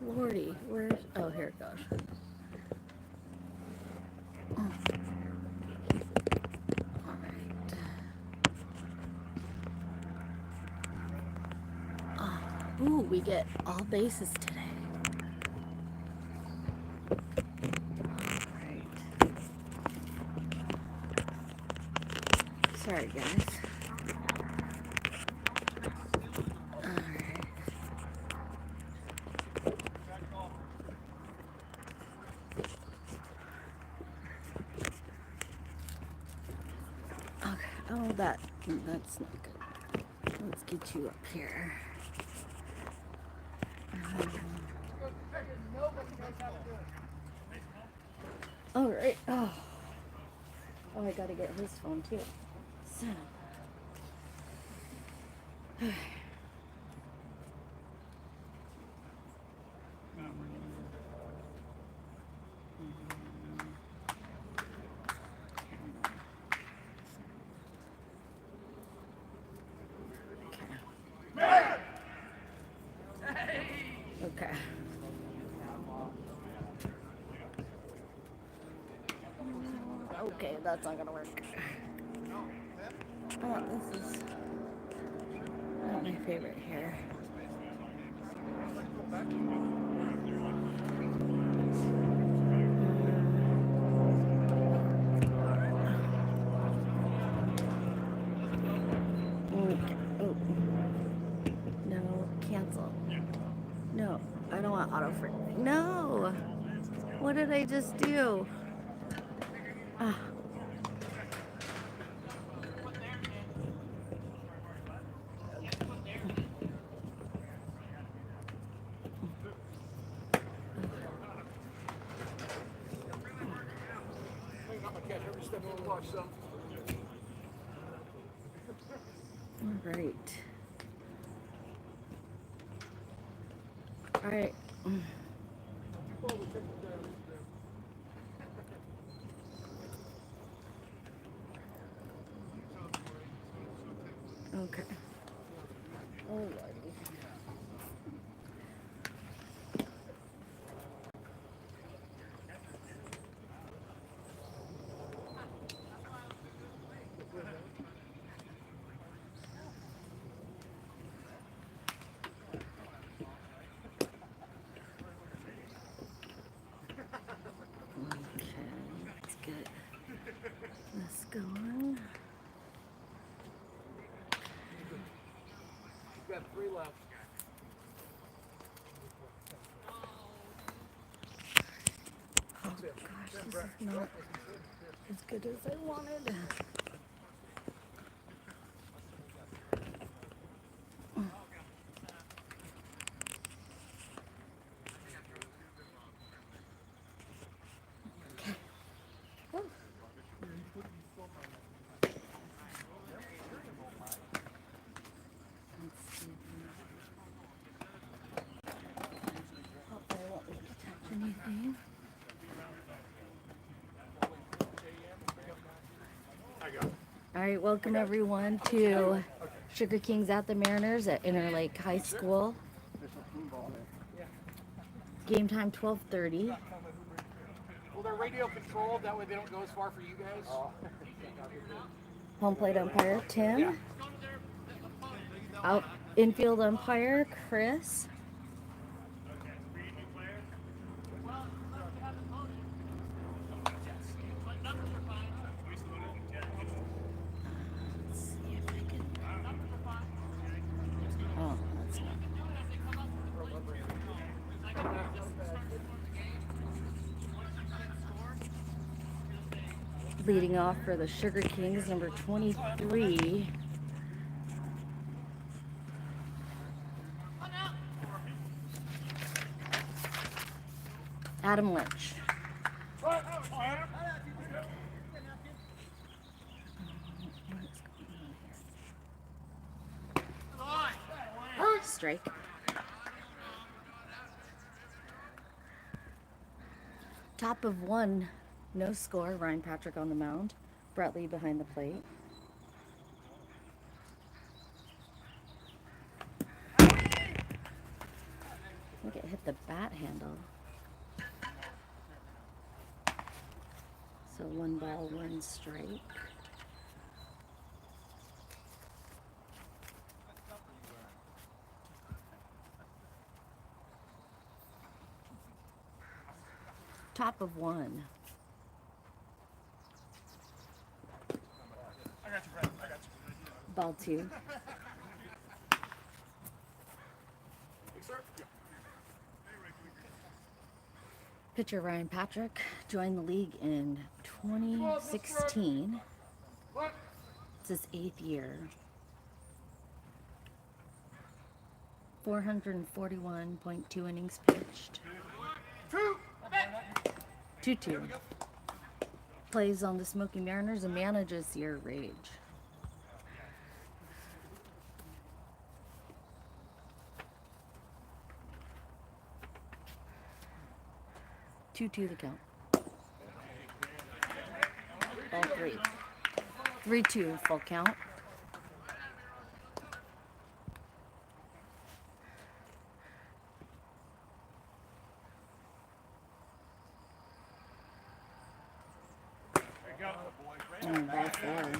Lordy, where's... Oh, here it goes. Oh. Alright. Oh. Ooh, we get all bases today. Alright. Sorry, guys. Alright. Okay. Oh, that's not good. Let's get you up here. All right. Oh, I gotta get his phone too. So. Okay. Okay, that's not gonna work. Oh, this is not my favorite here. Okay. Oh. No, cancel. No, I don't want auto free. No! What did I just do? Ah. All right. All right. Okay. Alrighty. Okay, let's get this going. You've got 3 left. Oh gosh, this is not as good as I wanted. Okay. Oh. Hopefully I won't need to touch anything. All right, welcome everyone to Sugar Kings at the Mariners at Interlake High School. Game time 12:30. Well, they're radio controlled, that way they don't go as far for you guys. Home plate umpire Tim. Out infield umpire Chris. Let's see if I can. Oh, that's not. Leading off for the Sugar Kings, number 23. Adam Lynch. Strike. Top of 1, no score. Ryan Patrick on the mound. Brett Lee behind the plate. Look at hit the bat handle. So 1 ball, 1 strike. Top of 1. I got you, Brad. I got you. Ball 2. Yes, sir. Pitcher Ryan Patrick joined the league in 2016. What? It's his 8th year. 441.2 innings pitched. 2-2. Plays on the Smoky Mariners and manages your Rage. Two the count. Ball 3. 3-2 full count. And ball 4.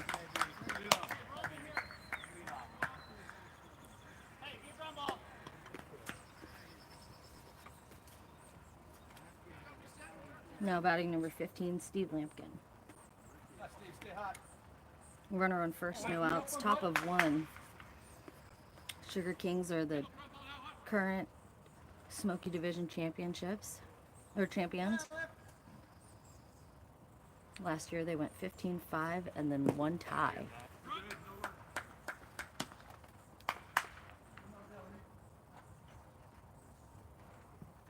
Now batting number 15, Steve Lampkin. Runner on first, no outs. Top of 1. Sugar Kings are the current Smoky Division champions. Last year they went 15-5 and then 1 tie.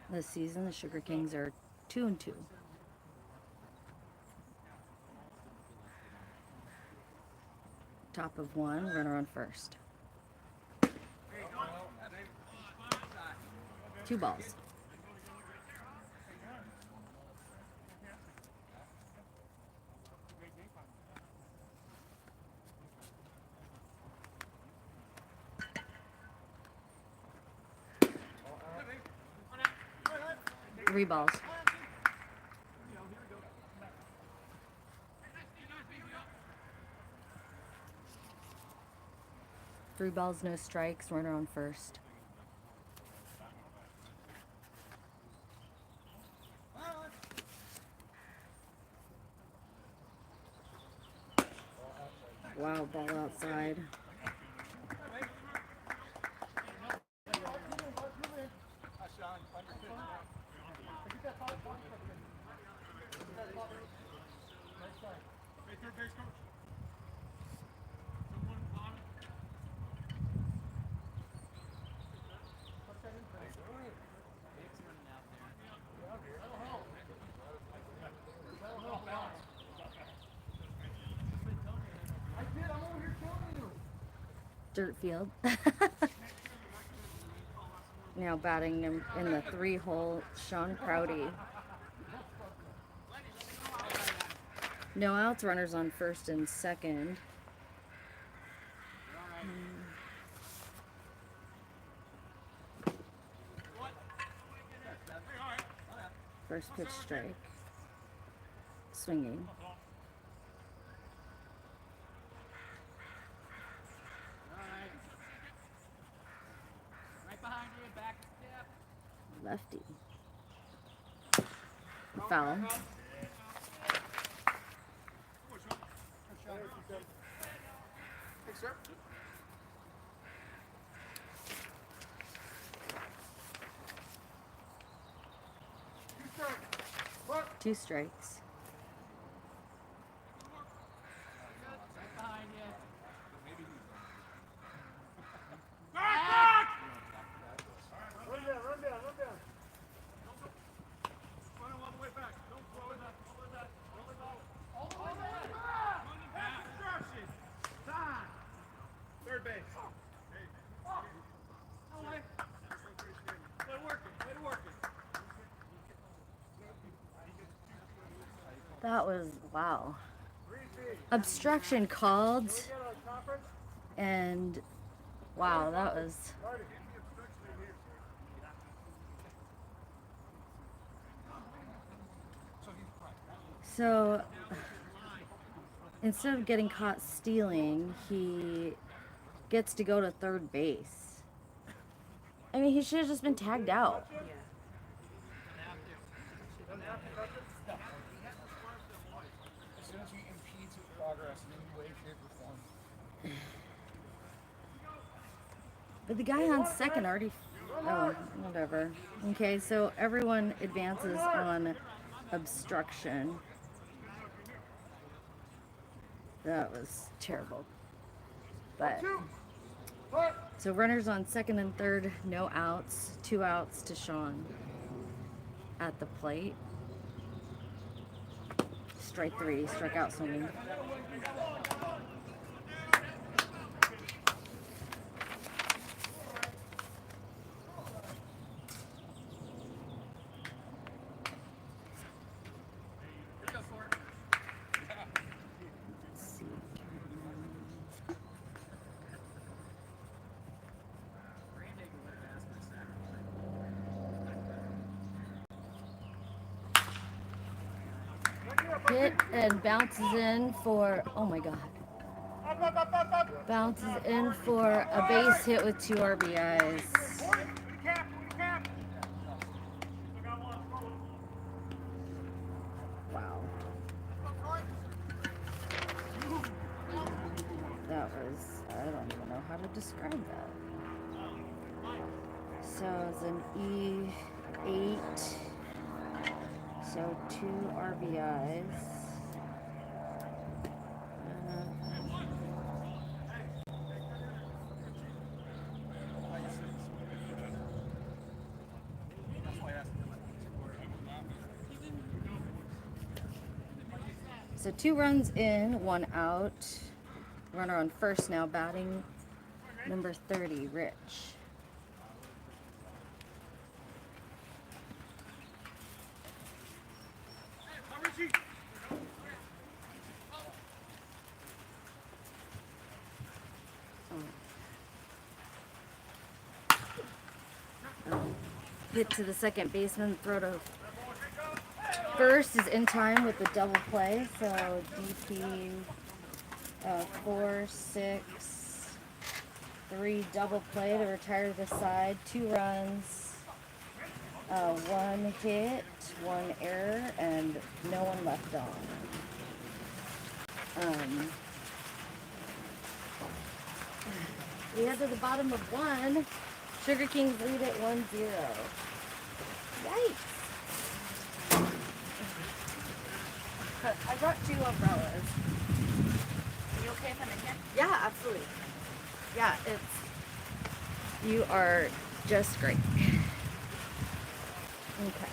This season the Sugar Kings are 2-2. Top of 1, runner on first. 2 balls. Three balls. Three balls, no strikes, runner on first. Wow, ball outside. Dirt field. Now batting him in the 3-hole, Sean Prouty. No outs, runners on first and second. First pitch strike. Swinging. Lefty. Foul. Hey, sir. Two strikes. Third base. That was, wow. Obstruction called. And wow, that was So instead of getting caught stealing, he gets to go to third base. I mean, he should have just been tagged out. As soon as he impedes with progress in any way, shape, or form. But the guy on second already. Oh, whatever. Okay, so everyone advances on obstruction. That was terrible. But so runners on second and third, no outs, 2 outs to Sean at the plate. Strike 3, struck out swinging. Let's see. Hit and bounces in for, oh my God. Bounces in for a base hit with 2 RBIs. Wow. That was, I don't even know how to describe that. So it's an E8. So 2 RBIs. So 2 runs in, 1 out. Runner on first now, batting number 30, Rich. Hit to the second baseman, throw to first is in time with the double play. So DP 4, 6, 3 double play to retire to the side. 2 runs, 1 hit, 1 error, and no one left on. We head to the bottom of 1. Sugar Kings lead at 1-0. Yikes! I brought 2 umbrellas. Are you okay if I'm in here? Yeah, absolutely. Yeah, it's. You are just great. Okay.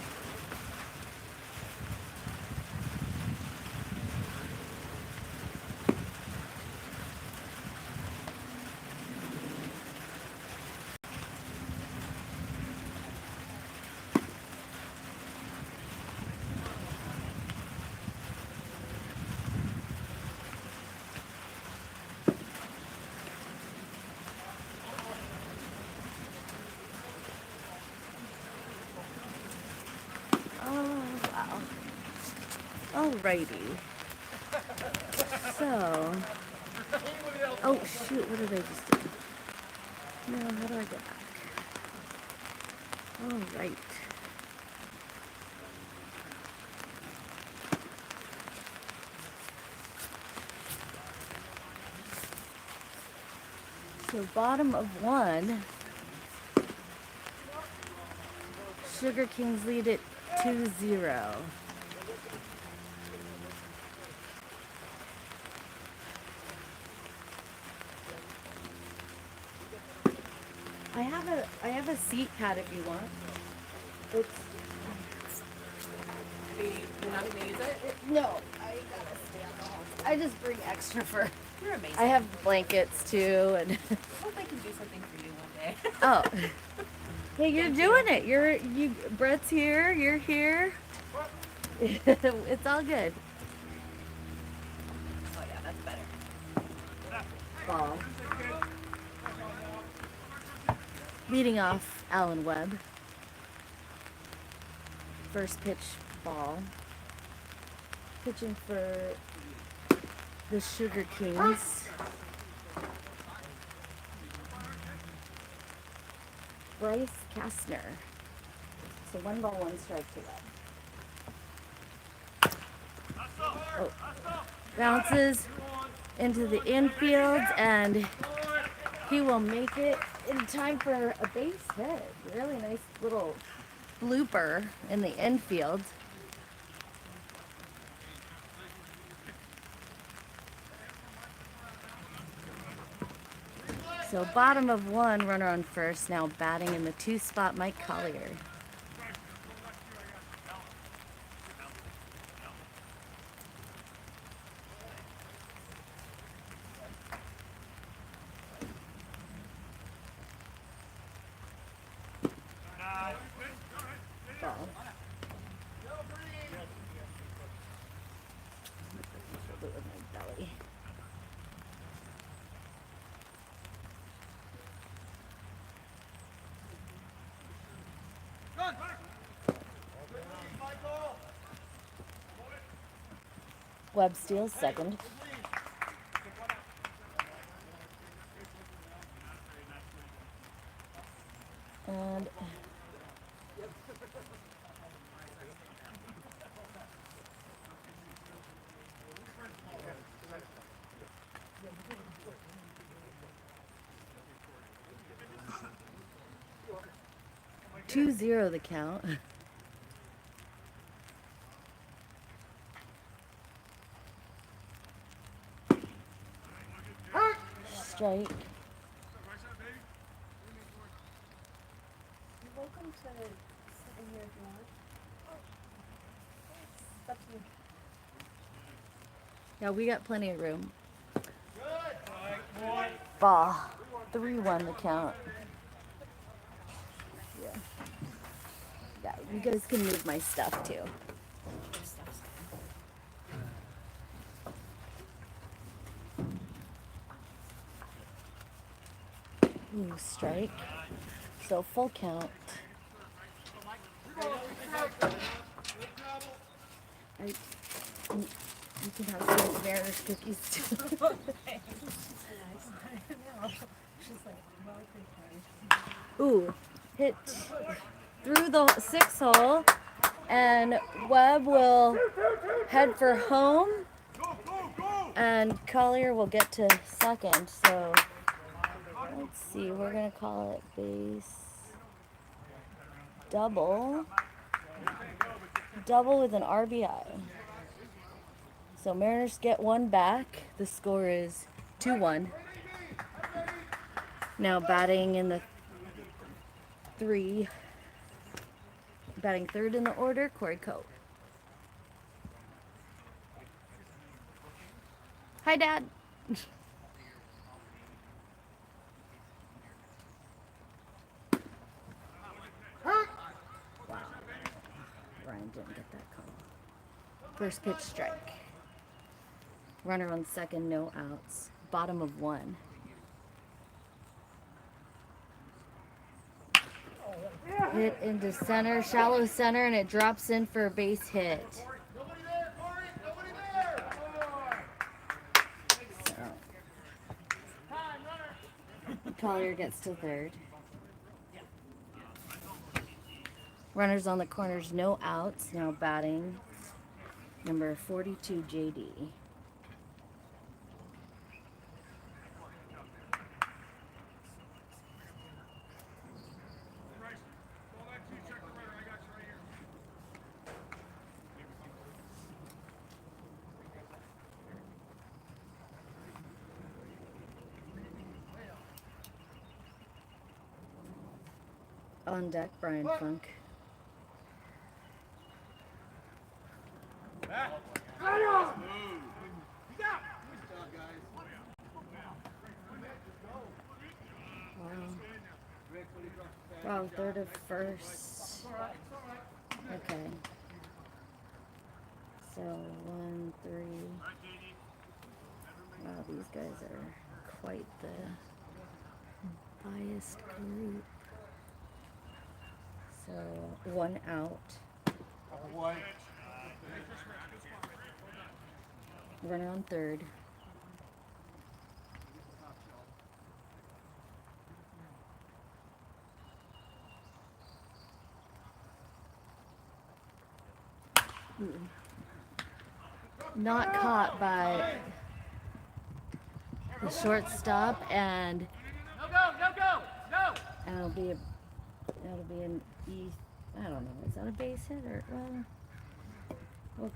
Alrighty. So, oh shoot, what did I just do? No, how do I get back? Alright. So bottom of 1, Sugar Kings lead it 2-0. I have a seat pad if you want. It's You're not gonna use it? no, I gotta stay at home. I just bring extra for. You're amazing. I have blankets too, and I hope I can do something for you one day. oh, hey, you're doing it. You. Brett's here. You're here. It's all good. Oh yeah, that's better. Ball. Leading off, Alan Webb. First pitch, ball. pitching for the Sugar Kings. Bryce Kastner. So 1 ball, 1 strike to that. Oh. Bounces into the infield, and he will make it in time for a base hit. Really nice little blooper in the infield. So bottom of 1, runner on first. Now batting in the 2 spot, Mike Collier. Ball. Hold it with my belly. Webb steals second. And 2-0 the count. Strike. You're welcome to sit in here if you want. It's up to you. Yeah, we got plenty of room. Ball. 3-1 the count. Yeah. Yeah, you guys can move my stuff too. Ooh, strike. So full count. You can have some Mariners cookies too. Ooh, hit through the 6 hole, and Webb will head for home, and Collier will get to second. So let's see, we're gonna call it base double with an RBI. So Mariners get 1 back. The score is 2-1. Now batting in the 3, batting third in the order, Corey Cope. Hi, Dad. Wow. Ryan didn't get that call. First pitch strike. Runner on second, no outs. Bottom of 1. Hit into center, shallow center, and it drops in for a base hit. So, Collier gets to third. Runners on the corners, no outs. Now batting, number 42, JD. On deck, Brian Funk. Wow, third of first. Okay. So 1, 3. Wow, these guys are quite the biased group. So 1 out. Runner on third. Not caught by the shortstop, and it'll be an E. I don't know. Is that a base hit or well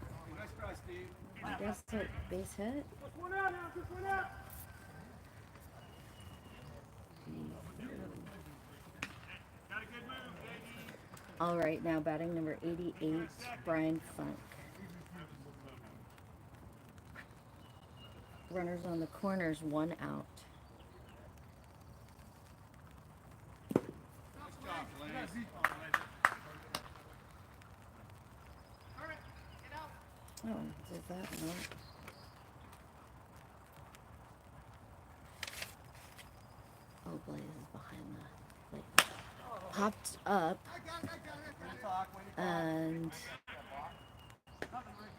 I guess a base hit. All right, now batting number 88, Brian Funk. Runners on the corners, 1 out. Oh, is that no? Oh, Blaze is behind the plate. Popped up and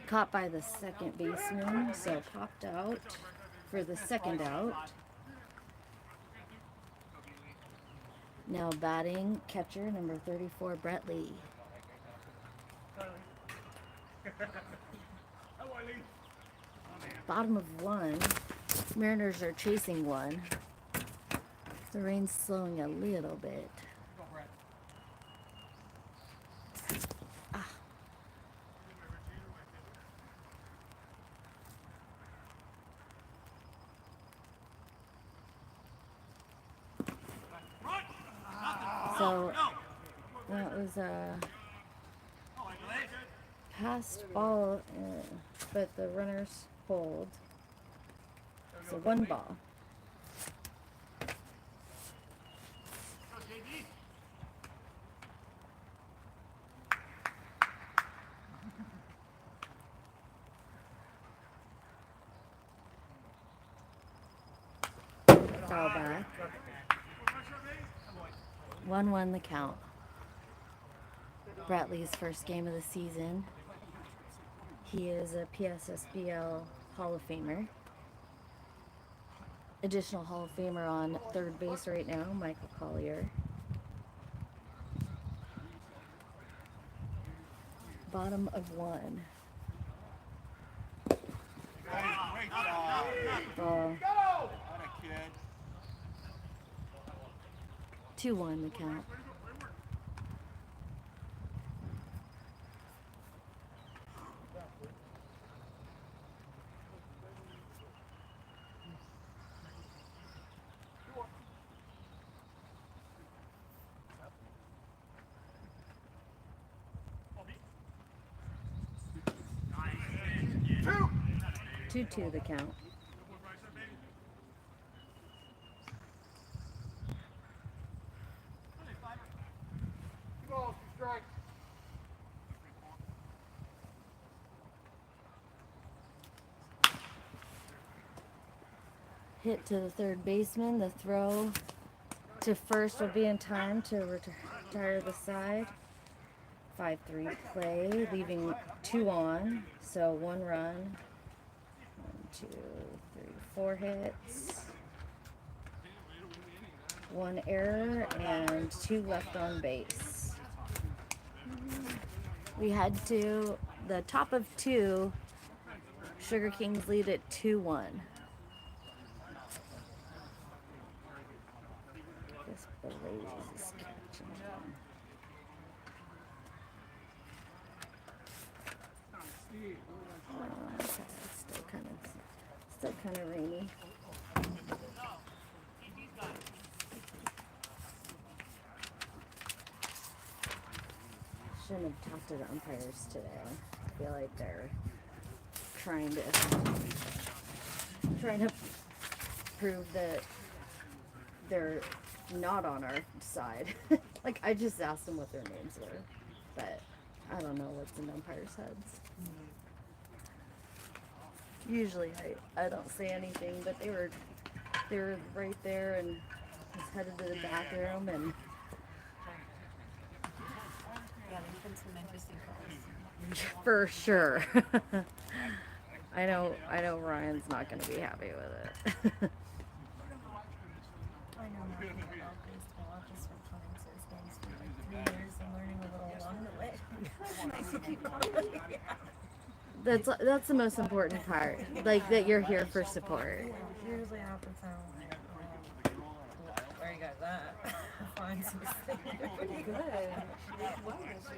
caught by the second baseman, so popped out for the second out. Now batting catcher number 34, Brett Lee. Bottom of 1. Mariners are chasing 1. The rain's slowing a little bit. Ah. So that was a passed ball, but the runners hold. So 1 ball. Foul back. 1-1 the count. Bradley's first game of the season. He is a PSSBL Hall of Famer. Additional Hall of Famer on third base right now, Michael Collier. Bottom of 1. Ball. 2-1 the count. Two the count. Hit to the third baseman. The throw to first will be in time to retire the side. 5-3 play, leaving 2 on. So 1 run. 1, 2, 3, 4 hits. 1 error and 2 left on base. We had to, the top of 2, Sugar Kings lead at 2-1. This Blaze is catching them. Oh, okay. Still kind of rainy. Shouldn't have talked to the umpires today. I feel like they're trying to prove that they're not on our side. Like, I just asked them what their names were, but I don't know what's in umpires' heads. Usually I don't say anything, but they were right there and was headed to the bathroom, and Yeah, there's been some interesting calls. for sure. I know Ryan's not gonna be happy with it. I know nothing about baseball. I've just been coming to his games for like 3 years and learning a little along the way. Nice to keep going. That's the most important part. Like that you're here for support. Yeah, usually half the time I'm like, where you guys at? Find some pretty good.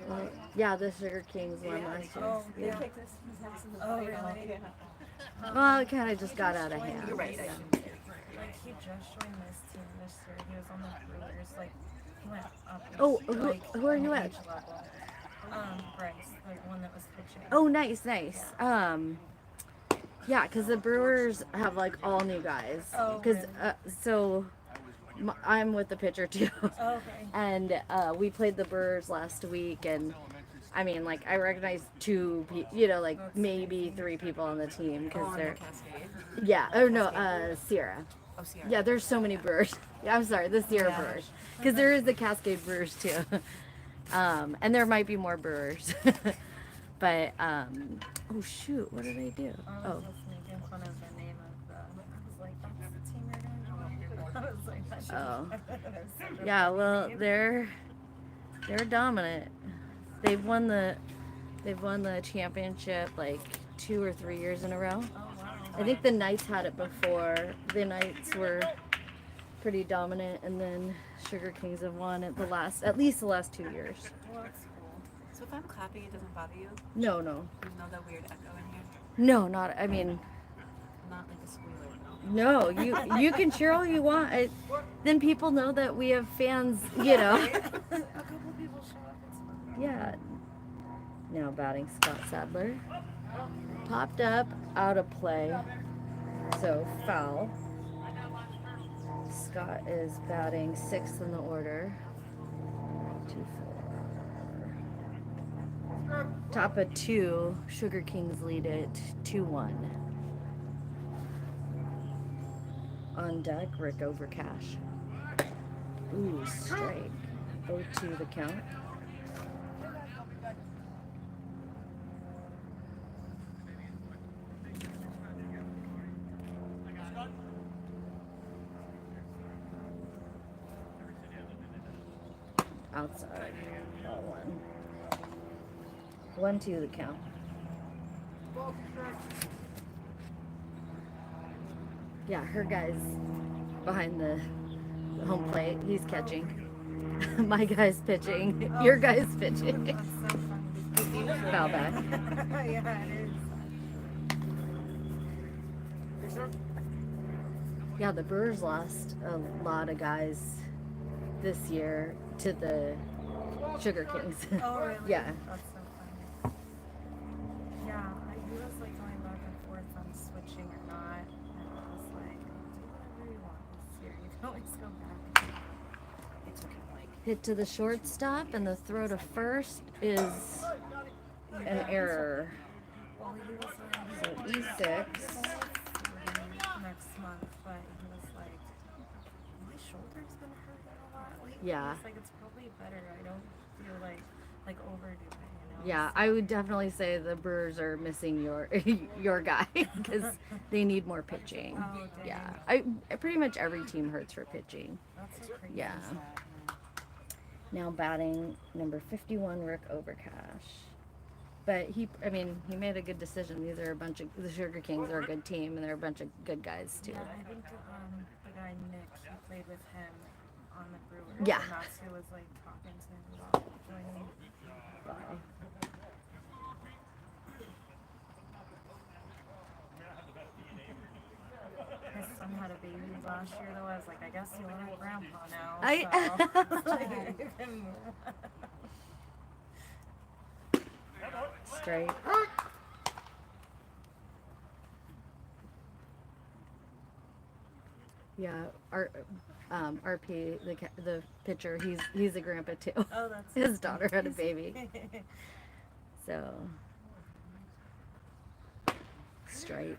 Well, yeah, the Sugar Kings won last year. Oh, Yeah. yeah. Oh, really? Well, it kind of just got out of hand. Like, he just joined this team this year. He was on the Brewers. Like, he went up. Oh, like, who are you on at? each level. Bryce, the one that was pitching. Oh, nice. Yeah, because the Brewers have like all new guys. Oh, Because really? so I'm with the pitcher too, Oh, okay. and we played the Brewers last week, and I mean, like I recognize two, like maybe three people on the team because they're yeah. Oh no, Sierra. Oh, Sierra. Yeah, there's so many Brewers. Yeah, I'm sorry, the Sierra Brewers, because there is the Cascade Brewers too, and there might be more Brewers. But oh shoot, what did I do? I was just making fun of the name of the. I was like, that's the team you're going to. I was like, that should Oh. be such a Yeah, funny well, name. they're dominant. They've won the championship like 2 or 3 years in a row. Oh, wow. I think the Knights had it before. The Knights were pretty dominant, and then Sugar Kings have won it at least the last 2 years. Well, that's cool. So if I'm clapping, it doesn't bother you? No, You know that weird echo in here? no, not. I mean, Not like a squealer. no. You can cheer all you want. Then people know that we have fans. You know. A couple people show up. It's fun. Yeah. Now batting Scott Sadler. Popped up, out of play. So foul. Scott is batting 6th in the order. 2-4. Top of 2. Sugar Kings lead it 2-1. On deck, Rick Overcash. Ooh, strike. 0-2 the count. Outside. Ball 1. 1-2 the count. Yeah, her guy's behind the home plate. He's catching. My guy's pitching. Your guy's pitching. That's so funny. Foul back. Yeah, it is. Yeah, the Brewers lost a lot of guys this year to the Sugar Kings. Oh, really? Yeah. That's so funny. Yeah, he was like going back and forth on switching or not. And I was like, do whatever you want this year. You can always go back. It took him like Hit to the shortstop, and the throw to first is an error. Well, he was So E6. next month, but he was like, my shoulder's been hurting a lot lately. Yeah. It's like it's probably better. I don't feel like overdoing it, you know? Yeah, I would definitely say the Brewers are missing your guy because they need more pitching. Oh, dang. Yeah, I pretty much every team hurts for pitching. That's so crazy. Yeah. Now batting number 51, Rick Overcash. But he made a good decision. These are the Sugar Kings are a good team, and they're a bunch of good guys too. Yeah, I think the guy Nick, he played with him on the Brewers. Yeah. And that's who was like talking to him about joining. Wow. His son had a baby last year though. I was like, I guess you'll have grandpa now. Straight. Yeah, RP, the pitcher, he's a grandpa too. Oh, that's His daughter had a baby, so straight.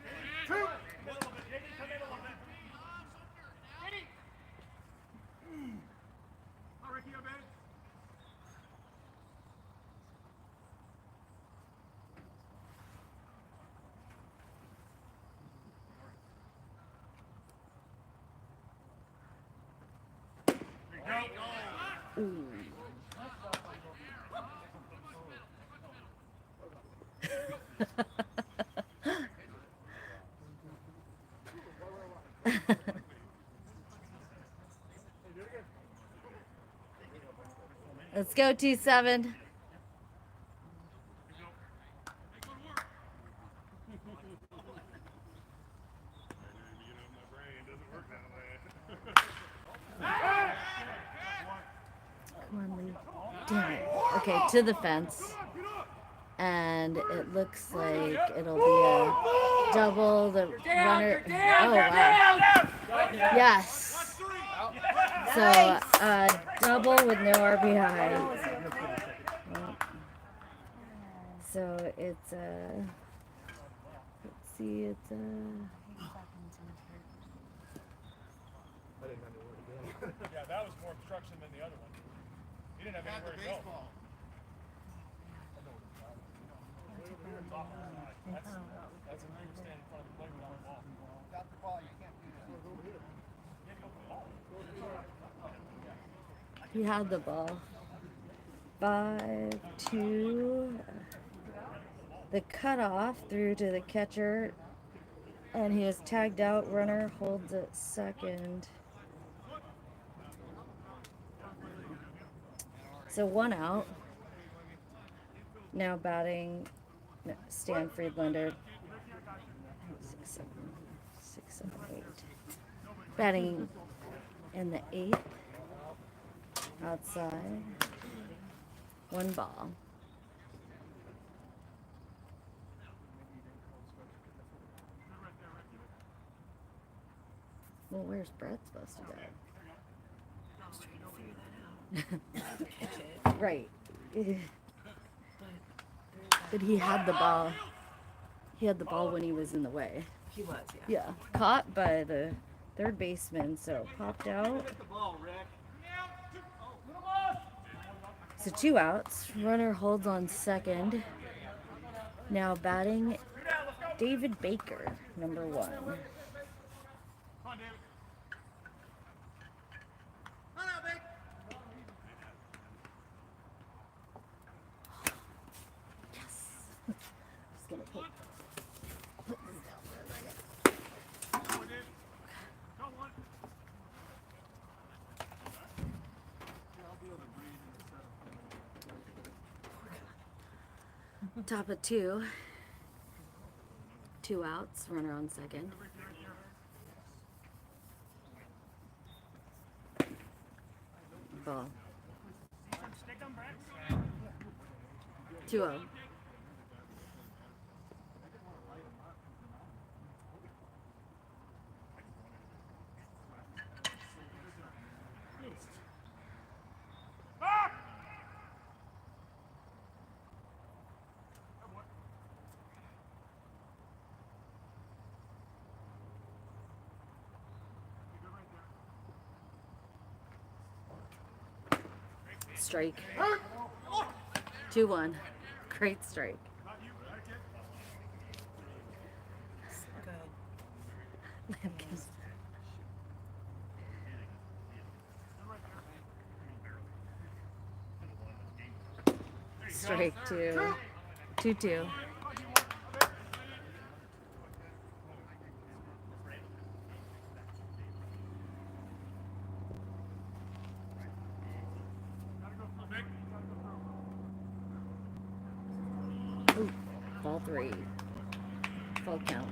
Let's go, T7. Come on, Lee. Damn it. Okay, to the fence. And it looks like it'll be a double. The runner. Oh, wow. Yes. So, double with no RBI. So, it's a. Let's see, it's a. Yeah, that was more obstruction than the other one. He didn't have anywhere to go. That's a weird stand in front of the plate without the ball. Without the ball, you can't do that. He had the ball. 5-2. The cutoff through to the catcher, and he was tagged out. Runner holds at second. So 1 out. Now batting Stan Friedlander. 6, 7, 8. Batting in the 8th. Outside. 1 ball. Well, where's Brett supposed to go? I was trying to figure that out. Right. But he had the ball. He had the ball when he was in the way. He was, yeah. Yeah. Caught by the third baseman, so popped out. So 2 outs. Runner holds on second. Now batting David Baker, number 1. Top of 2. 2 outs. Runner on second. Ball. 2-0. Strike. 2-1. Great strike. Good. Strike 2. 2-2. Ooh, ball 3. Full count.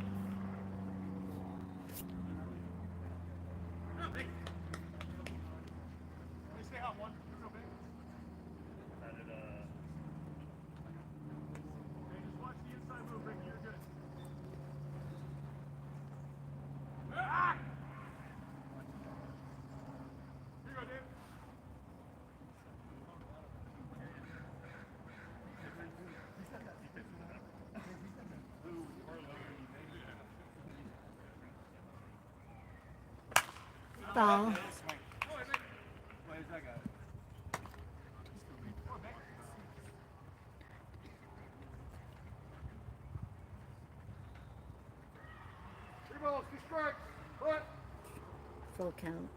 Foul. Full count.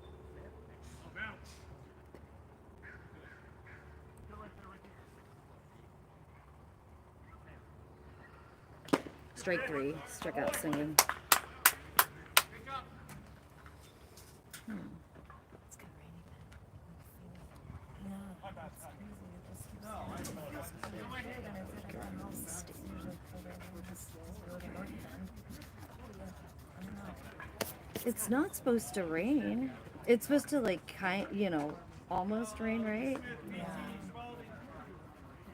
Strike 3. Struck out swinging. It's kind of rainy then. Yeah, it's crazy. It just keeps getting colder than it did at our house. It's usually colder than this really north end. I don't know. It's not supposed to rain. It's supposed to like almost rain, right? Yeah.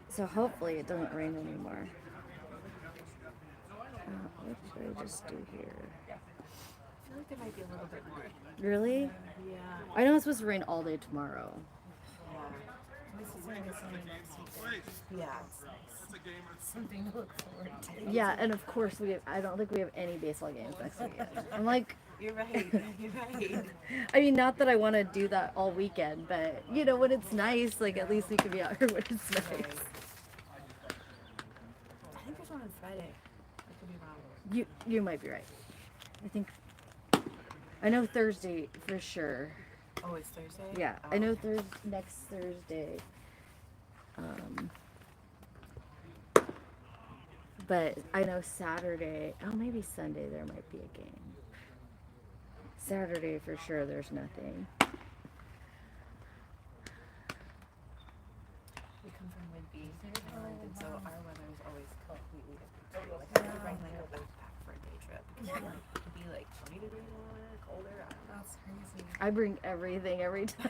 So hopefully it doesn't rain anymore. What should I just do here? I feel like there might be a little bit more. Really? Yeah. I know it's supposed to rain all day tomorrow. Yeah. At least it's going to be sunny next weekend. Yeah. It's nice. Something to look forward to. Yeah, and of course I don't think we have any baseball games next weekend. I'm like, You're right. You're right. I mean, not that I want to do that all weekend, but when it's nice, like at least we can be out here when it's nice. I think there's one on Friday. I could be wrong. You might be right. I know Thursday for sure. Oh, it's Thursday? Yeah, Oh, I know okay. next Thursday. But I know Saturday. Oh, maybe Sunday there might be a game. Saturday for sure. There's nothing. We come from Whidbey, Maryland, and so our weather is always completely different. Like, I could bring like a backpack for a day trip. Because it could be like 20 degrees warmer, colder. I don't know. That's crazy. I bring everything every time.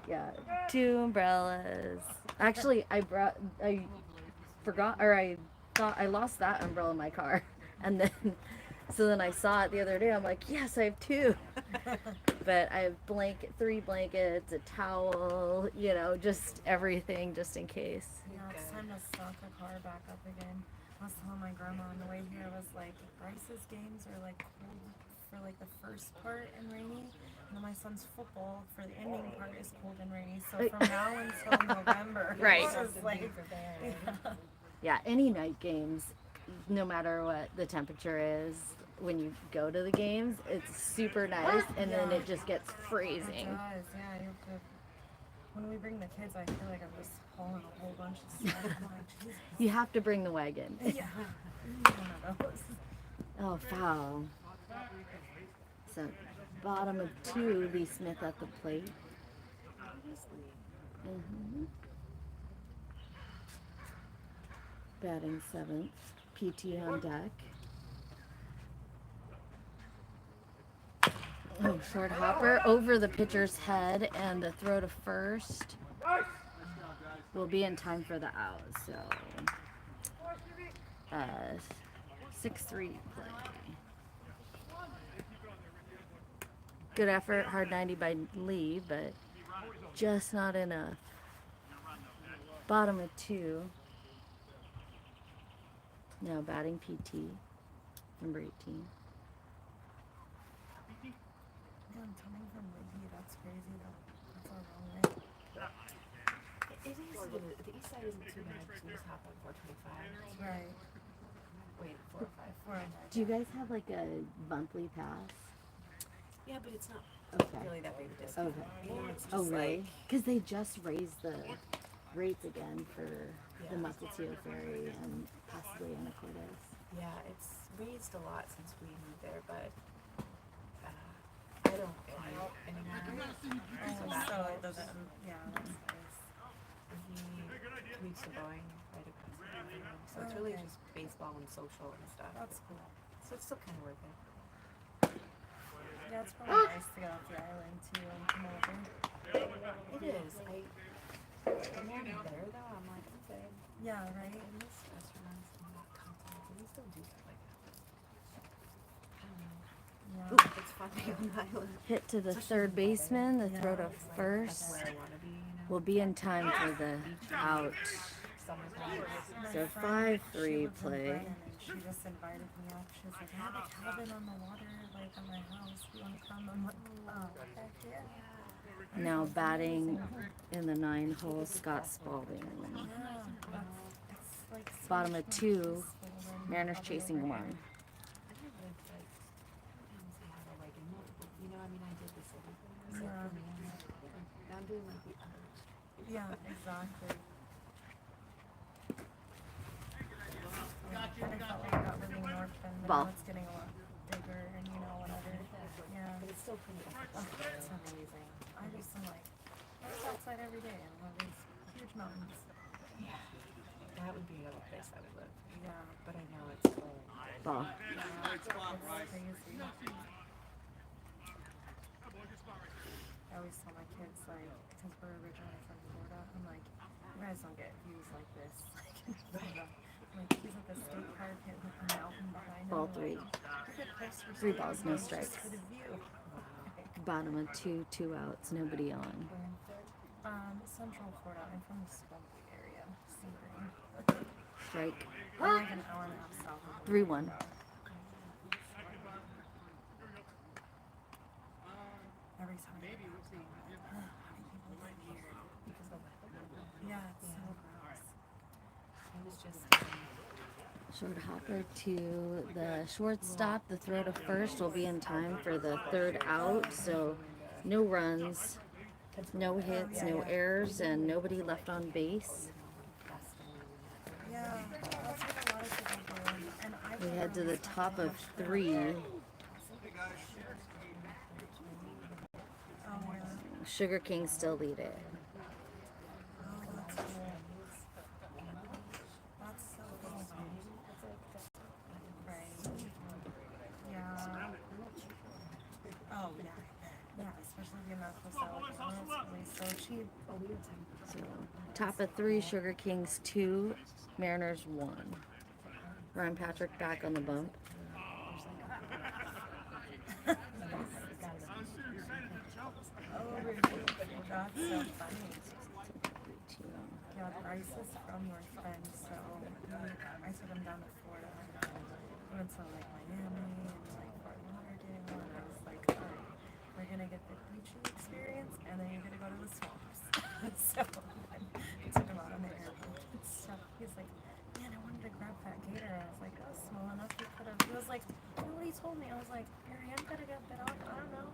Yeah, 2 umbrellas. Actually, I forgot, or I thought I lost that umbrella in my car, and then I saw it the other day. I'm like, yes, I have 2. But I have 3 blankets, a towel, just everything, just in case. Yeah, it's time to stock the car back up again. I was telling my grandma on the way here, I was like, Bryce's games are like cold for like the first part and rainy, and then my son's football for the ending part is cold and rainy. So from now until November, Right. it's just like, yeah. Yeah, any night games, no matter what the temperature is, when you go to the games, it's super nice, and then it just gets It freezing. does, yeah. You have to, when we bring the kids, I feel like I'm just hauling a whole bunch of stuff. I'm like, Jesus. You have to bring the wagon. Yeah. One of those. Oh, foul. So, bottom of 2, Lee Smith at the plate. Mm-hmm. Batting 7th. PT on deck. Oh, short hopper over the pitcher's head, and the throw to first will be in time for the out. So, 6-3 play. Good effort, hard 90 by Lee, but just not enough. Bottom of 2. Now batting PT, number 18. Yeah, I'm coming from Whidbey. That's crazy though. That's a long way. It is. The east side isn't too bad because we just hop on 425. Right. Wait, 405. 409. Do you guys have like a monthly pass? Yeah, but it's not Okay. really that big of a discount. Okay. You know, it's just Oh, really? like, Because they just raised the rates again for the Yeah. Mukilteo Ferry and possibly Anacortes. yeah, it's raised a lot since we moved there, but I don't commute anymore. So it doesn't. Yeah, that's nice. He commutes to Boeing right across the river. So it's really Okay. just baseball and social and stuff. That's cool. So it's still kind of worth it. Yeah, it's probably nice to get off the island too and come over. It is. I'm not there though. I'm like, okay. Yeah, right. I miss restaurants and that content. And we still do stuff like that. I don't know. Yeah. It's fun being on the island. Hit to the third baseman, the throw to That's first where I want to be, you know. will be in time for the out. Summertime. So My friend, 5-3 she lives in play. Brennan, and she just invited me up. She was like, I have a cabin on the water, like on my house. You want to come? I'm like, oh, heck yeah. Now batting in the 9-hole, Scott Spalding. Yeah, it's like so Bottom much of more 2, peaceful than Mariners other chasing over 1. I would like, sometimes I have a like a multiple, you know, I mean, I did the city thing. So Yeah. for me, I'm like, now I'm doing like the other. Yeah, exactly. I felt like it got really north bend, but Ball. now it's getting a lot bigger and whatever. Yeah. But it's still pretty Oh, it's amazing. I just am like, I was outside every day and have these huge mountains. Yeah. That would be another place I would live. Yeah. But I know it's cold. Ball. It's crazy. I always tell my kids, like, because we're originally from Florida, I'm like, you guys don't get views like this. Like, in Florida. Like, he's at the skate park hitting a mountain behind him. Ball Like, 3. you could post for 3 balls, no just strikes. for the view. Bottom of 2, 2 outs, nobody on. Central Florida. I'm from the Smoky area. Sebring. Strike. I'm like an hour and a half south of 3-1. every time. How many people live here? Because of the weather. Yeah, it's so gross. I was just Short hopper to the shortstop. The throw to first will be in time for the 3rd out. So no runs, no hits, no errors, and nobody left on base. Yeah, that's what a lot of people do. And I We head to the top of 3. Oh, yeah. Sugar Kings still lead it. Oh, that's cool. That's so cool. Right. Yeah. Oh, yeah. Yeah, especially the medical side. It's really so cheap. So top of 3, Sugar Kings 2, Mariners 1. Ryan Patrick back on the bump. Oh, really? That's so funny. Yeah, Bryce is from North Bend, so I took him down to Florida. We went to like Miami and like Fort Lauderdale, and I was like, all right, we're gonna get the beachy experience, and then you're gonna go to the swamps. So I took him out on the airboat and stuff. He's like, man, I wanted to grab that gator. I was like, oh, small enough you could have. He was like, you know what he told me? I was like, your hand could have got bit off. I don't know.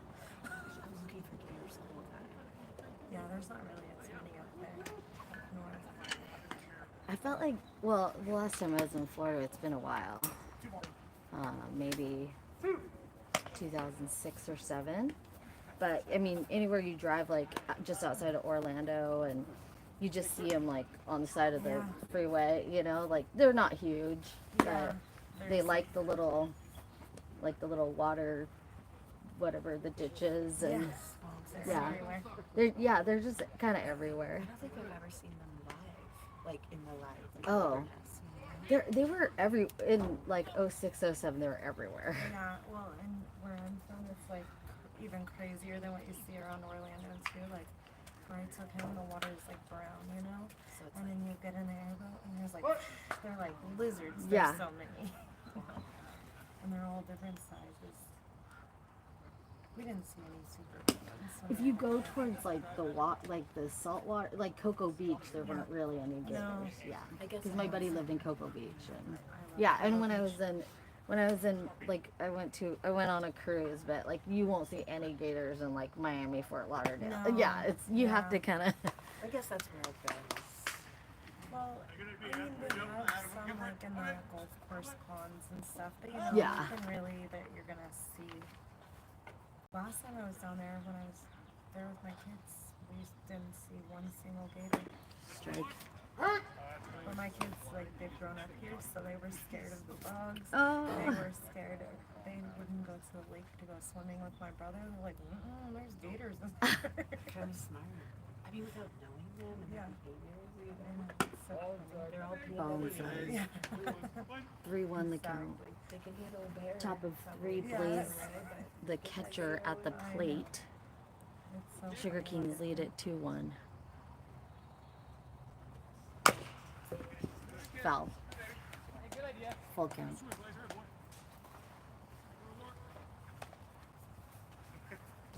I was looking for gators the whole time. Yeah, there's not really as many up there. North. I felt like, well, the last time I was in Florida, it's been a while. Maybe 2006 or 7. But, I mean, anywhere you drive, like, just outside of Orlando, and you just see them, like, on the side of the freeway, like, they're not huge, Yeah, but they like the little water, whatever, the ditches, and Swamps are yeah. everywhere. they're just kind of everywhere. I don't think I've ever seen them live, like in the live. Like Oh. wilderness, They were in, like, 06, 07, they were everywhere. Yeah, well, and where I'm from, it's like even crazier than what you see around Orlando too. Like where I took him, the water is like brown, So it's and then you get in the airboat, and there's like they're like lizards. Yeah. There's so many, and they're all different sizes. We didn't see any super big ones. So If you go towards, like, the salt water, like Cocoa Beach, there weren't really any gators. No. Yeah. I guess Because my buddy lived in Cocoa Beach, and I yeah, love and Cocoa when I was in, like, I went on a cruise, but, like, you won't see any gators in, like, Miami, Fort Lauderdale. No. Yeah, you have Yeah. to kind of. I guess that's where I've been. Well, I mean, we have some like in the golf course ponds and stuff, but Yeah. nothing really that you're gonna see. Last time I was down there, when I was there with my kids, we didn't see one single gator. Strike. But my kids, like, they've grown up here, so they were scared of the bugs. Oh. They were scared of, they wouldn't go to the lake to go swimming with my brother. They're like, there's gators in there. Kind of smart. I mean, without knowing them and Yeah. their behaviors, So funny. they're all people. Ball that inside. Yeah. 3-1 the count. They can handle a bear. Top of 3 Yeah, plays right. the catcher at the plate. It's so Sugar funny. Kings lead at 2-1. Foul. Full count.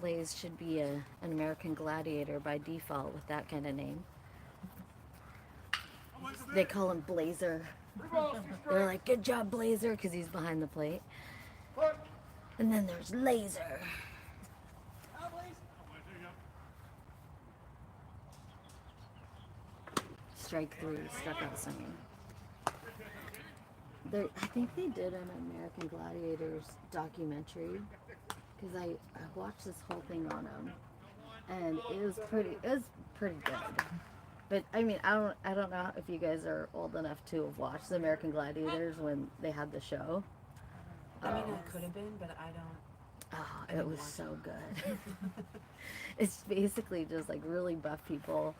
Blaze should be an American Gladiator by default with that kind of name. They call him Blazer. They're like, good job, Blazer, because he's behind the plate. And then there's Laser. Strike 3, struck out swinging. I think they did an American Gladiators documentary because I watched this whole thing on them, and it was pretty good. But I mean, I don't know if you guys are old enough to have watched the American Gladiators when they had the show. I mean, I could have been, but I don't. Oh, it was so good. It's basically just like really buff people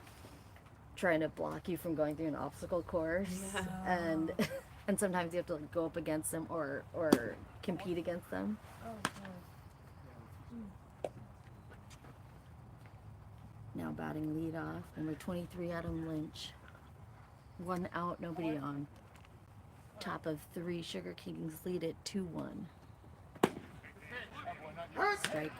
trying to block you from going through an obstacle course, and and sometimes you have to like go up against them or compete against them. Oh, cool. Now batting lead off, number 23, Adam Lynch. 1 out, nobody on. Top of 3, Sugar Kings lead at 2-1. Strike.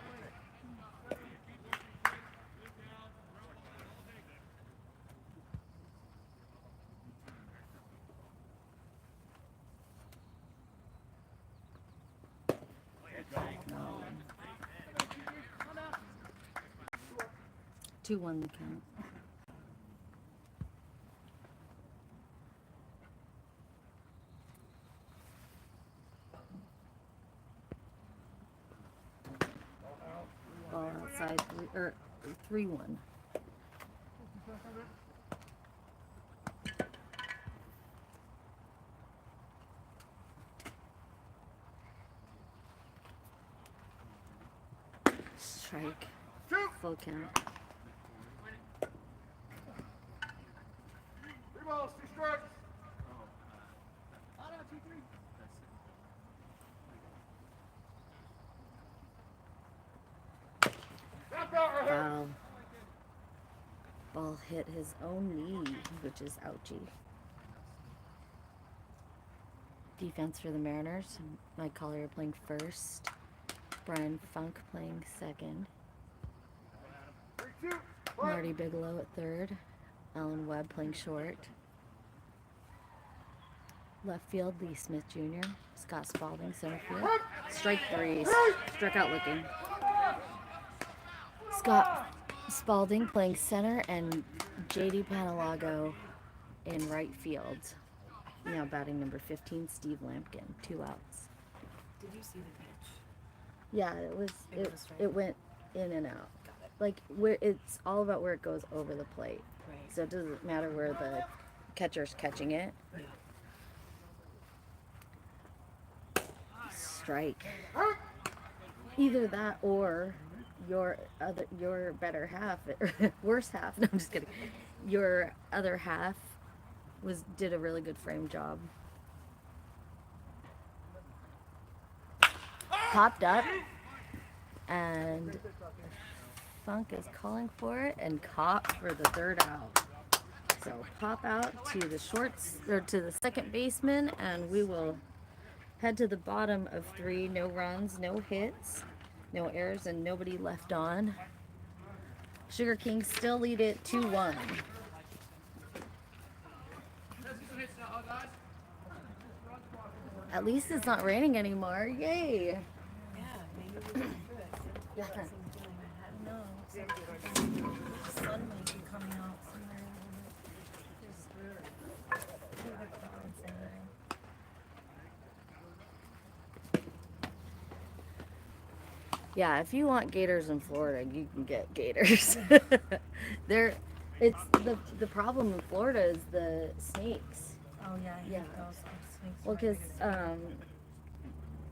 No. 2-1 the count. Ball outside, 3-1. Strike. Full count. 3 balls, 2 strikes. On 2, 3. Foul. Ball hit his own knee, which is ouchy. Defense for the Mariners. Mike Collier playing first. Brian Funk playing second. 3, 2, Marty Bigelow at third. Alan Webb playing short. Left field, Lee Smith Jr. Scott Spalding, center field. Strike 3. Struck out looking. Scott Spalding playing center and JD Panalago in right field. Now batting number 15, Steve Lampkin. 2 outs. Did you see the pitch? Yeah, it went in and out. Got it. Like it's all about where it goes over the plate. Right. So it doesn't matter where the catcher's catching it. Yeah. Strike. Either that or your better half, worse half. No, I'm just kidding. Your other half did a really good frame job. Popped up, and Funk is calling for it, and caught for the 3rd out. So pop out to the to the second baseman, and we will head to the bottom of 3. No runs, no hits, no errors, and nobody left on. Sugar Kings still lead it 2-1. At least it's not raining anymore. Yay! Yeah, maybe we can do it. Yeah. No, except the sun might be coming out somewhere a little bit. Just through the clouds and Yeah, if you want gators in Florida, you can get gators. The problem in Florida is the snakes. oh yeah, I hate Yeah. those snakes. Well,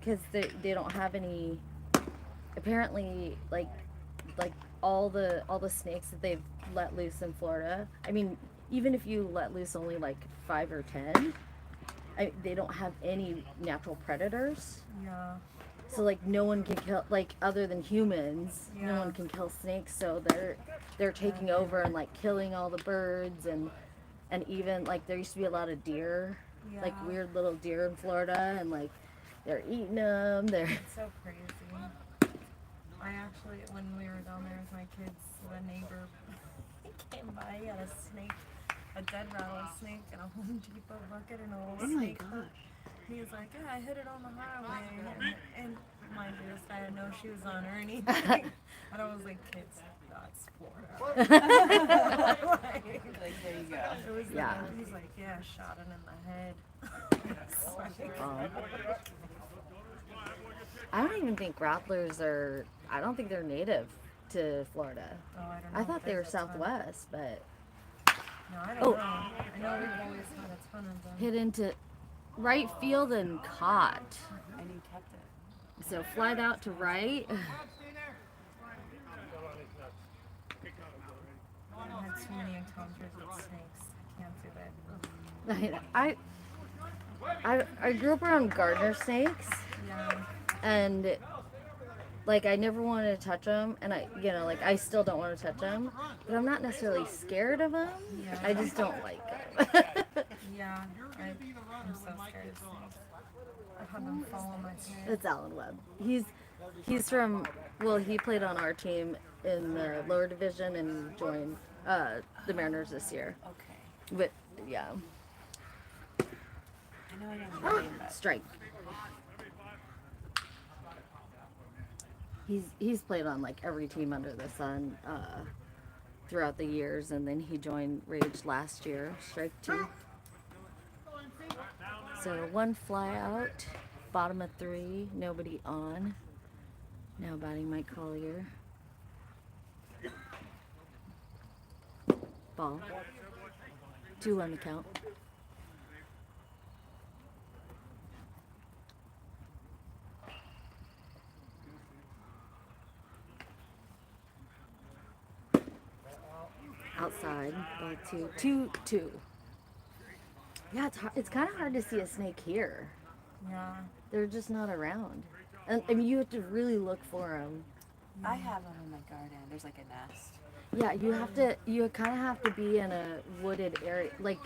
because they don't have any. Apparently, like all the snakes that they've let loose in Florida. I mean, even if you let loose only like 5 or 10, they don't have any natural predators. Yeah. So like no one can kill, like other than humans, no Yeah. one can kill snakes. So they're taking over and like killing all the birds and even like there used to be a lot of deer, like Yeah. weird little deer in Florida, and like they're eating them. It's so crazy. I actually, when we were down there with my kids, the neighbor came by. He had a snake, a dead rattlesnake, in a Home Depot bucket and a little snake hook. He was like, yeah, I hit it on the highway. And mind you, this guy didn't know she was on or anything. And I was like, kids, that's Florida. Like, there you go. It was Yeah. He's like, yeah, shot it in the head. So, I don't even think rattlers are. I don't think they're native to Florida. Oh, I don't know. I thought they were There's a ton. Southwest, but No, I don't know. I know we've always had a ton of them. hit into right field and caught. And you kept it. So flied out to right. I've had too many encounters with snakes. I can't do it. I grew up around garter snakes, Yeah. and like I never wanted to touch them, and I still don't want to touch them, but I'm not necessarily scared of them. Yeah. I just don't like them. Yeah. I'm so scared of snakes. I've had them fall on my head. It's Alan Webb. He's from, well, he played on our team in the lower division and joined the Mariners this year. Okay. But yeah, I know I know the name, but strike. He's played on like every team under the sun throughout the years, and then he joined Rage last year, strike 2. So 1 fly out, bottom of 3, nobody on. Now batting Mike Collier. Ball. 2 on the count. Outside, ball 2. 2. Yeah, it's kind of hard to see a snake here. Yeah. They're just not around. And I mean, you have to really look for them. I have them in my garden. There's like a nest. Yeah, you kind of have to be in a wooded area. Like,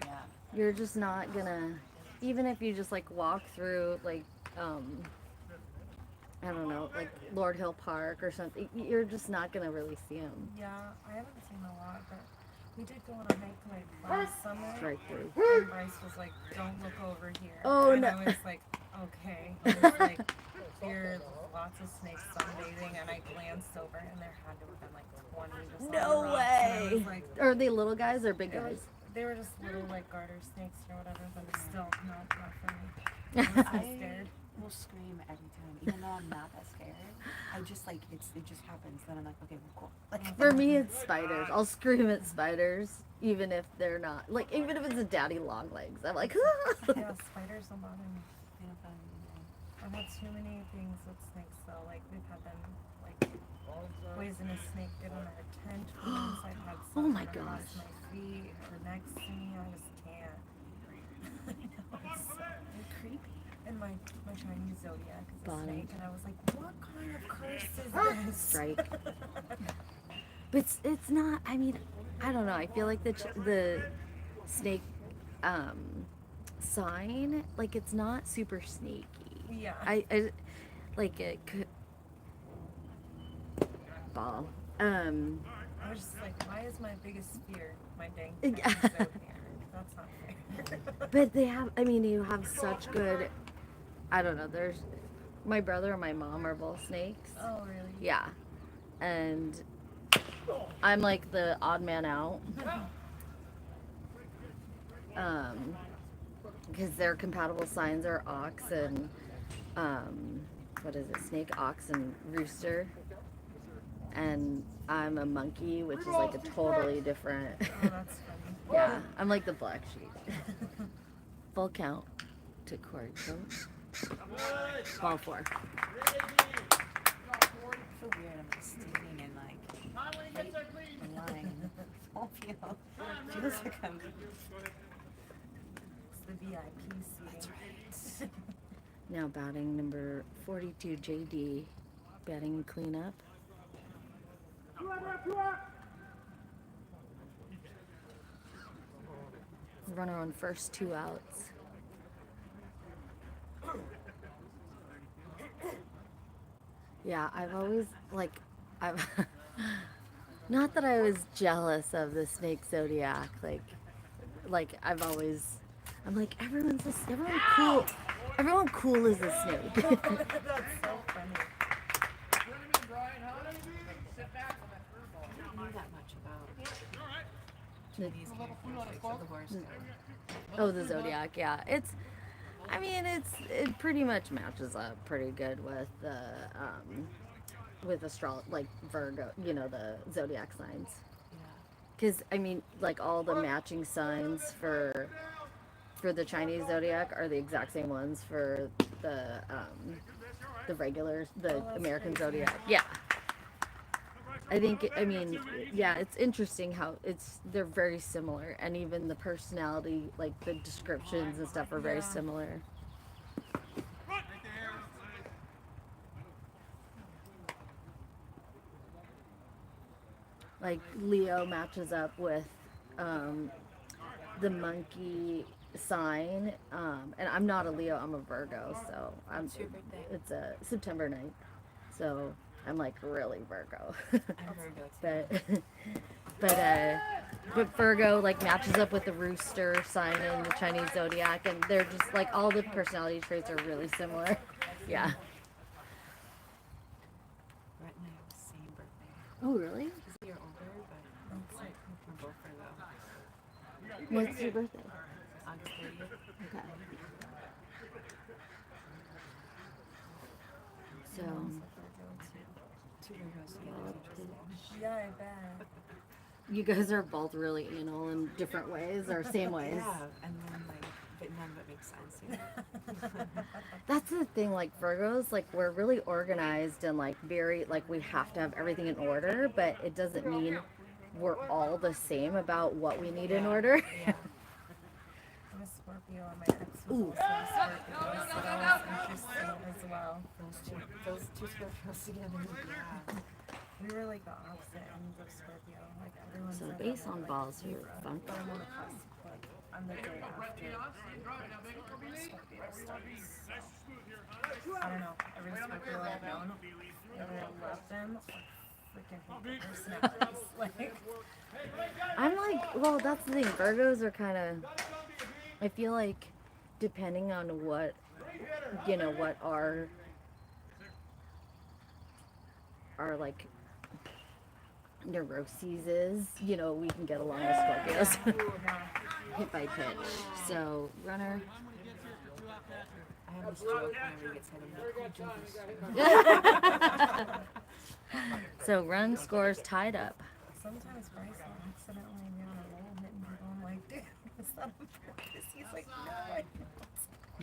Yeah. you're just not gonna, even if you just like walk through like, I don't know, like Lord Hill Park or something, you're just not gonna really see them. Yeah. I haven't seen a lot, but we did go on a hike like last summer. Strike 3. And Bryce was like, "Don't look over here." Oh, and no. I was like, "Okay." I was like, "There's lots of snakes sunbathing," and I glanced over, and there had to have been like 20 just on the No rocks, and I way. was like, Are they little guys or big It was, guys? they were just little like garter snakes or whatever, but it's still not for me. I was so I scared. will scream every time, even though I'm not that scared. I just like it just happens. Then I'm like, okay, well, cool. Like For me, it's spiders. I'll scream at spiders, even if they're not, like, even if it's a daddy long legs. I'm like, Yeah, spiders don't bother me. they don't bother me, no. I've had too many things with snakes though. Like we've had them like poisonous snake get on our tent once. I've had Oh some my across gosh. my feet or next to me. I just can't. I know, it's so They're creepy. And my Chinese zodiac is a Bonnie. snake, and I was like, what kind of curse is this? Strike. But it's not, I mean, I don't know. I feel like the snake sign, like, it's not super snaky. Yeah. I like it could ball. I was just like, why is my biggest fear my dang Yeah. Chinese zodiac? That's not fair. But they have, I mean, you have such good, I don't know, there's, my brother and my mom are both snakes. Oh, really? Yeah. And I'm like the odd man out. Because their compatible signs are ox and, what is it, snake, ox, and rooster. And I'm a monkey, which is like a totally different, Oh, that's funny. yeah, I'm like the black sheep. Full count to Corey Coach. Ball 4. I feel weird. I'm like standing in like a line in the full field. Feels like I'm. It's the VIP seating. Right. Now batting number 42, JD, batting cleanup. Runner on first, 2 outs. Yeah, I've always, like, I've, not that I was jealous of the snake zodiac, like I've always, I'm like, everyone cool is a snake. That's so funny. I don't know that much about these characters, like the horoscope. Oh, the zodiac, yeah. I mean, it pretty much matches up pretty good with like Virgo, the zodiac signs. Yeah. Because I mean, like all the matching signs for the Chinese zodiac are the exact same ones for the American zodiac. Yeah. I mean, yeah, it's interesting how they're very similar, and even the personality, like the descriptions and stuff, are very similar. Like Leo matches up with the monkey sign, and I'm not a Leo, I'm a Virgo, so What's your birthday? it's a September 9th, so I'm like really Virgo. I'm Virgo too. but Virgo like matches up with the rooster sign in the Chinese zodiac, and they're just like all the personality traits are really similar. Yeah. Brett and I have the same birthday. Oh really? He's a year older, but it's like we're both Virgo. What's your birthday? August 30th. Okay. So. Two Virgos together. Yeah, I bet. You guys are both really anal in different ways or same ways. Yeah, and then like, but none of it makes sense. You know? That's the thing, like Virgos, like we're really organized and like very, like we have to have everything in order, but it doesn't mean we're all the same about what we need in order. Yeah. I'm a Scorpio and my ex was also a Scorpio, so that was interesting as well. Those two Scorpios together. Yeah. We were like the opposite ends of Scorpio. Like everyone So said based that on we're, balls, like, you're Libra, fun. but I'm on the cusp. Like I'm the day after Scorpio starts. So, I don't know. Every Scorpio I've known, either I love them or freaking hate their personalities. Like I'm like, well, that's the thing. Virgos are kind of, I feel like, depending on what our like neuroses is, we can get along with Scorpios. Hit by pitch. So runner. I have this joke whenever he gets hit. I'm like, So run scores tied up. sometimes Bryce will accidentally be on a roll hitting people. I'm like, dude, is that on purpose? He's like, no, I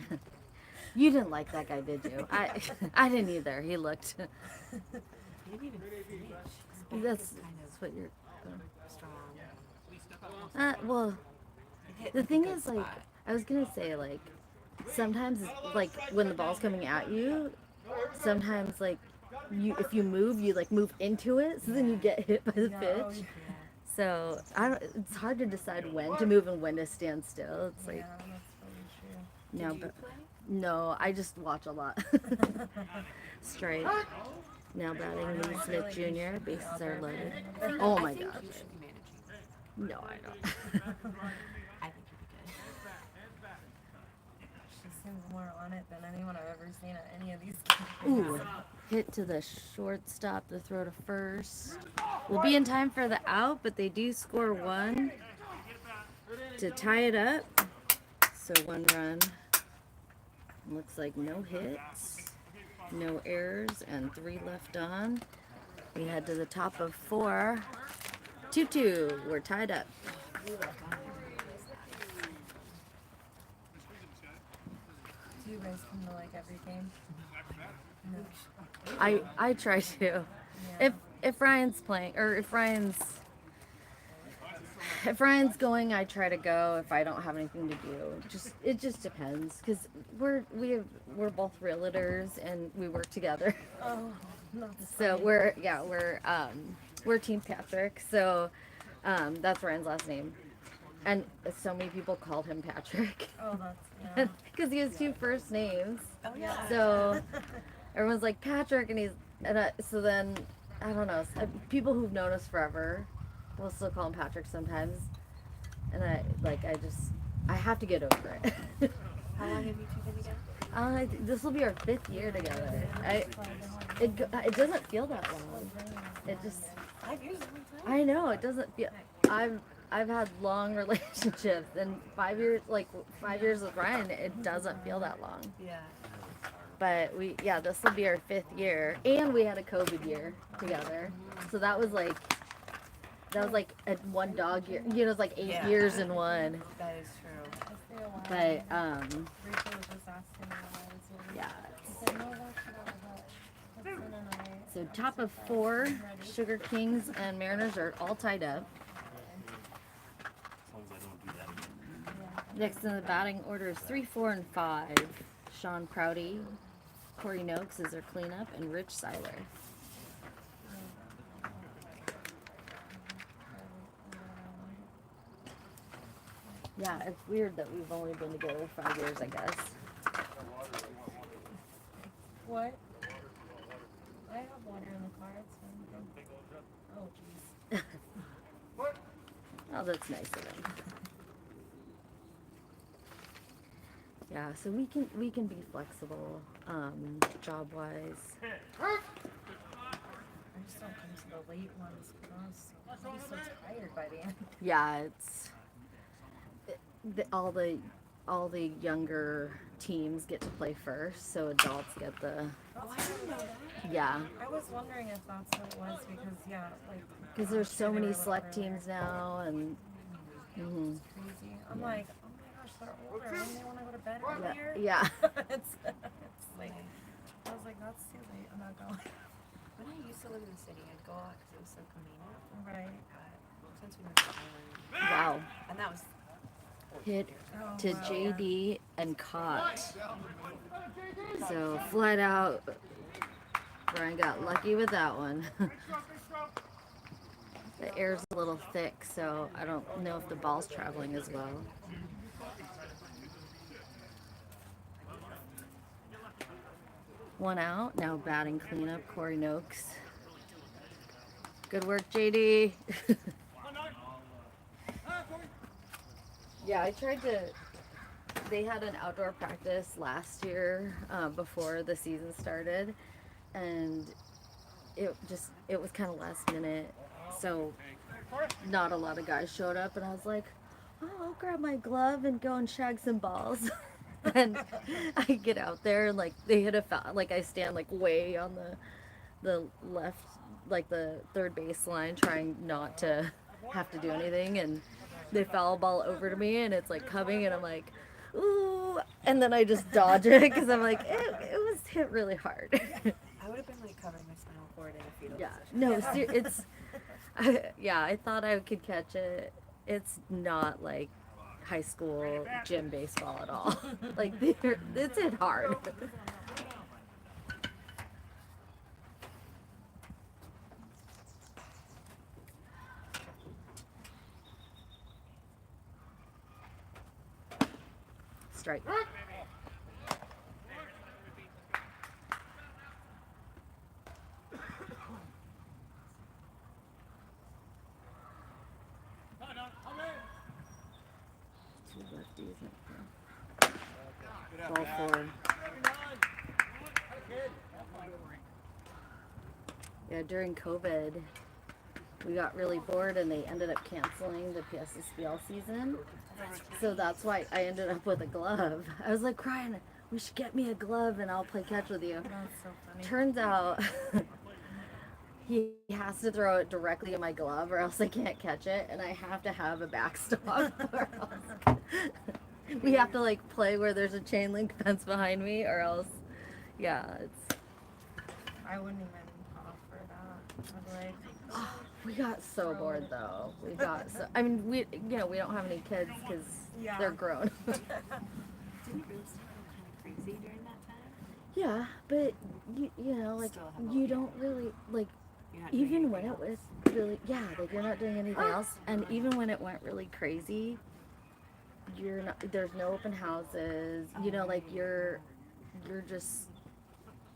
don't. You didn't like that guy, did you? I didn't either. He looked. he didn't even finish. His back That's is kind of what you're. strong. Well, It hit the like a thing good is, like, spot. I was gonna say, like, sometimes, like, when the ball's coming at you, sometimes, like, if you move, you like move into it, so then you get hit by the Yeah, pitch. oh, yeah. So it's hard to decide when to move and when to stand still. It's like Yeah, that's really true. no, Did you but play? no, I just watch a lot. Straight. Now batting Lee Smith Jr. Bases are loaded. Oh my I think gosh. you should be managing. No, I don't. I think you'd be good. She seems more on it than anyone I've ever seen at any of these Ooh, games. hit to the shortstop, the throw to first. We'll be in time for the out, but they do score one to tie it up. So 1 run. Looks like no hits, no errors, and 3 left on. We head to the top of 4. 2-2. We're tied up. Do you guys come to like every game? No. I try to. Yeah. If Ryan's playing, or if Ryan's going, I try to go. If I don't have anything to do, it just depends. Because we're both realtors and we work together. Oh, that's So funny. we're Team Patrick. So that's Ryan's last name, and so many people called him Patrick Oh, that's yeah. because he has 2 first names. Oh yeah. So everyone's like Patrick, so then I don't know. People who've known us forever will still call him Patrick sometimes, and I have to get over it. How long have you two been together? This will be our 5th year together. It doesn't feel that long. It just 5 years is a long time. I know it doesn't feel. I've had long relationships, and 5 years, like 5 years with Ryan, it doesn't feel that long. Yeah. But this will be our 5th year, and we had a COVID year together, so that was like a one dog year. You know, it's like 8 years in one. That is true. But Rachel was just asking me when I was leaving. yeah. I said, no, that's Hudson and I. So top of 4, Sugar Kings and Mariners are all tied up. As long as I don't do that again. Next in the batting order is 3, 4, and 5. Sean Prouty, Corey Noakes is their cleanup, and Rich Seiler. Yeah, it's weird that we've only been together 5 years, I guess. What? I have water in the car. It's fine. Oh, jeez. Oh, that's nice of him. Yeah, so we can be flexible, job wise. I just don't come to the late ones because I'll be so tired by the end. Yeah, all the younger teams get to play first, so adults get the Oh, I didn't know that. yeah. I was wondering if that's what it was because Because there's so they many were a little select earlier. teams now, and It's crazy. I'm like, oh my gosh, they're older. When they want to go to bed earlier. yeah. it's like, I was like, that's too late. I'm not going. When I used to live in the city, I'd go out because it was so convenient. Right. Since we moved to Ireland, Wow. and that was Hit Oh, to wow. JD and caught. So flat out. Brian got lucky with that one. The air's a little thick, so I don't know if the ball's traveling as well. One out. Now batting cleanup, Corey Noakes. Good work, JD. Yeah, I tried to. They had an outdoor practice last year before the season started, and it was kind of last minute, so not a lot of guys showed up, and I was like, oh, I'll grab my glove and go and shag some balls. And I get out there and like they hit a foul, like I stand like way on the left, like the third baseline, trying not to have to do anything, and they foul ball over to me, and it's like coming, and I'm like, ooh, and then I just dodge it because I'm like, it was hit really hard. I would have been like covering my spinal cord in a fetal Yeah, position. no, it's, yeah, I thought I could catch it. It's not like high school gym baseball at all. Like, it's hit hard. Strike. Two lefties. Ball four. Yeah, during COVID, we got really bored and they ended up canceling the PSSBL season. So that's why I ended up with a glove. I was like, Ryan, we should get me a glove and I'll play catch with you. That's so funny. Turns out he has to throw it directly in my glove or else I can't catch it, and I have to have a backstop or else we have to like play where there's a chain link fence behind me, or else it's I wouldn't even offer that. I'd be like, we got so bored though. We got so, I mean, we don't have any kids because Yeah. they're grown. Didn't you really start kind of crazy during that time? Yeah, but you know, like Still have a you lot. don't really like You're not doing even when anything it else. was really, yeah, like you're not doing anything else, and even when it went really crazy, you're not, there's no open houses, you know, like you're just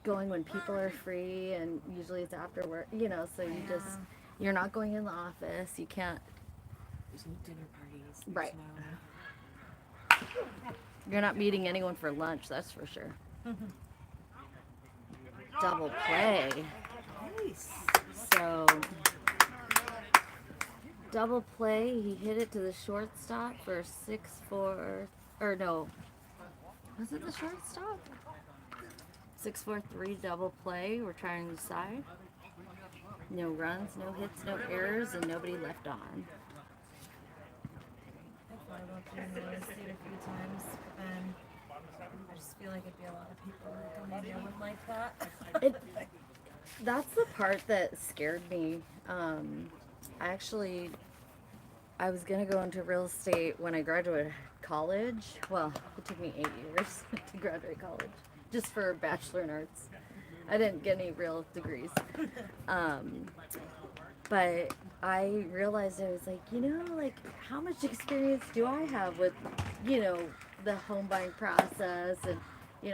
going when people are free, and usually it's after work, you know, so you just, you're not going in the office, you can't, There's no dinner parties. There's Right. No... you're not meeting anyone for lunch, that's for sure. Double play. Nice. So double play. He hit it to the shortstop for 6-4. Or no, was it the shortstop? 6-4-3 double play. We're trying to decide. No runs, no hits, no errors, and nobody left on. I thought about doing the real estate a few times, but then I just feel like it'd be a lot of people who maybe I wouldn't like that. That's the part that scared me. I was gonna go into real estate when I graduated college. Well, it took me 8 years to graduate college, just for Bachelor in Arts. I didn't get any real degrees. But I realized I was like, like how much experience do I have with, the home buying process? And,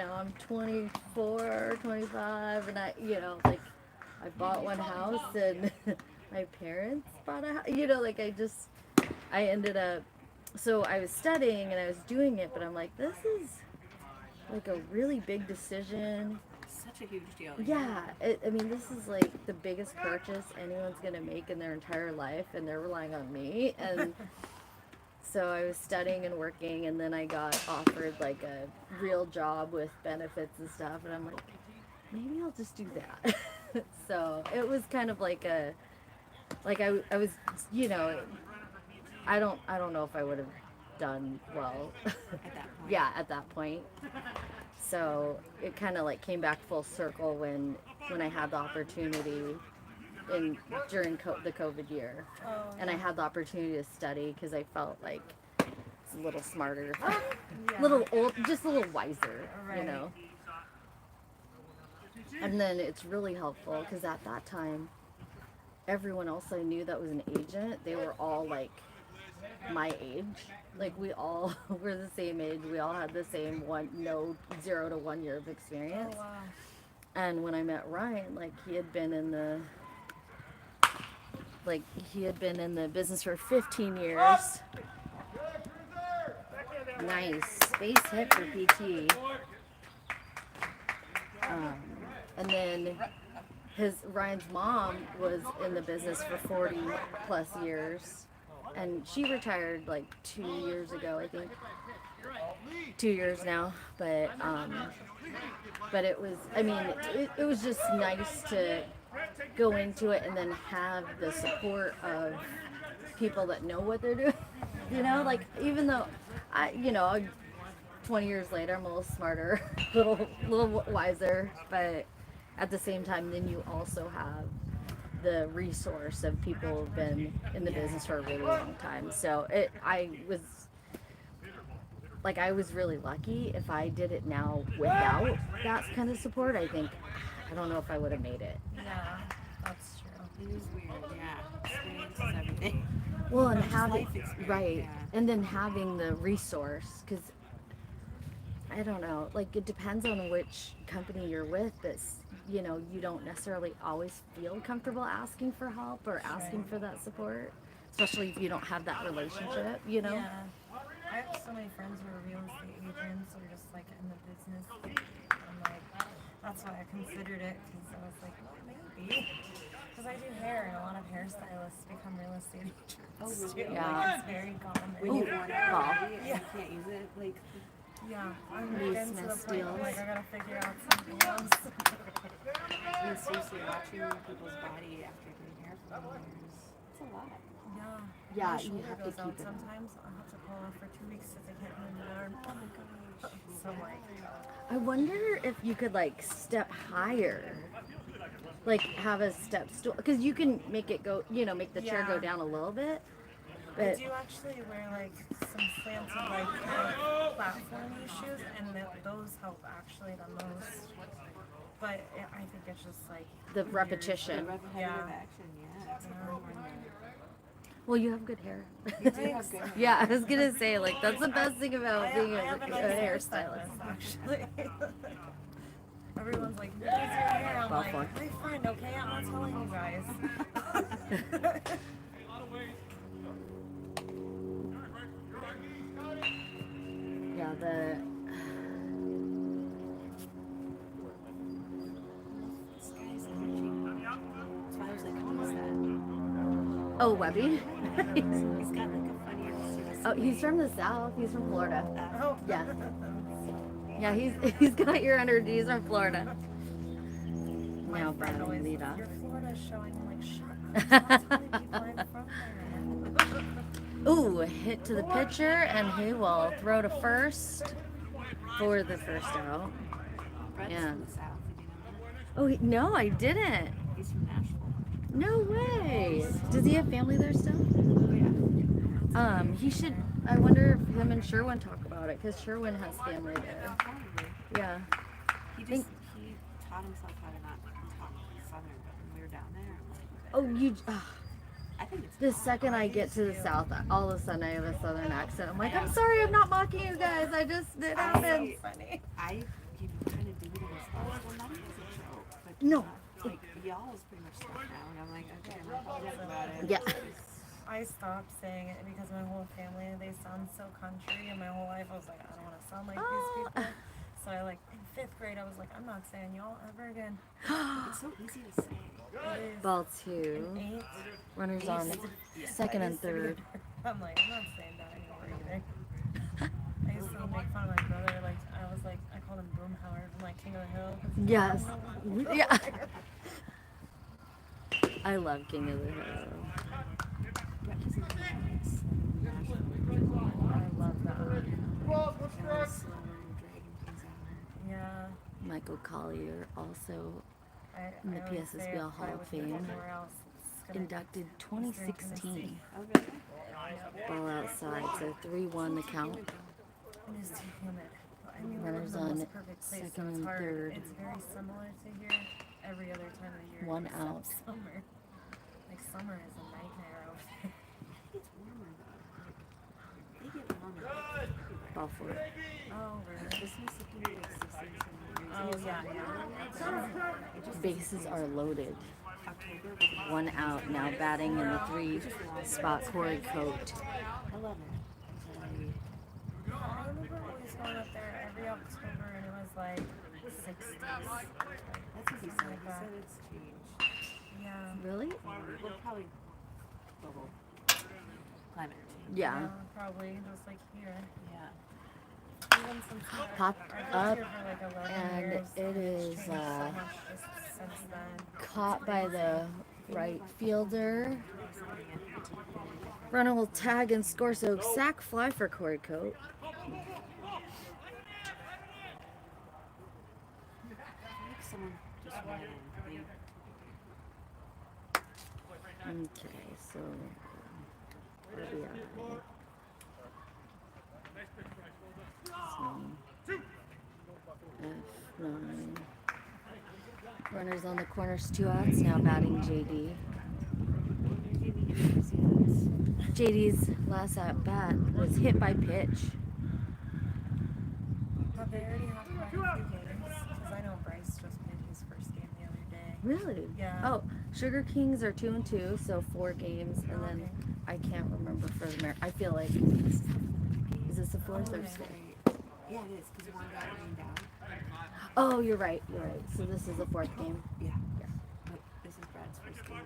I'm 24, 25, and I bought one house and my parents bought a house, I ended up, so I was studying and I was doing it, but I'm like, this is like a really big decision. Such a huge deal. Yeah, this is like the biggest purchase anyone's gonna make in their entire life, and they're relying on me. And so I was studying and working, and then I got offered like a real job with benefits and stuff, and I'm like, maybe I'll just do that. So it was kind of like I was, I don't know if I would have done well. At that point. Yeah, at that point. So it kind of like came back full circle when I had the opportunity during the COVID year, and I had the opportunity to study because I felt like it's a little smarter, little old, just a little wiser, And then it's really helpful because at that time, everyone else I knew that was an agent, they were all like my age. Like we all were the same age. We all had the same 0 to 1 year of experience. Oh, wow. And when I met Ryan, he had been in the business for 15 years. Nice base hit for PT. And then Ryan's mom was in the business for 40 plus years. And she retired 2 years ago, I think. 2 years now, but it was, it was just nice to go into it and then have the support of people that know what they're doing. Even though I'm 20 years later, I'm a little smarter, a little wiser, but at the same time, then you also have the resource of people who've been in the business for a really long time. So I was really lucky. If I did it now without that kind of support, I don't know if I would have made it. Yeah, that's true. It is weird, yeah. Experience is everything. Well, and Just having, life experience, right, yeah. and then having the resource, because I don't know, it depends on which company you're with, but you don't necessarily always feel comfortable asking for help or asking for that support, especially if you don't have that relationship, Yeah. I have so many friends who are real estate agents or just in the business. I'm like, that's why I considered it, because I was like, well, maybe. Because I do hair, and a lot of hairstylists become real estate agents. Oh, really? Too. Yeah. It's very common. When you want it already and you can't use it, Yeah, I'm Lee getting to the Smith point where steals. I gotta figure out something else. seriously, watching people's body after doing hair for years, it's a lot. Yeah. Yeah, My you shoulder have to goes keep out it up. sometimes. I'll have to call off for 2 weeks because I can't move my arm. Oh my gosh. So I wonder if you could step higher, have a step stool, because you can make it go, make the chair go Yeah. down a little bit. I But do actually wear some slanted kind of platformy shoes, and those help actually the most. But I think it's just the repetition. The repetitive Yeah. action, yeah. It's more in there. Well, you have good hair. You do have good hair. Yeah, I was gonna say that's the best thing about I being have a a nice hairstylist. actually. Everyone's like, who does your hair? I'm like, Buffalo. my friend, okay? I'm not telling you guys. Yeah, This guy's energy. That's why I was like, who is that? Oh, Webby. He's got like a funny Oh, he's from the South. He's from Florida. Oh, Yeah. Yeah, he's got your energy. He's from Florida. my Now friend batting always lead says, off. your Florida showing. I'm like, shut up. Stop telling people I'm from there. Ooh, a hit to the pitcher, and he will throw to first for the first out. Brett's Yeah. from the South. Did you know that? Oh, no, I didn't. He's from Nashville. No way. Does he have family there still? Oh yeah. He should. I wonder if him and Sherwin talk about it, because Sherwin has family there. Probably. Yeah. He Think- taught himself how to not talk Southern, but when we were down there, I'm like, Oh, I think it's the second I get to the South, all of a sudden I have a Southern accent. I'm like, I'm sorry, I'm not mocking you guys. It happens. Funny. I kind of do it in response. Well, not even as a joke, but No. like y'all is pretty much stuck now, and I'm like, okay, I'm not apologize about it. Yeah. I stopped saying it because my whole family, they sound so country, and my whole life I was like, I don't want to sound like these people. So I like, in 5th grade, I was like, I'm not saying y'all ever again. It's so easy to say. It is. Ball two. And 8. Runners on second and third. I'm like, I'm not saying that anymore either. I used to make fun of my brother. Like, I was like, I called him Boomhauer from like King of the Hill. Yes. Yeah. I love King of the Hill. Brett doesn't have nice I love that. slower and dragging things out. Yeah. Michael Collier, also in the I always say PSSBL if Hall I of would Fame, go anywhere else, it's gonna- inducted 2016. Oh, really? Ball outside, so 3-1 the count. It is too humid. I mean, we're Runners in the on most perfect place, so second it's and hard. third. It's very similar to here every other time of year. One except out. Summer. Like summer is a nightmare over there. It's warmer though. They get warmer. Ball four. Oh, really? This Mississippi like 16, 17 degrees. Oh, yeah. Bases are loaded. October was One out, now batting in the 3-spot Corey Coat. 11. I remember always going up there every October, and it was like 60s. That's what he said. He said it's changed. Yeah. Really? Well, probably global climate change. Yeah. Probably just like here. Yeah. Even since Pop I've up, lived here for like 11 and years, it it's is changed so much just since then. caught by the right fielder. Runner will tag and score, so sack fly for Corey Coat. I feel like someone just ran in. Okay, so RBI. So, F9. Runners on the corners, 2 outs. Now batting JD. JD's last at bat was hit by pitch. But they already have quite a few games, because I know Bryce just played his first game the other day. Really? Yeah. Oh, Sugar Kings are 2-2, so 4 games, and then I can't remember for the I feel like is this the 4th or 5th? Yeah, it is, because one got rained out. Oh, you're right. You're right. So this is the 4th game. Yeah. Yeah. But this is Brad's first game.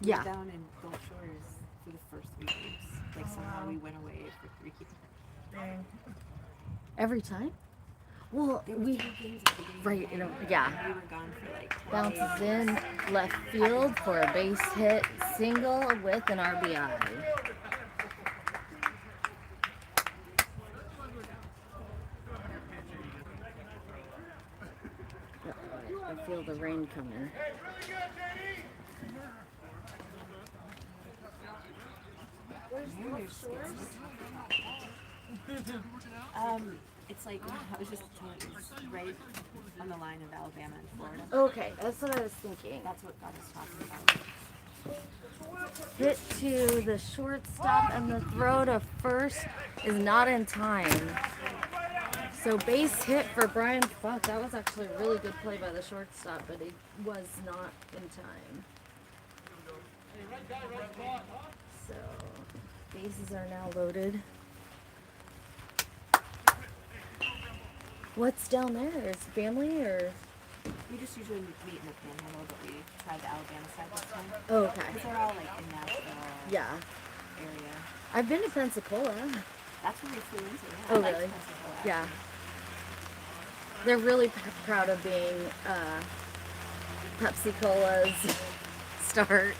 We Yeah. were down in Gulf Shores for the first 3 games. Like somehow we went away for 3 games. Dang. Every time? Well, There were we 2 games at the beginning. right. of the game, Yeah. We were gone for like 10 Bounces days. in left field for a base hit single with an RBI. I feel the rain coming. It's like, I was just telling you, it's right on the line of Alabama and Florida. Okay, that's what I was thinking. That's what got us talking about. Hit to the shortstop, and the throw to first is not in time. So base hit for Brian Fuck. That was actually a really good play by the shortstop, but he was not in time. So bases are now loaded. What's down there? Is family or We just usually meet in the Panhandle, but we tried the Alabama side this time. Oh, okay. Because they're all like in Nashville Yeah. area. I've been to Pensacola. That's where we flew into. Yeah, Oh, I liked really? Pensacola, Yeah. actually. They're really proud of being Pepsi Cola's start.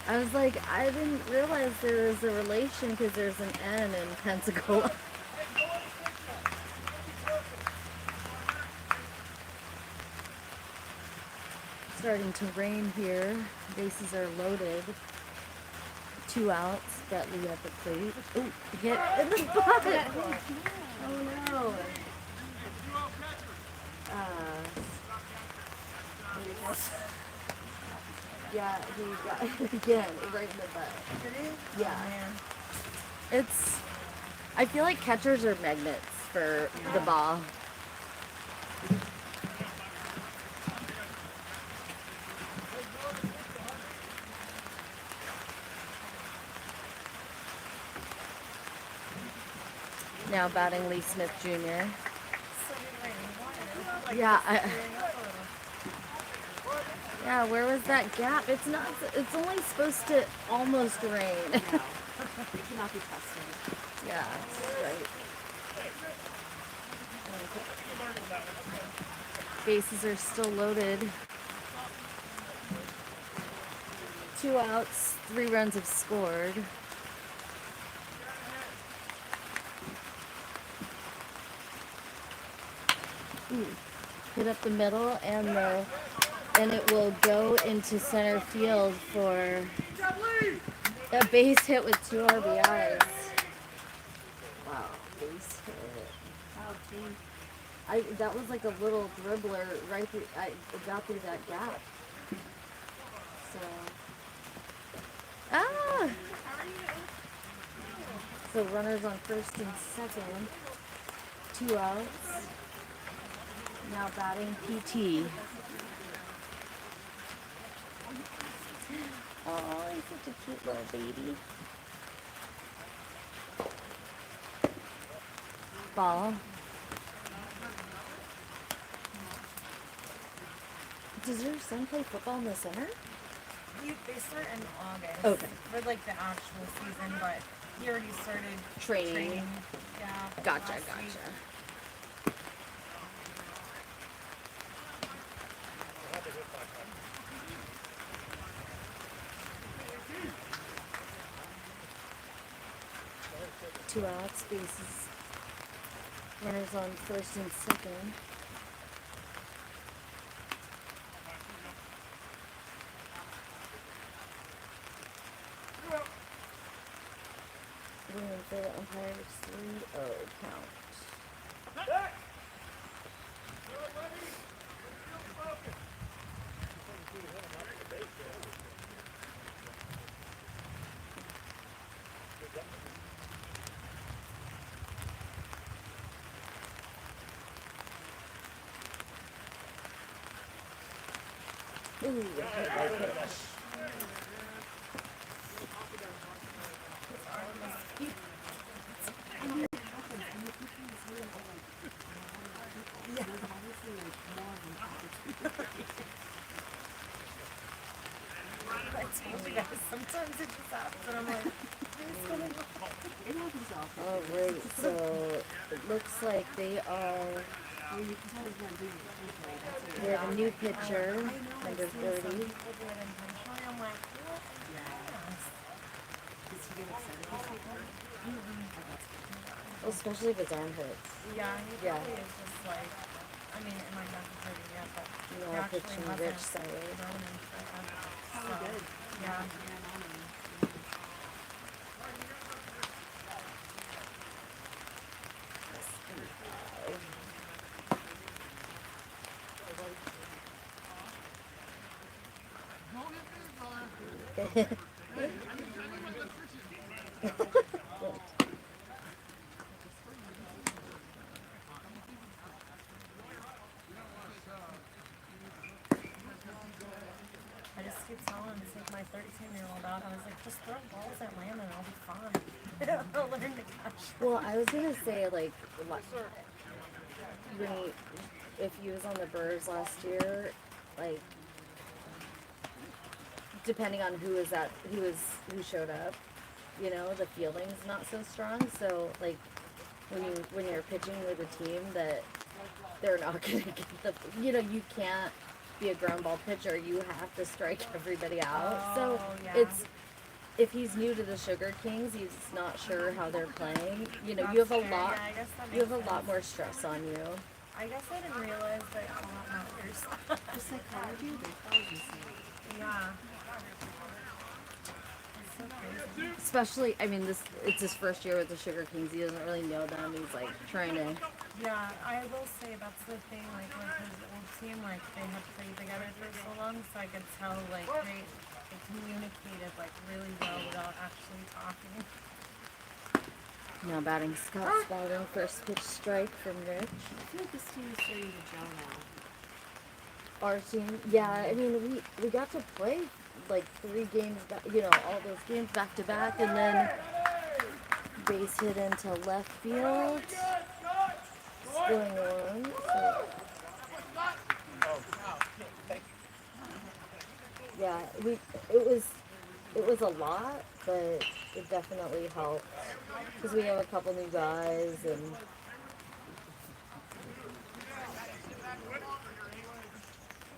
I was like, I didn't realize there was a relation because there's an N in Pensacola. Starting to rain here. Bases are loaded. 2 outs. Bentley at the plate. Oh, hit in the butt. Oh no. Yeah, he got it again, right in the butt. Yeah. Oh, man. It's, I feel like catchers are magnets for the ball. Now batting Lee Smith Jr. So did rain. Water. Yeah, Clearing up a little. yeah, where was that gap? It's not, it's only supposed to almost rain. No. It cannot be trusted. Yeah, right. Bases are still loaded. 2 outs, 3 runs have scored. Ooh, hit up the middle and it will go into center field for a base hit with 2 RBIs. Wow, base hit. Oh, team. That was like a little dribbler right through. I got through that gap. So. Ah. So runners on first and second. 2 outs. Now batting PT. Oh, he's such a cute little baby. Ball. Does your son play football in the summer? They start in August. Okay. For like the actual season, but he already started Training. Yeah. Gotcha, last gotcha. week. 2 outs, bases. Runners on first and second. Waiting for the umpire's 3-0 count. Ooh, hit by pitch. I told you guys, sometimes it just happens and I'm like, what's going on? It happens often. Alright, so it looks like they are. Well, you can tell he's not doing it intentionally. That's We it. have a new pitcher, number Some 30. people do it intentionally. I'm like, what? Does he get upset if he's taking it? Well, especially if his arm hurts. Yeah, he Yeah. probably is just like, I mean, it might not be hurting yet, but You he know, actually pitching hasn't Rich Siler. thrown in forever. Oh, good. Yeah. I just keep telling him to take my 13-year-old out. I was like, just throw balls at Landon, I'll be fine. I'll learn to catch. Well, I was gonna say, like, when if he was on the Brewers last year, like depending on who showed up, you know, the feeling's not so strong. So like when you're pitching with a team that they're not gonna get you can't be a ground ball pitcher. You have to strike everybody out. So yeah. it's if he's new to the Sugar Kings, he's not sure how they're playing. You know, That's you have a fair. lot. Yeah, I guess that You have a makes lot sense. more stress on you. I guess I didn't realize that a lot matters. The psychology of baseball is insane. Yeah. It's so crazy. Especially, I mean, it's his first year with the Sugar Kings. He doesn't really know them. He's like trying to. Yeah, I will say that's the thing, like with his old team, like they had played together for so long, so I could tell like they communicated like really well without actually talking. Now batting Scott Spalding, first pitch strike from Rich. I feel like this team is starting to gel now. Our team, yeah. I mean, we got to play like 3 games, all those games back to back, and then base hit into left field, stealing one. So. Yeah, it was a lot, but it definitely helped because we have a couple new guys and.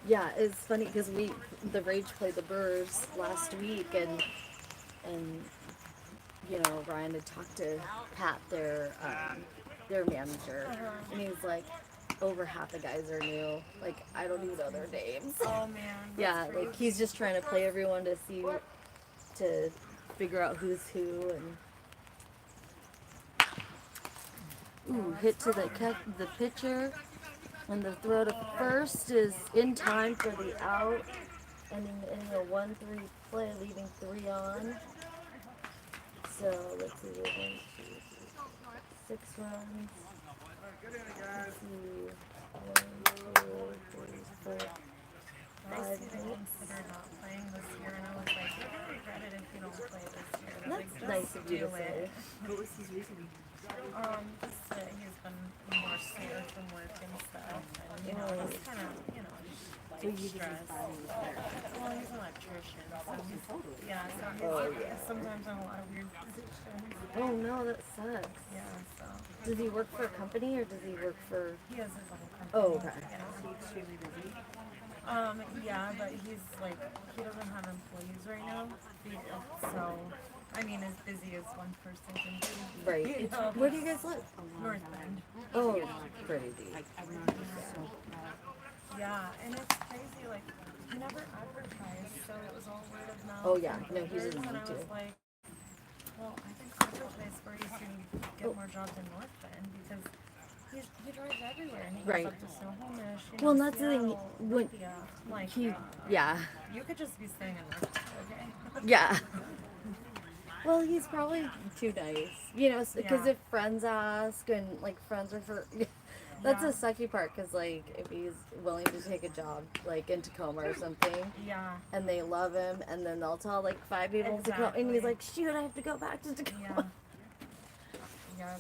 Yeah, it's funny because the Rage played the Brewers last week, and Ryan had talked to Pat, their manager, and he was like, over half the guys are new. Like I don't even know their names. Oh man. Yeah, like he's just trying to play everyone to figure out who's who and. Hit to the pitcher. And the throw to first is in time for the out, and in a 1-3 play, leaving 3 on. So let's see, 1, 2, 6 runs. Let's see, 1, 2, 3, 4, I 5 see they hits. considered not playing this year, and I was like, you're gonna regret it if you don't play this year. Like, That's just nice of you do to say. it. What was his reasoning? Just that he's been more sore from work and stuff, and just kind of, So he uses his stress. body with therapy. Well, he's an electrician, so he's, Totally. yeah, so he's sometimes in a lot of weird positions. Oh no, that sucks. Yeah, so Does he work for a company or does he work for? he has his own company. Oh, okay. Yeah. Is he extremely busy? Yeah, but he's like, he doesn't have employees right now, so, I mean, as busy as one person can be. Right. You know, Where do you guys live? North Bend. Oh, pretty deep. Like everyone is so proud. Yeah, and it's crazy, like, he never advertised, so it was all word of mouth. Oh, yeah. and No, he others, doesn't and I need to. was like, well, I think advertise where you can get more jobs in North Bend, because he drives everywhere, and he goes Right. up to Snohomish, Well, and that's the thing, Seattle, when Olympia. Like, yeah. you could just be staying in North Bend, okay? Yeah. Well, he's probably too nice, because Yeah. if friends ask and like friends refer, that's Yeah. the sucky part. Because like if he's willing to take a job like in Tacoma or something, Yeah. and they love him, and then they'll tell like 5 people in Tacoma, and he's Exactly. like, shoot, I have to go back to Yeah. Tacoma. Yeah.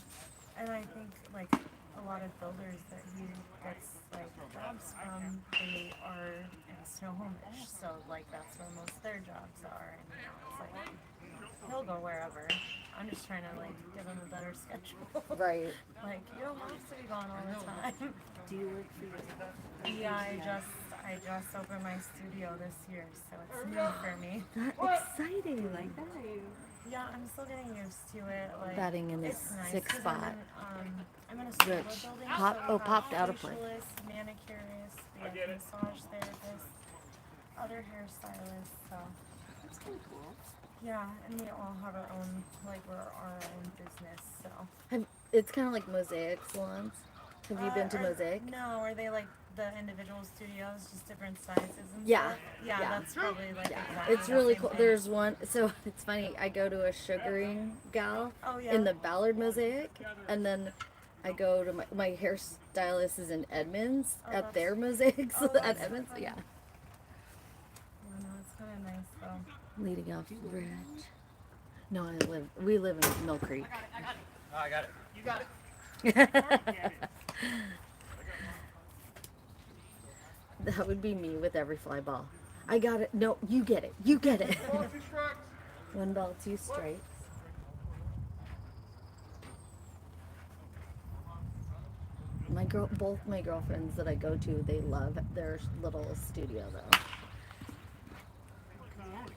And I think like a lot of builders that he gets like jobs from, they are in Snohomish, so like that's where most of their jobs are, and it's like he'll go wherever. I'm just trying to like give him a better schedule. Right. Like you don't have to be gone all the time. Do you work for your Yeah, I just opened my studio this year, so it's new for me. Exciting. like that? Or you? Yeah, I'm still getting used to it. Like Batting in the it's nice 6th 'cause spot. I'm in a studio Rich. building. Pop- so oh, we have popped out of play. facialists, manicurists, we have massage therapists, other hairstylists. So That's kind of cool. yeah, and we all have our own, like we're our own business. So It's kind of like Mosaic salons. Have you been to Mosaic? No, are they like the individual studios, just different sizes and Yeah, stuff? Yeah, yeah. that's probably like Yeah, exactly it's the really same cool. thing. There's one, so it's funny. I go to a sugaring gal Oh yeah. in the Ballard Mosaic, and then I go to my hairstylist is in Edmonds Oh, at that's- their mosaics oh, at that's Edmonds. funny. Yeah, Yeah, no, it's kind of nice though. leading off Rich. No, we live in Mill Creek. Oh, I got it. You got it. That would be me with every fly ball. I got it. No, you get it. You get it. Ball, 2 strikes. One ball, two strikes. Both my girlfriends that I go to, they love their little studio though.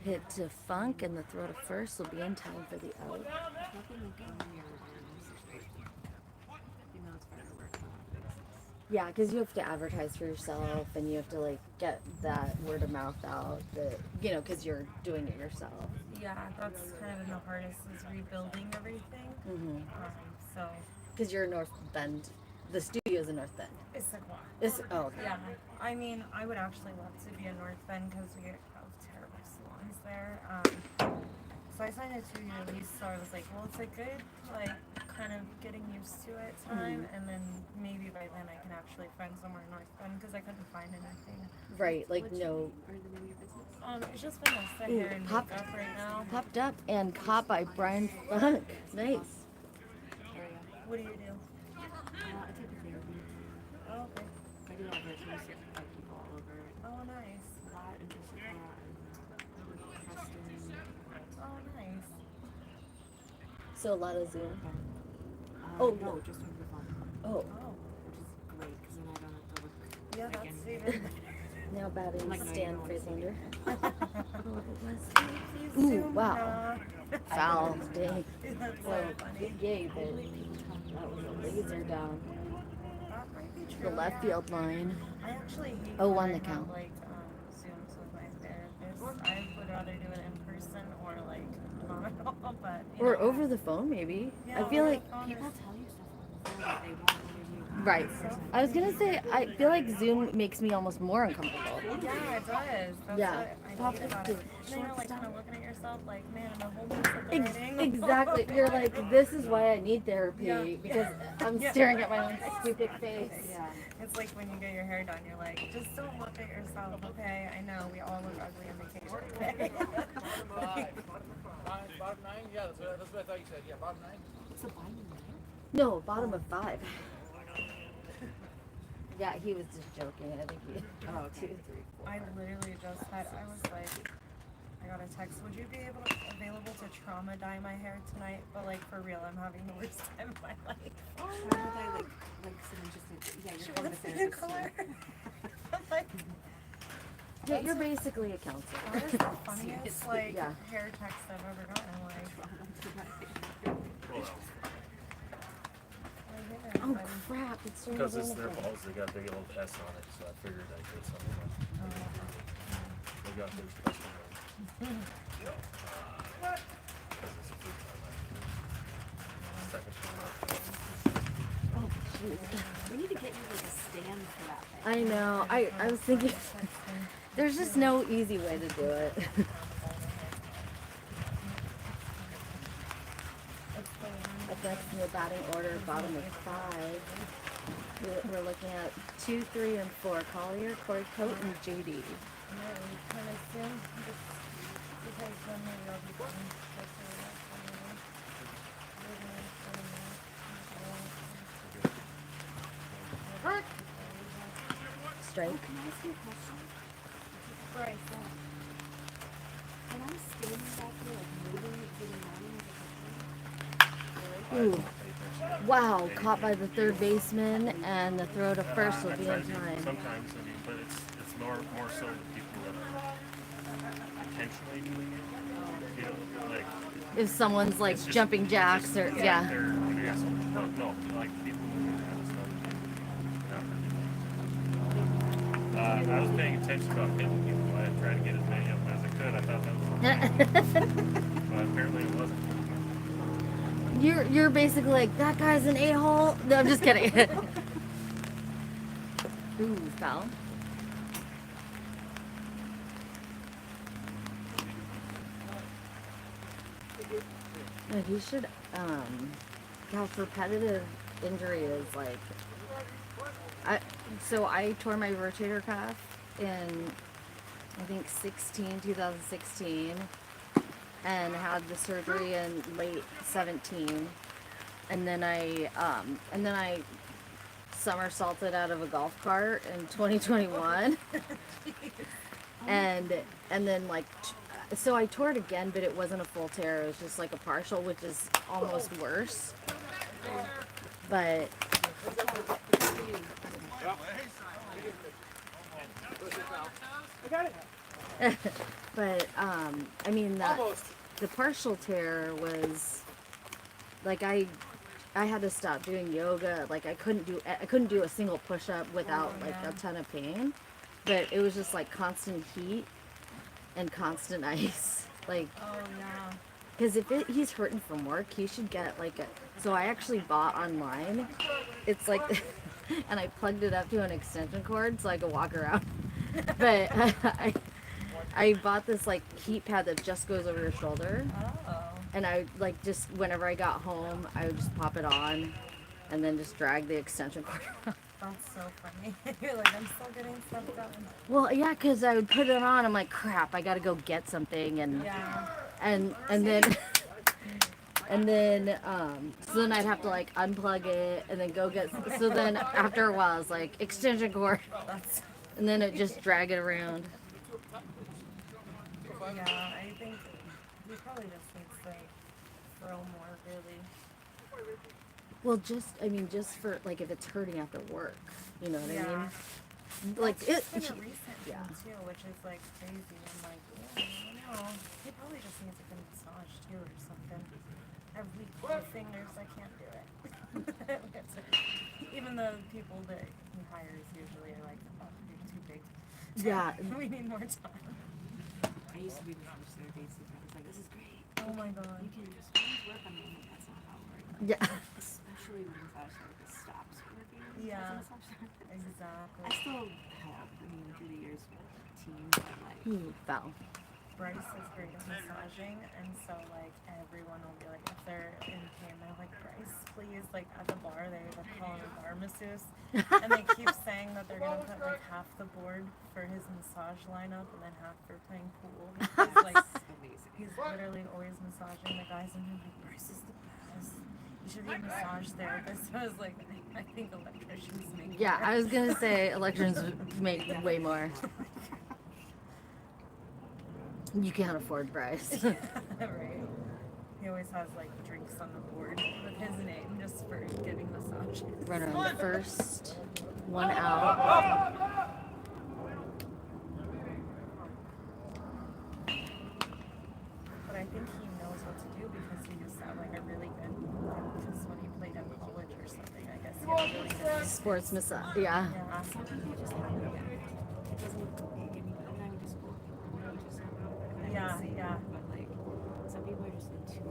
Hit to funk and the throw to first will be in time for the out. Nothing like owning your own situation. You know it's better to work on basis. Yeah, because you have to advertise for yourself and you have to like get that word of mouth out that, you know, because you're doing it yourself. Yeah, that's kind of been the hardest is rebuilding everything. Mm-hmm. So Because you're North Bend. The studio's in North Bend. it's like wow. It's, oh, okay. Yeah, I mean, I would actually love to be in North Bend because we have terrible salons there. So I signed a 2-year lease, so I was like, well, it's a good, like, kind of getting used to it time, and then maybe by then I can actually find somewhere in North Bend because I couldn't find anything. Right, like no. Or the name of your business? It's just Vanessa Ooh, hair and pop- makeup right now. Popped up and caught by Brian Funk. Nice. Area. What do you do? I take the therapy. Oh, okay. I do all virtual stuff with like people all over. Oh, nice. That and Jessica and Preston. Oh, nice. So a lot of Zoom. No, just over the phone. Oh, Oh, Which is great because then I don't have to look yeah, like that's anything. even now batting Like, no, you Stan don't wanna see Fraser. better. Ooh, wow. Foul day. That's so Well, funny. yay, but that was a laser down That might be the true, left yeah. field line. I actually hate Oh, when on I the have, count. like Zooms with my therapist. I would rather do it in person or like not at all, but you Or know. over the phone, maybe. Yeah, I feel over like, the phone People is- tell you stuff on the phone that they won't when they do. right. I was gonna say, I feel like Zoom makes me almost more uncomfortable. Yeah, it does. That's Yeah. what I Pop hate it about to it. And then you're like kind of looking at yourself like, man, I'm a whole new separating. Exactly. You're like, this is why I need therapy Yeah. because I'm Yeah. staring at my own stupid face. Yeah. It's like when you get your hair done, you're like, just don't look at yourself, okay? I know we all look ugly in the picture today. Bottom 9? Yeah, that's what I thought you said. Yeah, bottom 9. What's the bottom line? No, bottom of 5. Yeah, he was just joking. I think he. Oh, okay. 2, 3, 4. I literally just had, I was like, I got a text, would you be available to trauma dye my hair tonight? But like for real, I'm having the worst time of my life. How would I like someone just said, yeah, She you're going to wants me to therapist. color. I'm like, Yeah, you're basically a counselor. that is the funniest like Yeah. hair text I've ever gotten. Like, Oh crap! It's so Because it's their wonderful. balls, they got a big old S on it, so I figured I'd get something. They got their special one. Because it's a food time. Second one. We need to get you like a stand for that thing. I know. I was thinking. There's just no easy way to do it. Up next in the batting order, bottom of 5. We're looking at 2, 3, and 4. Collier, Corey Coat, and JD. kind of soon, just because then maybe I'll be done. Strike. Can I ask you a question? Right. When I'm standing back here, like moving, getting Ooh. Wow, caught by the third baseman, and the throw to first will I be try in to do time. sometimes, I mean, but it's more so the people that are intentionally doing it. You know, like If someone's like it's just- jumping jacks or yeah. They're asshole. No, like people who do that stuff. I was paying attention about hitting people. I tried to get as many of them as I could. I thought that was okay. But apparently it wasn't. You're basically like, that guy's an a-hole. No, I'm just kidding. Ooh, foul. Yeah, he should, gosh, repetitive injury is like, so I tore my rotator cuff in, I think 2016, and had the surgery in late 17, and then I somersaulted out of a golf cart in 2021. and then like so I tore it again, but it wasn't a full tear. It was just like a partial, which is almost worse. But but I mean the partial tear was like I had to stop doing yoga. Like I couldn't do a single push up without like a ton of pain. But it was just like constant heat and constant ice. Like because if he's hurting from work, he should get like a. So I actually bought online. It's like, and I plugged it up to an extension cord so I could walk around. But I bought this like heat pad that just goes over your shoulder. And I like just whenever I got home, I would just pop it on, and then just drag the extension cord around. That's so funny. You're like, I'm still getting stuff done. Well, yeah, because I would put it on. I'm like, crap, I gotta go get something, and then so then I'd have to like unplug it and then go get. So then after a while, it's like extension cord, and then it just drag it around. Yeah, I think he probably just needs to throw more, really. Well, just for like if it's hurting after work, you know what I mean? Like It's been a recent yeah. thing too, which is like crazy. I'm like, yeah, I don't know. He probably just needs a good massage too, or something. I have weak fingers. I can't do it. Even the people that he hires usually are like, oh, you're too big. Yeah. We need more time. I used to be the massage therapist, and I was like, this is great. Oh my god. You can just finish work on me. That's not how it works. Yeah. Especially when the massage therapist stops working. Yeah. As a massage therapist. Exactly. I still have, I mean, through the years, teams that like. Fell. Bryce is great at massaging, and so like everyone will be like, if they're in pain, they're like, Bryce, please, like at the bar, they call him a bar masseuse, and they keep saying that they're gonna put like half the board for his massage lineup and then half for playing pool. Because like he's literally always massaging the guys, and I'm like, Bryce is the best. You should be a massage therapist. So I was like, I think electricians make Yeah, more. I was gonna say electricians make way more. You can't afford Bryce. Right. He always has like drinks on the board with his name just for giving massages. Runner on the first, one out. But I think he knows what to do because he used to have like a really good, because when he played in college or something, I guess he had a really good Sports massage. Yeah. Yeah. Some people just have it. It doesn't, I mean, I'm not even school. Yeah, yeah. But like, some people are just too.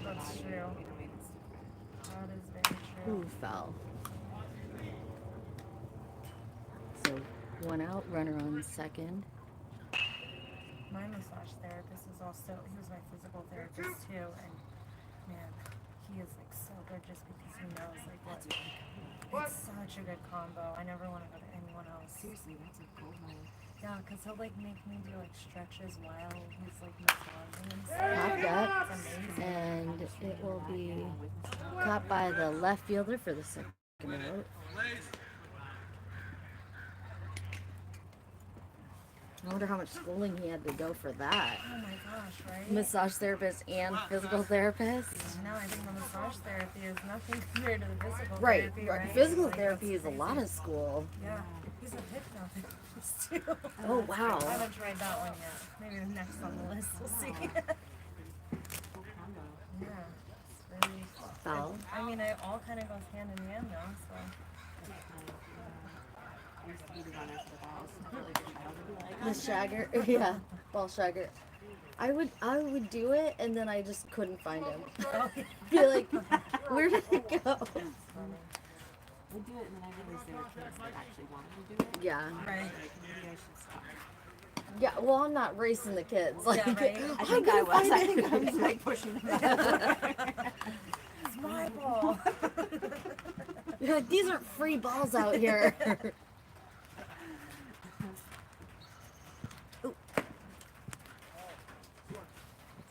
That's true. You know, maybe it's different. That is very true. Ooh, fell. So one out, runner on second. My massage therapist is also, he was my physical therapist too, and man, he is like so good just because he knows like what. It's such a good combo. I never want to go to anyone else. Seriously, that's a gold mine. Yeah, because he'll like make me do like stretches while he's like massaging and stuff. Popped up, It's amazing. and it will be caught by the left fielder for the second out. I wonder how much schooling he had to go for that. Oh my gosh, right? Massage therapist and physical therapist. Now I think the massage therapy is nothing compared to the physical Right, therapy, right. right? Physical Like, therapy it's is a lot crazy. of school. Yeah, he's a hypnotherapist too. Oh, wow. I haven't tried that one yet. Maybe the next on the list, we'll see. Full combo. Yeah, it's really. Foul. I mean, it all kind of goes hand in hand though, so. I used to be the runner for the balls. Like a child would be like, The shagger, yeah, ball shagger. I would do it, and then I just couldn't find him. Be like, where did it go? I'd do it, and then I realized there were kids that actually wanted to do it. Yeah, Right. Like, maybe I should stop. yeah. Well, I'm not racing the kids. Like, Yeah, right. I I'm think gonna I was. find I it. think I was like pushing them out. It's my ball. You're like, these aren't free balls out here.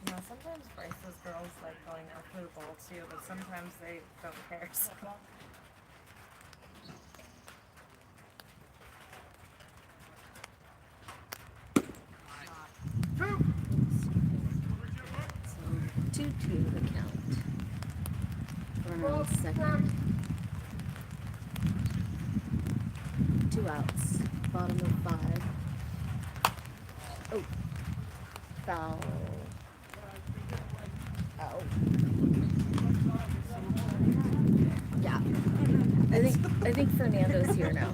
You know, sometimes Bryce's girls like going after the ball too, but sometimes they don't care. So. 2-2 the count. Runner on second. 2 outs. Bottom of 5. Oh. Foul. Oh. Yeah. I think Fernando's here now.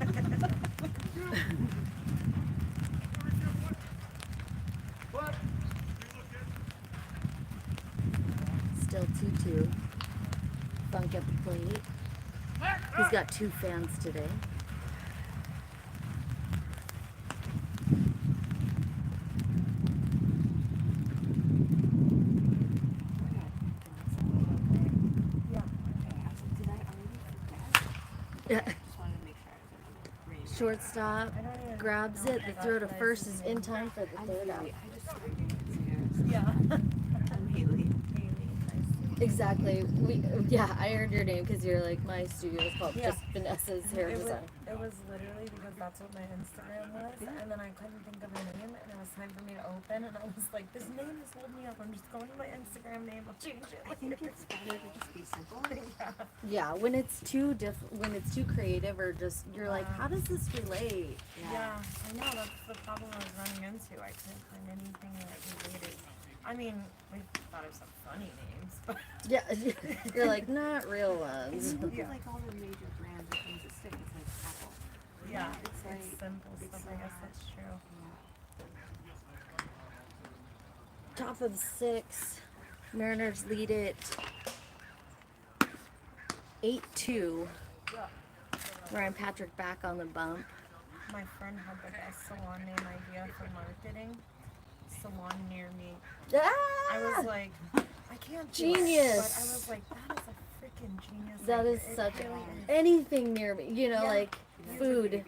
Still 2-2. Funk at the plate. He's got 2 fans today. Yeah. Just wanted to make sure I was reading. Shortstop grabs it. The throw to first is in time for the third out. I just started doing Yeah. I'm Haley. Exactly. I heard your name because you're like my studio is called Yeah. just Vanessa's Hair Design. It was literally because that's what my Instagram was, and then I couldn't think of a name, and it was time for me to open, and I was like, this name is holding me up. I'm just going to my Instagram name. I'll change it. I think it's better to just be simple. Yeah, when it's too when it's too creative or just you're like, how does this relate? Yeah, I know that's the problem I was running into. I couldn't find anything that related. I mean, we thought of some funny names, but Yeah, you're like not real ones. You look at like all the major brands of things that stick. It's like Apple. yeah, It's it's like simple stuff. I guess that's true. Top of 6. Mariners lead it 8-2. Ryan Patrick back on the bump. My friend had the best salon name idea for marketing. Salon near me. I was like, I can't do it, Genius. but I was like, that is a freaking genius. That idea. is It such really is. anything near me. You know, Yeah. like food.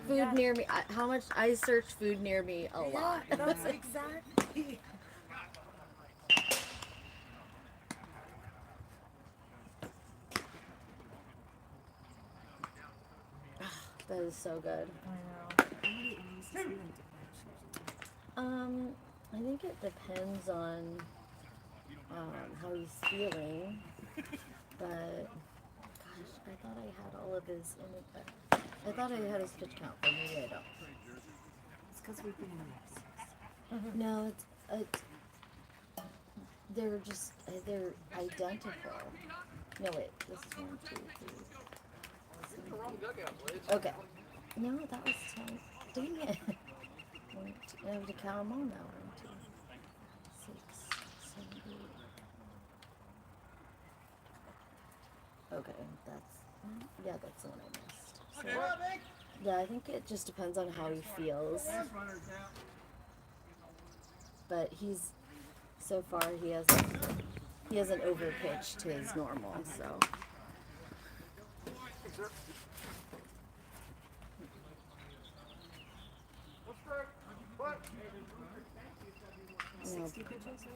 Food Yeah. near me. How much I search food near me a lot. Yeah, that's exactly. That is so good. I I think it depends on how he's feeling, but gosh, I thought I had all of his. I thought I had his pitch count, but maybe I don't. It's because we've been in the No, it's they're identical. No wait, this is 1, 2, 3. The wrong dugout, Blades. Okay. No, that was 10. Dang it. 1, 2, I have to count them all now. 1, 2, 6, 7, 8. Okay, that's the one I missed. So, yeah, I think it just depends on how he feels. But so far he hasn't overpitched his normal, so. Yeah. 60 pitches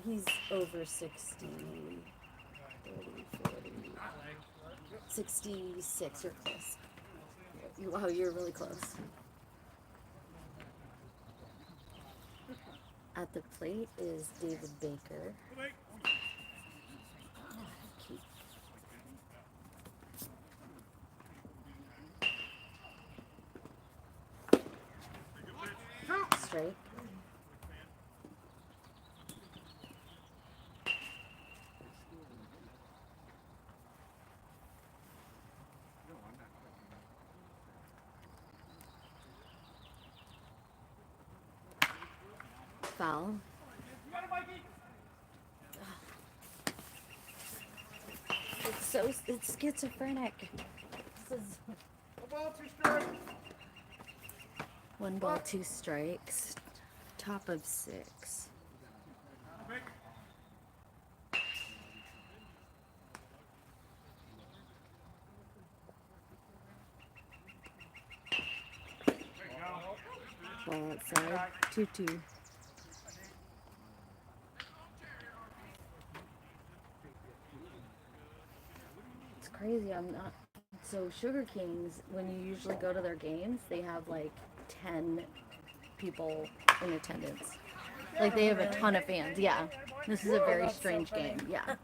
He's over 60, 30, 40, 66. You're close. Wow, you're really close. At the plate is David Baker. Cute. Strike. Foul. It's schizophrenic. This is 1 ball, 2 strikes. Top of 6. Ball outside. 2-2. It's crazy. I'm not. So Sugar Kings, when you usually go to their games, they have like 10 people in attendance. Like they have a ton of fans. Yeah, this is a very strange game. Yeah.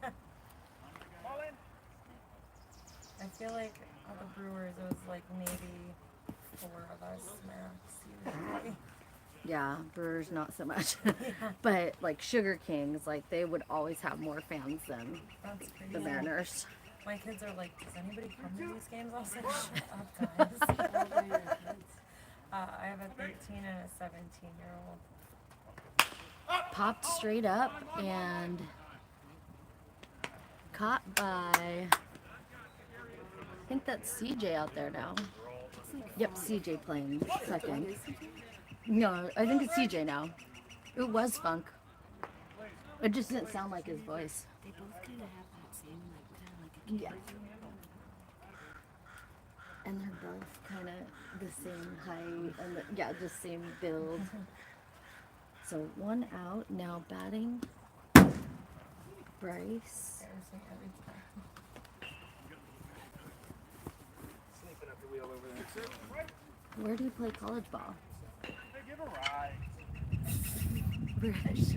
I feel like all the Brewers, it was like maybe 4 of us max usually. Yeah, Brewers not so much. Yeah. But like Sugar Kings, like they would always have more fans than That's crazy. the Mariners. My kids are like, does anybody come to these games? I was like, shut up, guys. I have a 13 and a 17-year-old. Popped straight up and caught by, I think that's CJ out there now. Yep, CJ playing second. No, I think it's CJ now. It was Funk. It just didn't sound like his voice. They both kind of have that same, like, kind of like a Yeah. And they're both kind of the same height and yeah, just same build. So 1 out, now batting Bryce. Embarrassing every time. Sneaking up the wheel over there. Where do you play college ball? Give a ride. Bryce.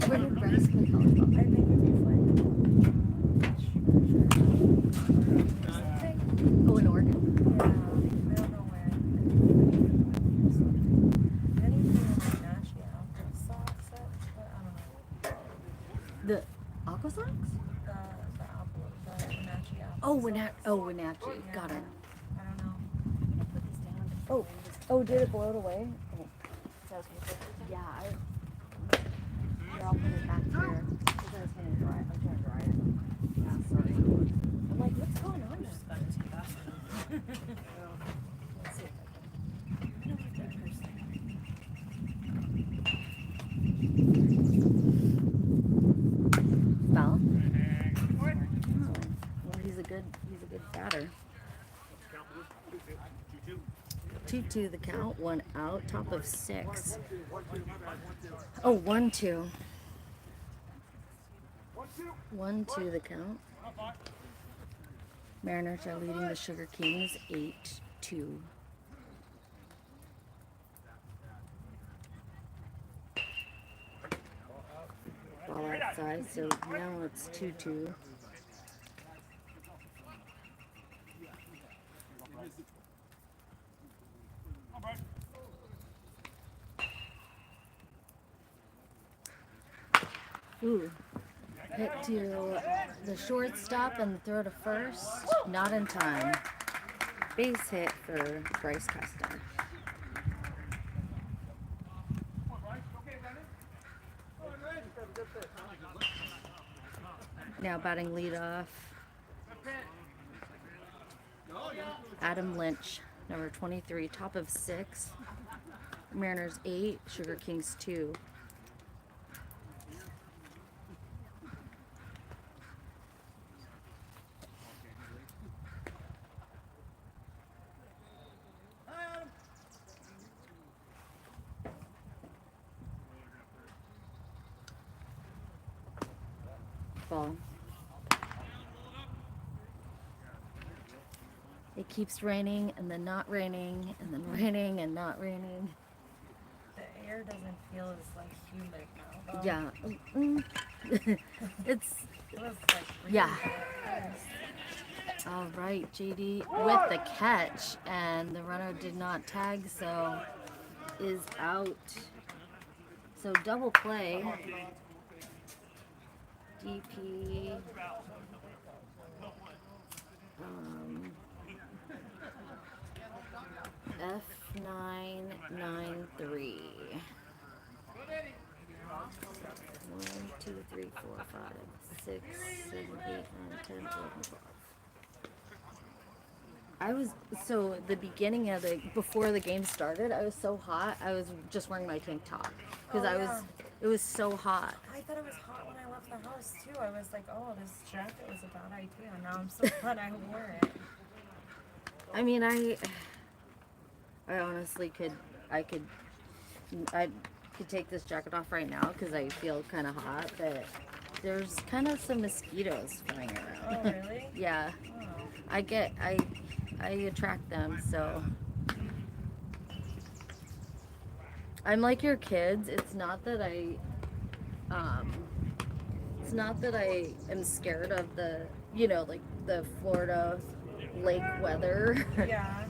Where did Bryce play college ball? I think if you Oh, in Oregon. yeah, I don't know where. Anything in Nashville, socks, but I don't know. The Aqua Sox? The apple, the Wenatchee apple. Oh, socks. Wenatchee. Yeah. Got it. I don't know. Oh, oh, did it blow it away? Oh. Yeah, here, I'll put it back here. Because I was gonna dry it. I'm trying to dry it. Yeah, sorry. I'm like, what's going on there? Let's see if I can. I don't like that person. Foul? Oh, well, he's a good batter. 2-2 the count, 1 out, top of 6. Oh, 1-2. 1-2 the count. Mariners are leading the Sugar Kings 8-2. Ball outside, so now it's 2-2. Ooh. Hit to the shortstop and throw to first. Not in time. Base hit for Bryce Costa. Now batting leadoff. Adam Lynch, number 23, top of 6. Mariners 8, Sugar Kings 2. Ball. It keeps raining and then not raining and then raining and not raining. The air doesn't feel as like humid now. Though. Yeah. It's It was like really yeah. bad. All right, JD with the catch, and the runner did not tag, so is out. So double play. DP. F993. 1, 2, 3, 4, 5, 6, 7, 8, 9, 10, 11, 12. I was so the beginning of before the game started, I was so hot. I was just wearing my tank top because it was so hot. I thought it was hot when I left the house too. I was like, oh, this jacket was a bad idea. Now I'm so glad I wore it. I mean, I honestly I could take this jacket off right now because I feel kind of hot, but there's kind of some mosquitoes flying around. Oh, really? Yeah, Oh. I attract them, so I'm like your kids. Um, it's not that I am scared of the, like the Florida lake weather, Yeah.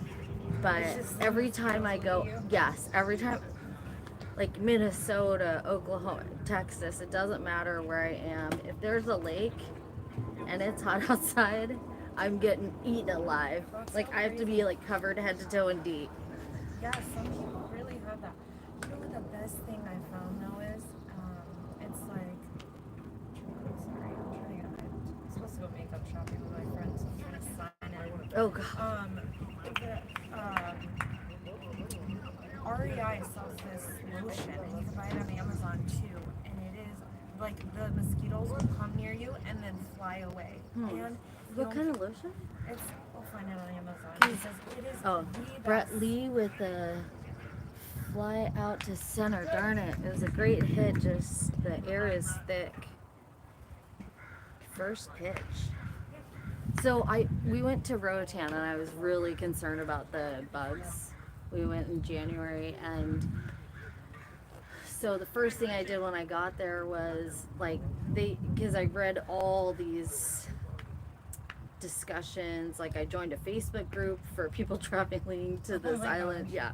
but It's just the every time I mosquitoes go, get you. yes, every time, like Minnesota, Oklahoma, Texas, it doesn't matter where I am. If there's a lake and it's hot outside, I'm getting eaten alive. That's Like so I have to be crazy. like covered head to toe in DEET. Yeah, some people really have that. You know what the best thing I found though is? It's like, sorry, I'm trying to get I'm supposed to go makeup shopping with my friends, so I'm trying to sign in. Oh god. REI sells this lotion, and you can buy it on Amazon too. And it is like the mosquitoes will come near you and then fly away. And you What kind of lotion? It's, I'll find it on Amazon because it is Oh, the Brett best. Lee with the fly out to center. Darn it. It was a great hit. Just the air is thick. First pitch. So we went to Roatan and I was really concerned about the bugs. We went in January, and so the first thing I did when I got there was like because I read all these discussions, like I joined a Facebook group for people traveling to this island. Gosh.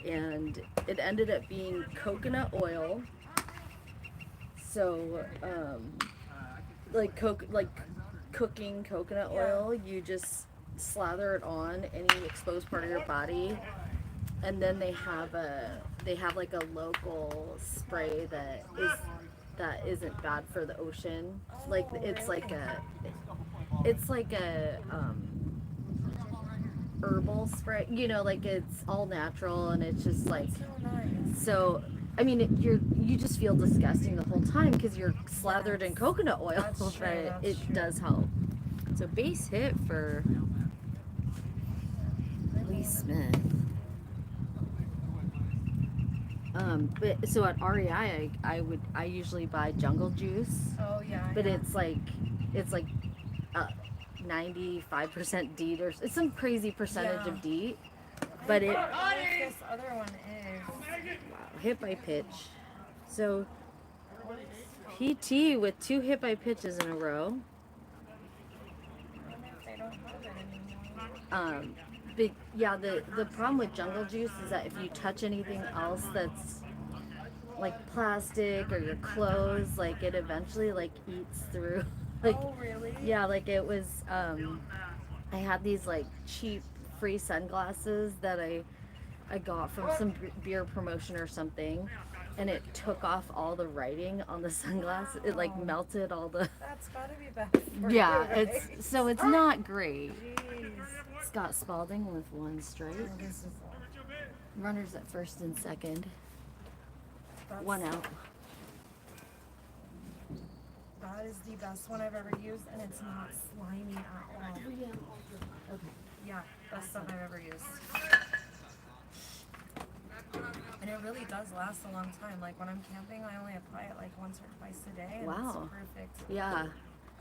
Yeah. And it ended up being coconut oil. So like cooking coconut oil, you just slather it on any exposed part of your body, and then they have like a local spray that isn't bad for the ocean. Like it's like a herbal spray, like it's all natural, and it's just like, So nice. so I mean you just feel disgusting the whole time because you're slathered in coconut oil. That's true, But that's it true. does help. So base hit for Lee Smith. But so at REI, I usually buy Jungle Juice, Oh yeah. but yeah. it's like 95% DEET, or it's some crazy percentage Yeah. of DEET. I But don't it know what this other one is. hit by pitch. So PT with 2 hit by pitches in a row. I wonder if they don't have it anymore. But yeah, the problem with Jungle Juice is that if you touch anything else that's like plastic or your clothes, like it eventually like eats through. Like, Oh really? yeah, like it was. I had these like cheap free sunglasses that I got from some beer promotion or something, and it took off all the writing on the sunglasses. It like Wow. melted all the. That's gotta be bad for Yeah, you, right? it's not great. Jeez. Scott Spalding with 1 strike. Oh, this is Runners at first and second. that's, 1 out. That is the best one I've ever used, and it's not slimy at all. Okay. Yeah, best stuff I've ever used. And it really does last a long time. Like when I'm camping, I only apply it like once or twice a day, and Wow. it's perfect. Yeah.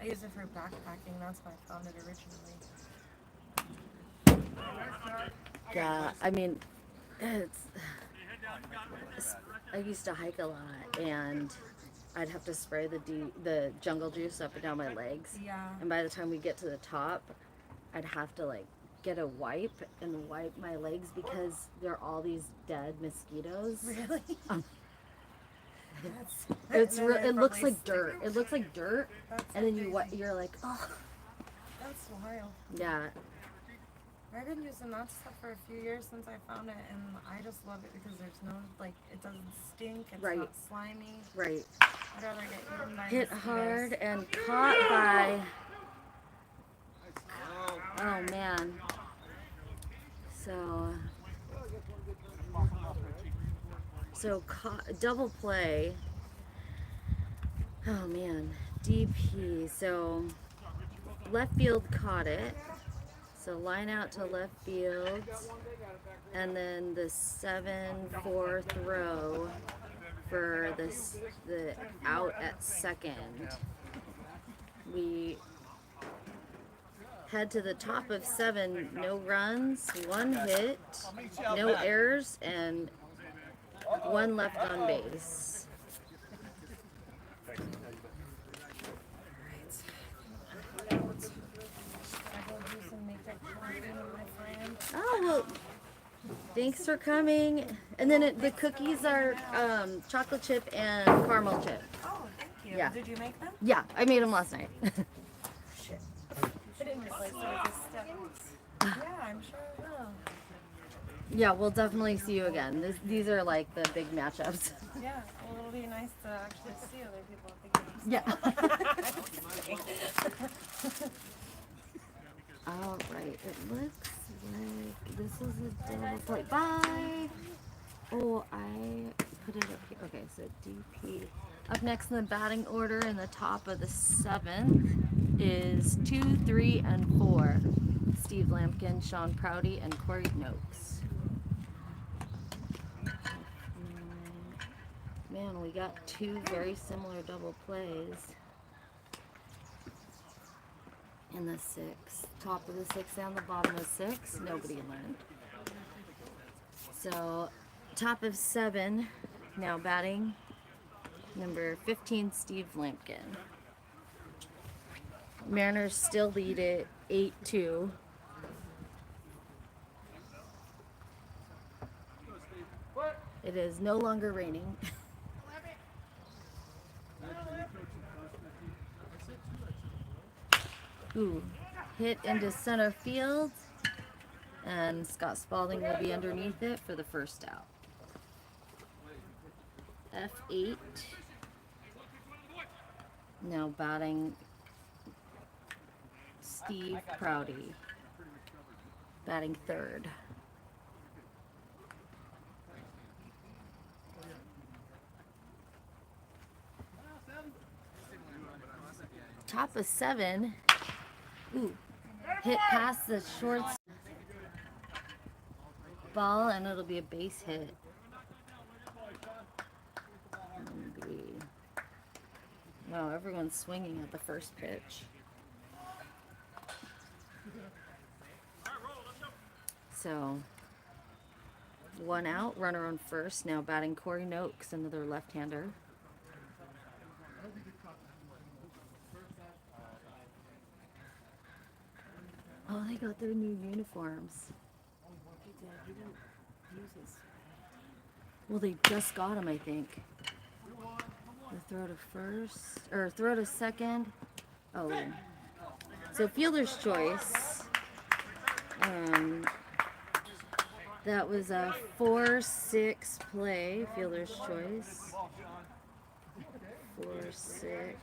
I use it for backpacking. That's why I found it originally. Yeah. I mean, I used to hike a lot, and I'd have to spray the jungle juice up and down my legs. Yeah. And by the time we get to the top, I'd have to like get a wipe and wipe my legs because there are all these dead mosquitoes. Really? It looks like dirt. It looks like dirt, That's and then crazy. you're like, oh. That's wild. Yeah. I've been using that stuff for a few years since I found it, and I just love it because there's no, like, it doesn't stink, it's Right. not slimy. Right. I'd rather get eaten by Hit mosquitoes. hard and caught by. Oh man. So double play. Oh man, DP. So left field caught it. So line out to left field, and then the 7-4 throw for the out at second. We head to the top of 7, no runs, 1 hit, no errors, and One left on base. I go do some makeup shopping, my friend. Oh, well, thanks for coming. And then the cookies are chocolate chip and caramel chip. Oh, thank you. Yeah. Did you make them? Yeah, I made them last night. Shit. I didn't realize there was a step. Yeah, I'm sure I will. Yeah, we'll definitely see you again. These are like the big matchups. Yeah, well, it'll be nice to actually see other people at the games. Yeah. All right. It looks like this is a double play. Bye. Oh, I put it up here. Okay, so DP. Up next in the batting order in the top of the 7th is 2, 3, and 4. Steve Lampkin, Sean Prouty, and Corey Noakes. Man, we got 2 very similar double plays. In the 6th. Top of the 6th and the bottom of the 6th. Nobody learned. So, top of 7, now batting. Number 15, Steve Lampkin. Mariners still lead it 8-2. It is no longer raining. Ooh, hit into center field. And Scott Spalding will be underneath it for the first out. F8. Now batting Steve Prouty. Batting 3rd. Top of 7. Ooh. Hit past the shorts ball and it'll be a base hit. Wow, everyone's swinging at the first pitch. So, 1 out, runner on first. Now batting Corey Noakes, another left-hander. Oh, they got their new uniforms. He didn't use his. Well, they just got them, I think. The throw to first, or throw to second. Oh, so fielder's choice. That was a 4-6 play. Fielder's choice. 4-6.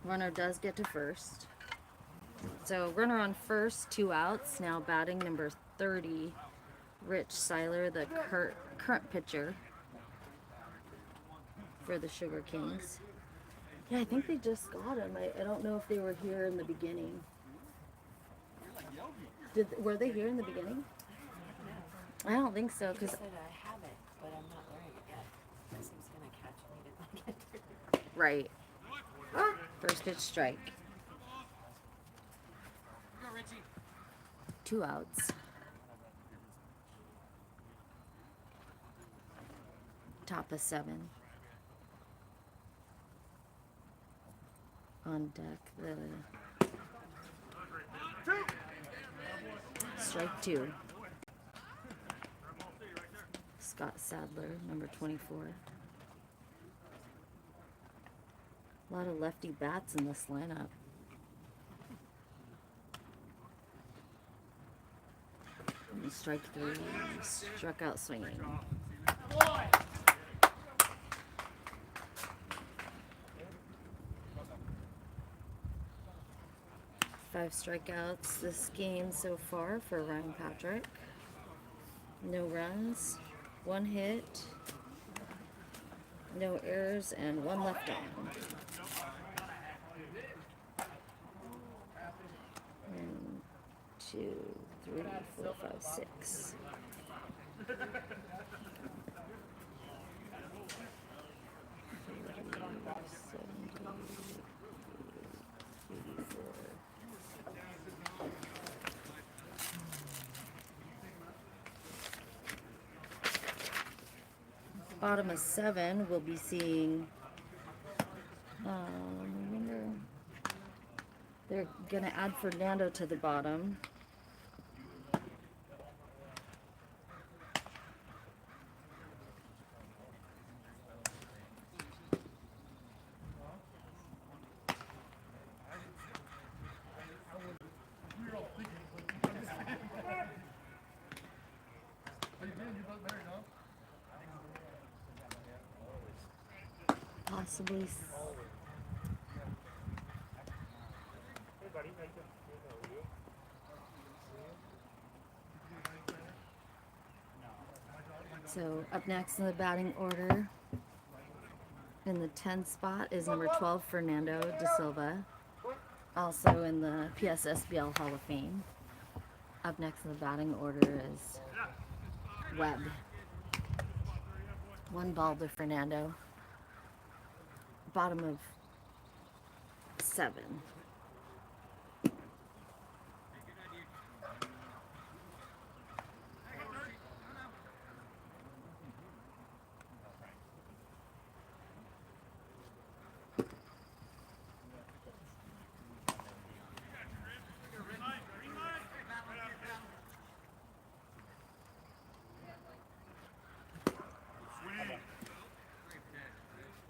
Runner does get to first. So runner on first, 2 outs. Now batting number 30, Rich Seiler, the current pitcher for the Sugar Kings. Yeah, I think they just got him. I don't know if they were here in the beginning. Were they here in the beginning? I don't think so. He Cause said I have it, but I'm not wearing it yet. Because he was gonna catch me to get it. right. First pitch strike. 2 outs. Top of 7. On deck, the strike 2. Scott Sadler, number 24. A lot of lefty bats in this lineup. And strike 3, struck out swinging. 5 strikeouts this game so far for Ryan Patrick. No runs, 1 hit, no errors, and 1 left on. 1, 2, 3, 4, 5, 6. Bottom of 7, we'll be seeing. Remember, they're gonna add Fernando to the bottom. Possibly. So up next in the batting order, in the 10th spot is number 12, Fernando De Silva, also in the PSSBL Hall of Fame. Up next in the batting order is Webb. 1 ball to Fernando. Bottom of 7.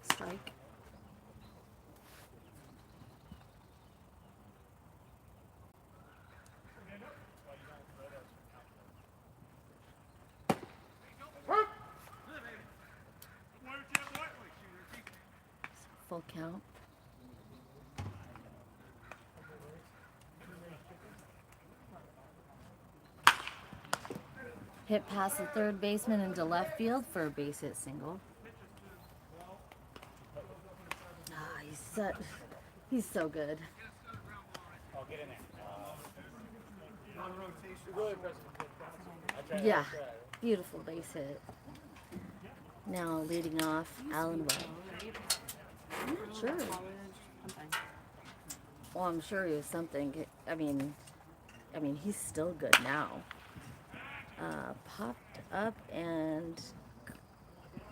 Strike. Full count. Hit past the third baseman into left field for a base hit single. He's so good. Yeah, beautiful base hit. Now leading off, Alan Webb. I'm not sure. Well, I'm sure he was something. I mean, he's still good now. Popped up and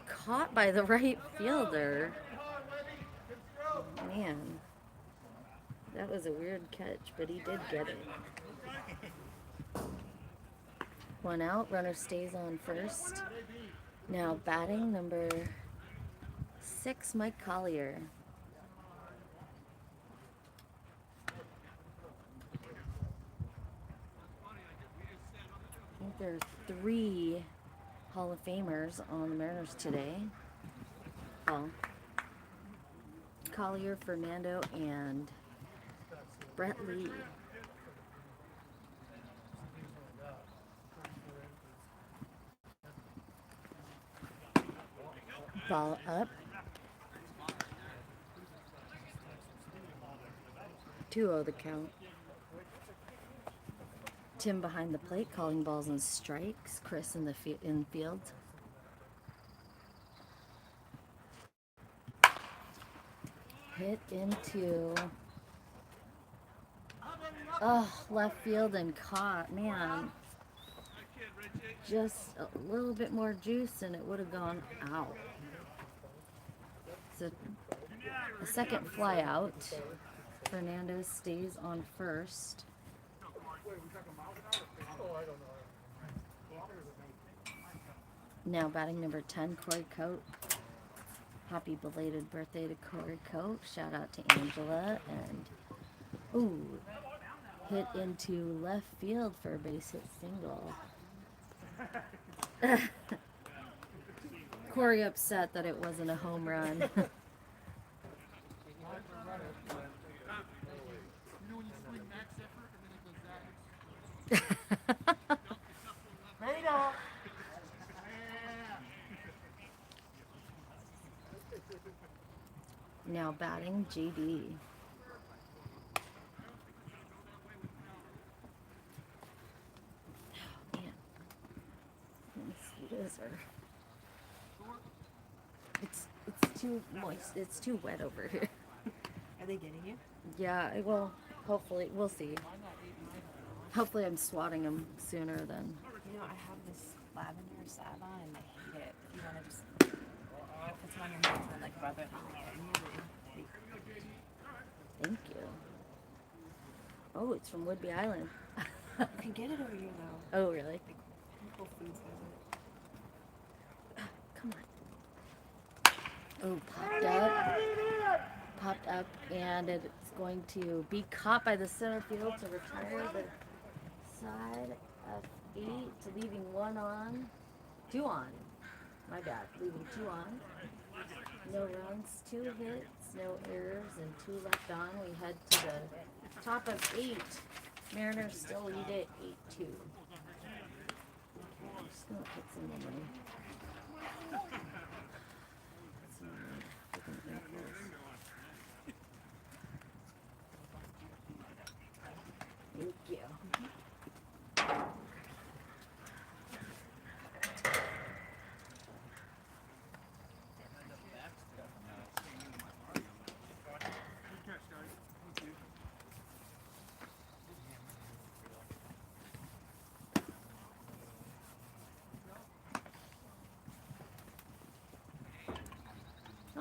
caught by the right fielder. Man, that was a weird catch, but he did get it. 1 out, runner stays on first. Now batting number 6, Mike Collier. I think there are 3 Hall of Famers on the Mariners today. Well, Collier, Fernando, and Brett Lee. Ball up. 2-0 the count. Tim behind the plate, calling balls and strikes. Chris in the infield. Hit into left field and caught. Man, just a little bit more juice and it would have gone out. So a second fly out. Fernandez stays on first. Now batting number 10, Corey Coate. Happy belated birthday to Corey Coate. Shout out to Angela. And hit into left field for a base hit single. Corey upset that it wasn't a home run. Now batting JD. Oh, man. Mosquitoes are... It's too moist. It's too wet over here. Are they getting you? Yeah, well, hopefully. We'll see. Hopefully I'm swatting them sooner than... You know, I have this lavender salve on and I hate it. You want to just on your hands and like brother and like, Thank you. Oh, it's from Whidbey Island. you can get it over here though. Oh, really? Whole Foods has it. Come on. Oh, popped up, and it's going to be caught by the center field to retire the side of 8, leaving 1 on, 2 on. My bad, leaving 2 on. No runs, 2 hits, no errors, and 2 left on. We head to the top of 8. Mariners still lead it 8-2. I'm just gonna put some money. Thank you.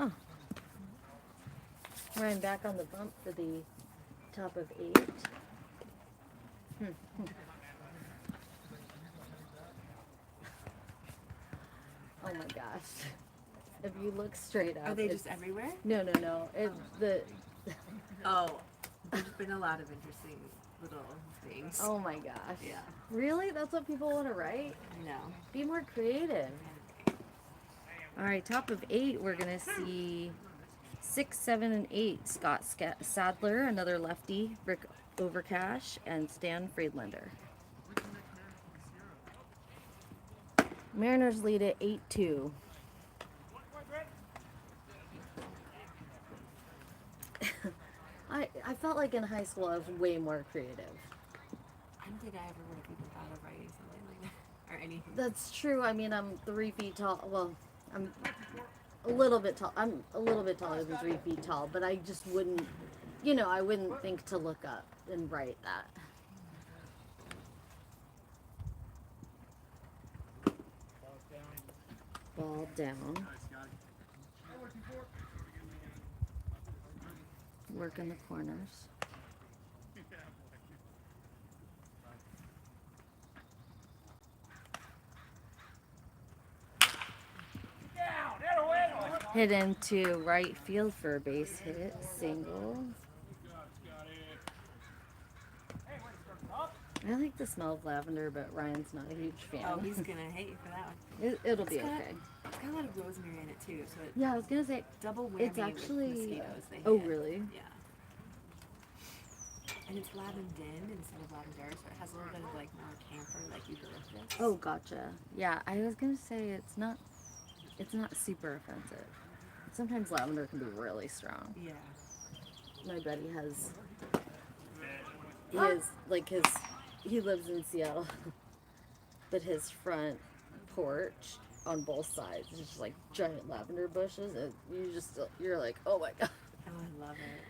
Oh. Ryan back on the bump for the top of 8. Oh my gosh. If you look straight up. Are they it's- just everywhere? No. Oh, there's been a lot of interesting little things. Oh my gosh. Yeah. Really? That's what people want to write? No. Be more creative. All right, top of 8, we're going to see 6, 7, and 8. Scott Sadler, another lefty, Rick Overcash, and Stan Friedlander. Mariners lead at 8-2. I felt like in high school I was way more creative. I don't think I ever would have even thought of writing something like that or anything. That's true. I mean, I'm 3 feet tall. Well, I'm a little bit tall. I'm a little bit taller than 3 feet tall, but I just wouldn't, I wouldn't think to look up and write that. Ball down. Work in the corners. Hit into right field for a base hit, single. I like the smell of lavender, but Ryan's not a huge fan. Oh, he's gonna hate you for that one. It'll be It's got- okay. It's got a lot of rosemary in it too, so it Yeah, I was gonna say double whammy it's actually. with mosquitoes. They Oh, hit. really? Yeah. And it's lavender instead of lavender, so it has a little bit of like more camphor, like eucalyptus. Oh, gotcha. Yeah, I was gonna say it's not super offensive. Sometimes lavender can be really strong. Yeah. My buddy has he lives in Seattle, but his front porch on both sides is just like giant lavender bushes, and you're like, oh my god. Oh, I love it.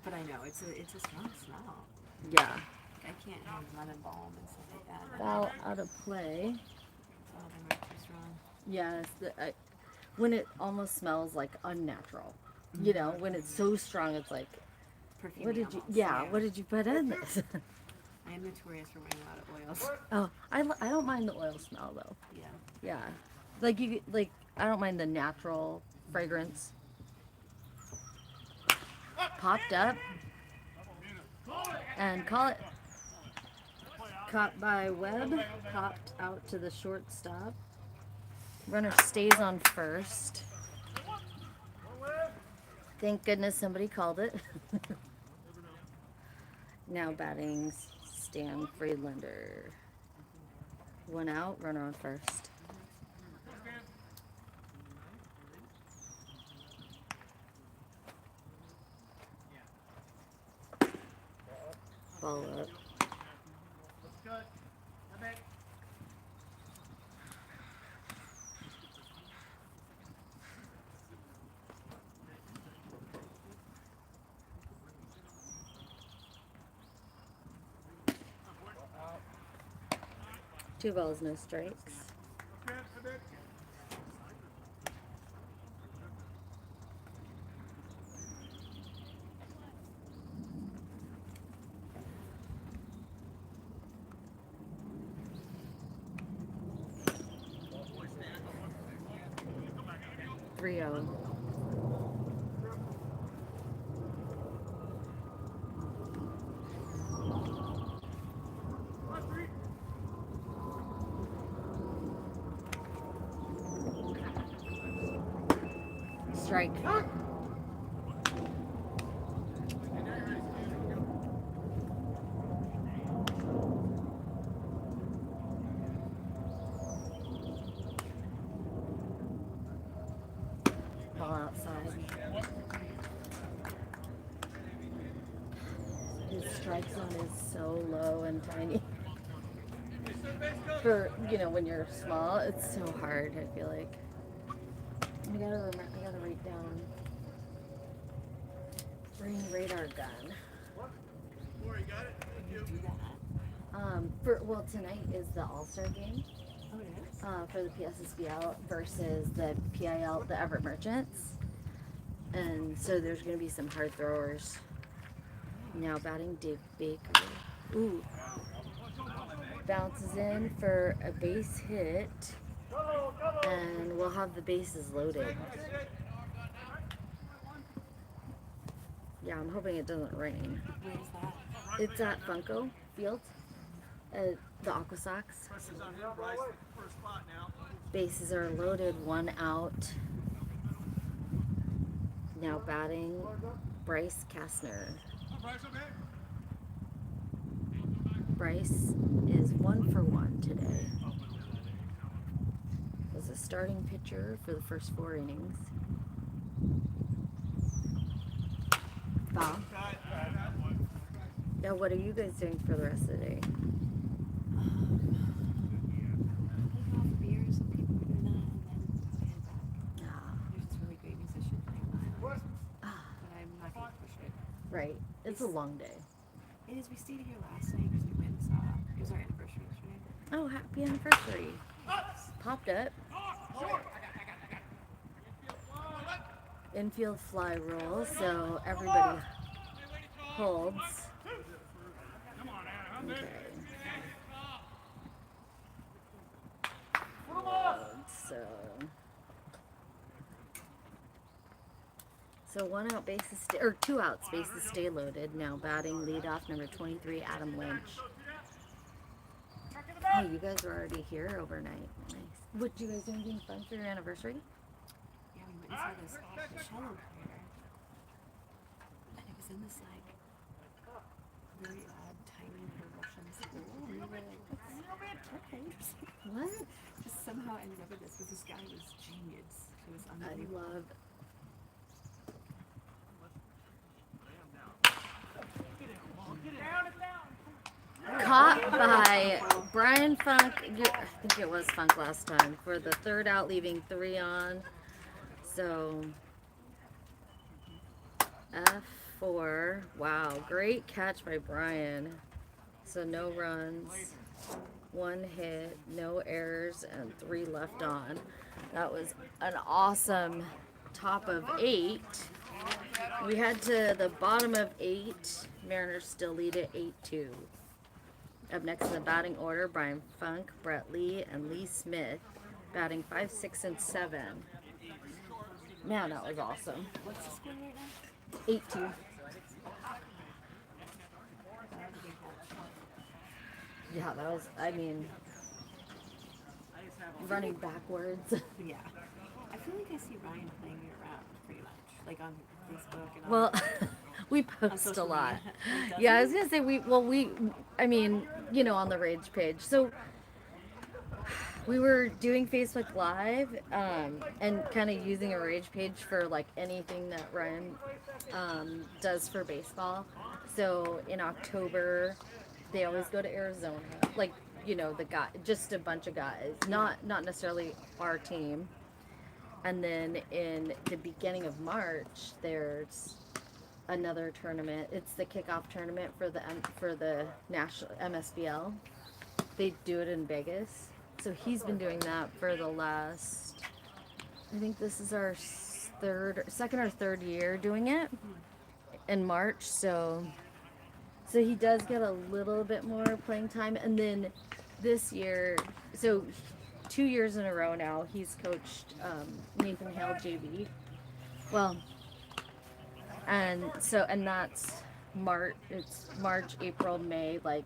But I know it's a strong smell. Yeah. Like, I can't have lemon balm and stuff like that. Foul out of play. Oh, they might be strong. Yeah, when it almost smells like unnatural. When it's so strong, it's like, Perfumey what did you? almost, Yeah, what did you put in this? I am notorious for wearing a lot of oils. Oh, I don't mind the oil smell though. Yeah. Yeah, I don't mind the natural fragrance. Popped up and call it. Caught by Webb, popped out to the shortstop. Runner stays on first. Thank goodness somebody called it. Now batting Stan Friedlander. 1 out, runner on first. Ball up. Two balls, no strikes. 3-0. Strike. Ball outside. His strike zone is so low and tiny. For, when you're small, it's so hard, I feel like. I gotta write down. Bring radar gun. Tonight is the All-Star game. Oh, it is? For the PSSBL versus the PIL, the Everett Merchants. And so there's going to be some hard throwers. Now batting Dave Baker. Ooh. Bounces in for a base hit. And we'll have the bases loaded. Yeah, I'm hoping it doesn't rain. Where's that? It's at Funko Field. The Aqua Sox. Bases are loaded, 1 out. Now batting Bryce Kastner. Bryce is 1 for 1 today. Was a starting pitcher for the first 4 innings. Bob. Now, what are you guys doing for the rest of the day? Beers and people were doing that, and then head back. There's this really great musician playing violin, but I'm not going to push it. Right. It's a long day. It is. We stayed here last night because we went and saw. It was our anniversary yesterday. Oh, happy anniversary. Popped up. Infield fly roll, so everybody holds. Okay. So 1 out, bases or 2 outs, bases stay loaded. Now batting leadoff number 23, Adam Lynch. Oh, you guys were already here overnight. Nice. What, you guys do anything fun for your anniversary? Yeah, we went and saw this cello player, and it was in this like really odd, tiny little Russian school. And we were like, okay, interesting. What? Just somehow ended up with this. But this guy was genius. It was I unbelievable. love. Caught by Brian Funk. I think it was Funk last time for the 3rd out, leaving 3 on. So F4. Wow, great catch by Brian. So no runs, 1 hit, no errors, and 3 left on. That was an awesome top of 8. We head to the bottom of 8. Mariners still lead at 8-2. Up next in the batting order, Brian Funk, Brett Lee, and Lee Smith. Batting 5, 6, and 7. Man, that was awesome. What's the score right now? 8-2. Yeah, that was, running backwards. Yeah. I feel like I see Ryan playing me around pretty much, like on Facebook and Well, we post a social lot. media. Does Yeah, I he? was gonna say on the Rage page. So we were doing Facebook Live and kind of using a Rage page for like anything that Ryan does for baseball. So in October, they always go to Arizona. Like, the guy, just a bunch of guys, not necessarily our team. And then in the beginning of March, there's another tournament. It's the kickoff tournament for the national MSBL. They do it in Vegas. So he's been doing that for the last, I think this is our second or third year doing it in March. So he does get a little bit more playing time. And then this year, so 2 years in a row now. He's coached Nathan Hale JV. Well, and that's March. It's March, April, May, like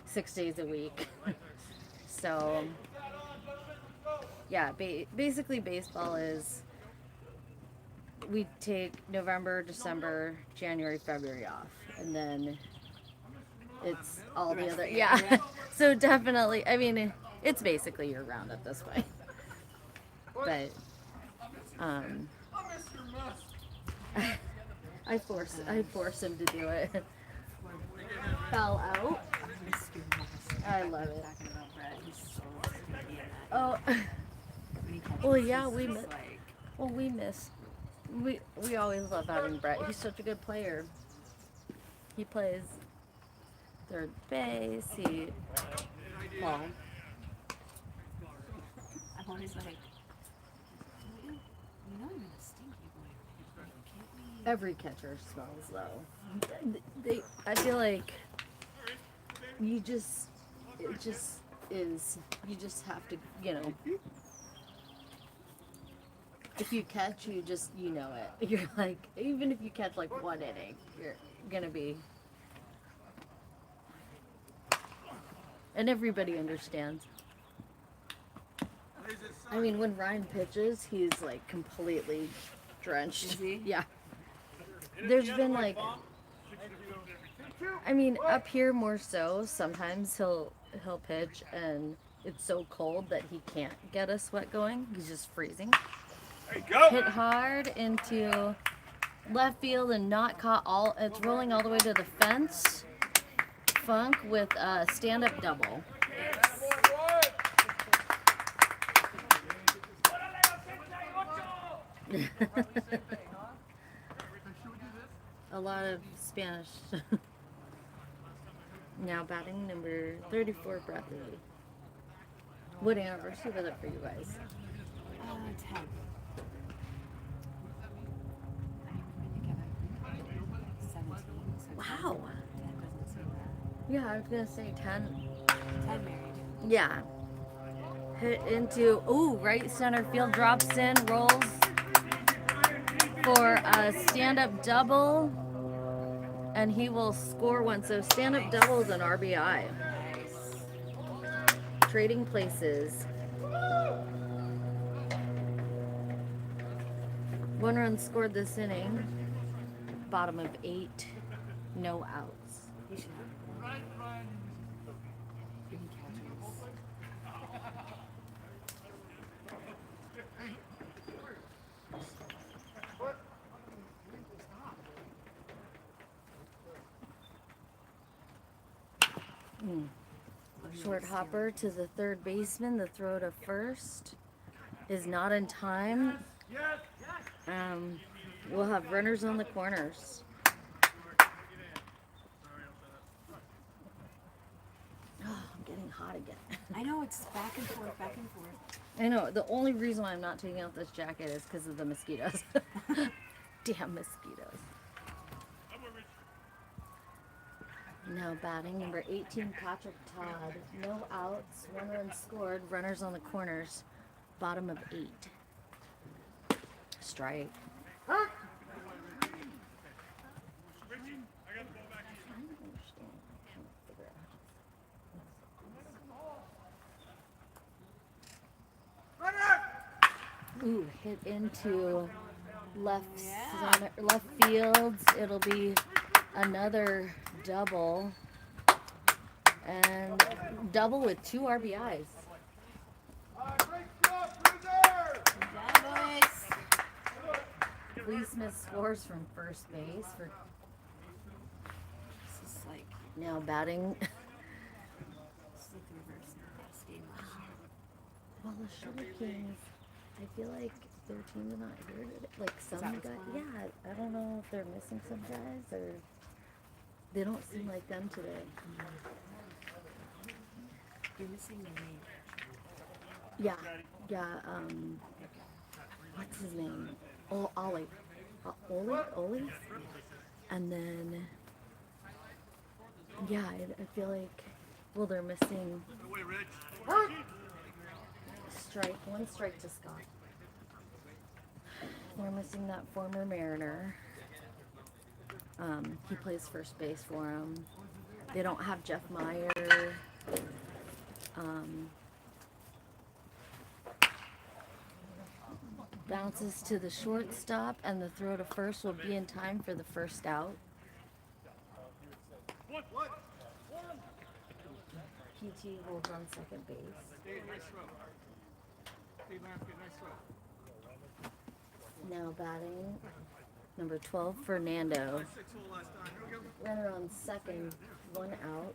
6 days a week. So yeah, basically baseball is we take November, December, January, February off, and then it's all the other yeah. So definitely, I mean, it's basically year round at this point. But I force him to do it. Fell out. I love it. Talking about Brett, he's so sneaky in that. Oh, When he catches, well, yeah, he's we just miss. like, Well, we always love having Brett. He's such a good player. He plays third base. Well, I'm always like, you know I'm gonna stinky boy. Like, can't we? every catcher smells though. I feel like it just is. You just have to, if you catch, you know it. You're like, even if you catch like one inning, you're gonna be. And everybody understands. I mean, when Ryan pitches, he's like completely drenched. Is he? Yeah. There's been like, I mean, up here more so. Sometimes he'll pitch and it's so cold that he can't get a sweat going. He's just freezing. Hit hard into left field and not caught all. It's rolling all the way to the fence. Funk with a stand-up double. A lot of Spanish. Now batting number 34, Bradley. What anniversary was it for you guys? 10. I think I'm 17. So Wow. 10 doesn't seem that. Yeah, I was gonna say 10. 10 married. Yeah. Hit into, right center field, drops in, rolls for a stand-up double, and he will score one. So stand-up double is an RBI. Trading places. 1 run scored this inning. Bottom of 8. No outs. He should have. He catches. Short hopper to the third baseman. The throw to first is not in time. We'll have runners on the corners. Oh, I'm getting hot again. I know, it's back and forth, back and forth. I know. The only reason why I'm not taking out this jacket is because of the mosquitoes. Damn mosquitoes. Now batting number 18, Patrick Todd. No outs, 1 run scored, runners on the corners, bottom of 8. Strike. Ooh, hit into left field. It'll be another double, and double with 2 RBIs. Lee Smith scores from first base for This is like, now batting. this is like the reverse of the last game last year. Well, the Sugar Kings, I feel like their team is not here today. Like some that what's guys, going on? yeah, I don't know if they're missing some guys or they don't seem like them today. You're missing the name. Yeah, what's his name? Oh, Ollie. Ollie? And then, yeah, I feel like, well, they're missing. One strike to Scott. We're missing that former Mariner. He plays first base for him. They don't have Jeff Meyer. Bounces to the shortstop, and the throw to first will be in time for the first out. PT holds on second base. Now batting, number 12, Fernando. Runner on second, one out.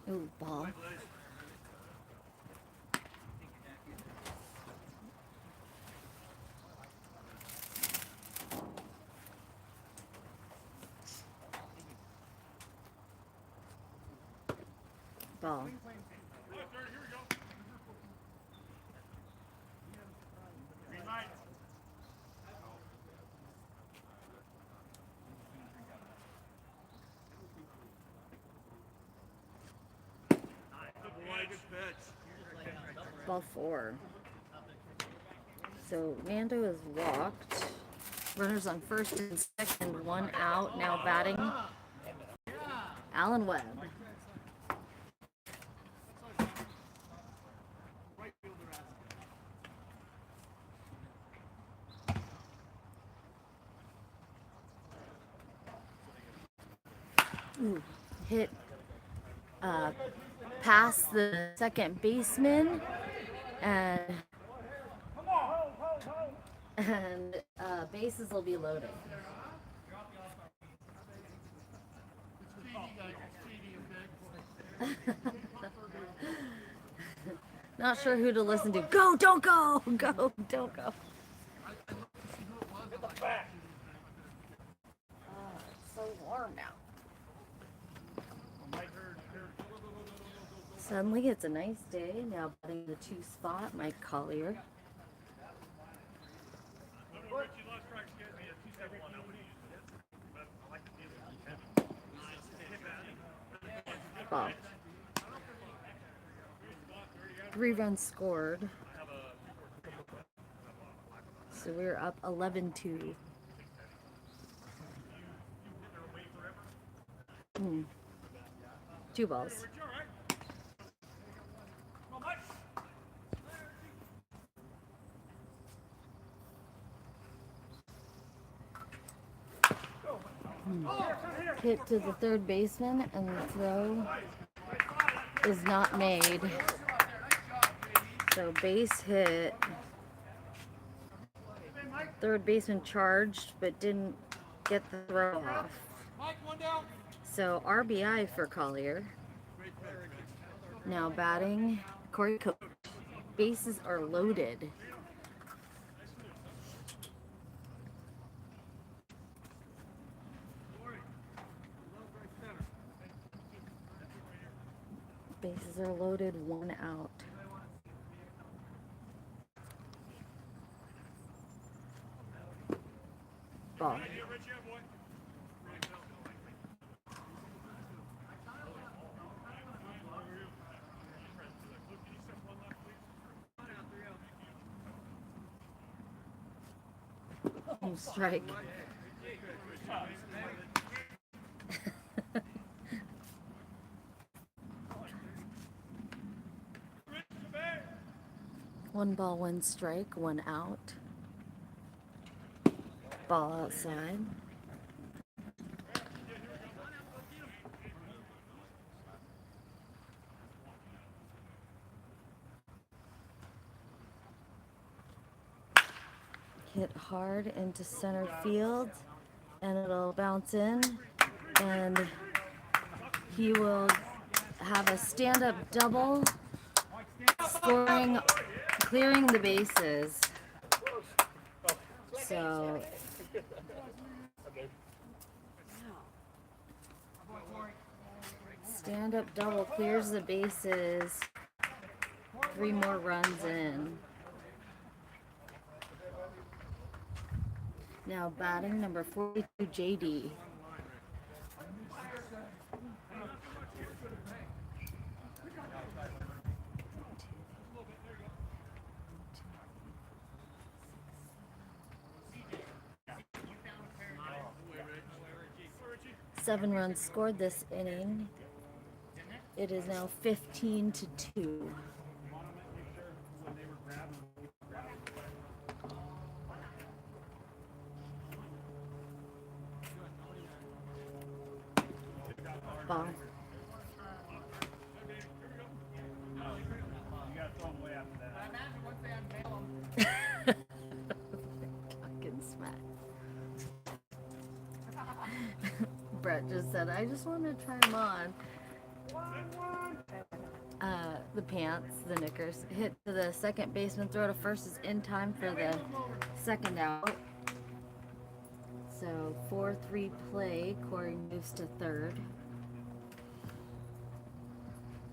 Ooh, ball. Ball. Ball 4. So Nando is walked. Runners on first and second, one out. Now batting, Alan Webb. Ooh, hit past the second baseman, and bases will be loaded. Not sure who to listen to. Go, don't go, go, don't go. It's so warm now. Suddenly it's a nice day. Now batting the 2 spot, Mike Collier. Ball. 3 runs scored. So we're up 11-2. 2 balls. Hit to the third baseman, and the throw is not made. So base hit. Third baseman charged, but didn't get the throw off. So RBI for Collier. Now batting, Corey Cook. Bases are loaded. Bases are loaded, 1 out. Ball. Strike. One ball, 1 strike, 1 out. Ball outside. Hit hard into center field, and it'll bounce in, and he will have a stand-up double, scoring, clearing the bases. So Stand up double clears the bases. 3 more runs in. Now batting number 42, JD. Seven runs scored this inning. It is now 15-2. Ball. Fucking smack. Brett just said, I just want to try them on. The pants, the knickers, hit to the second baseman, throw to first is in time for the second out. So 4-3 play, Corey moves to third.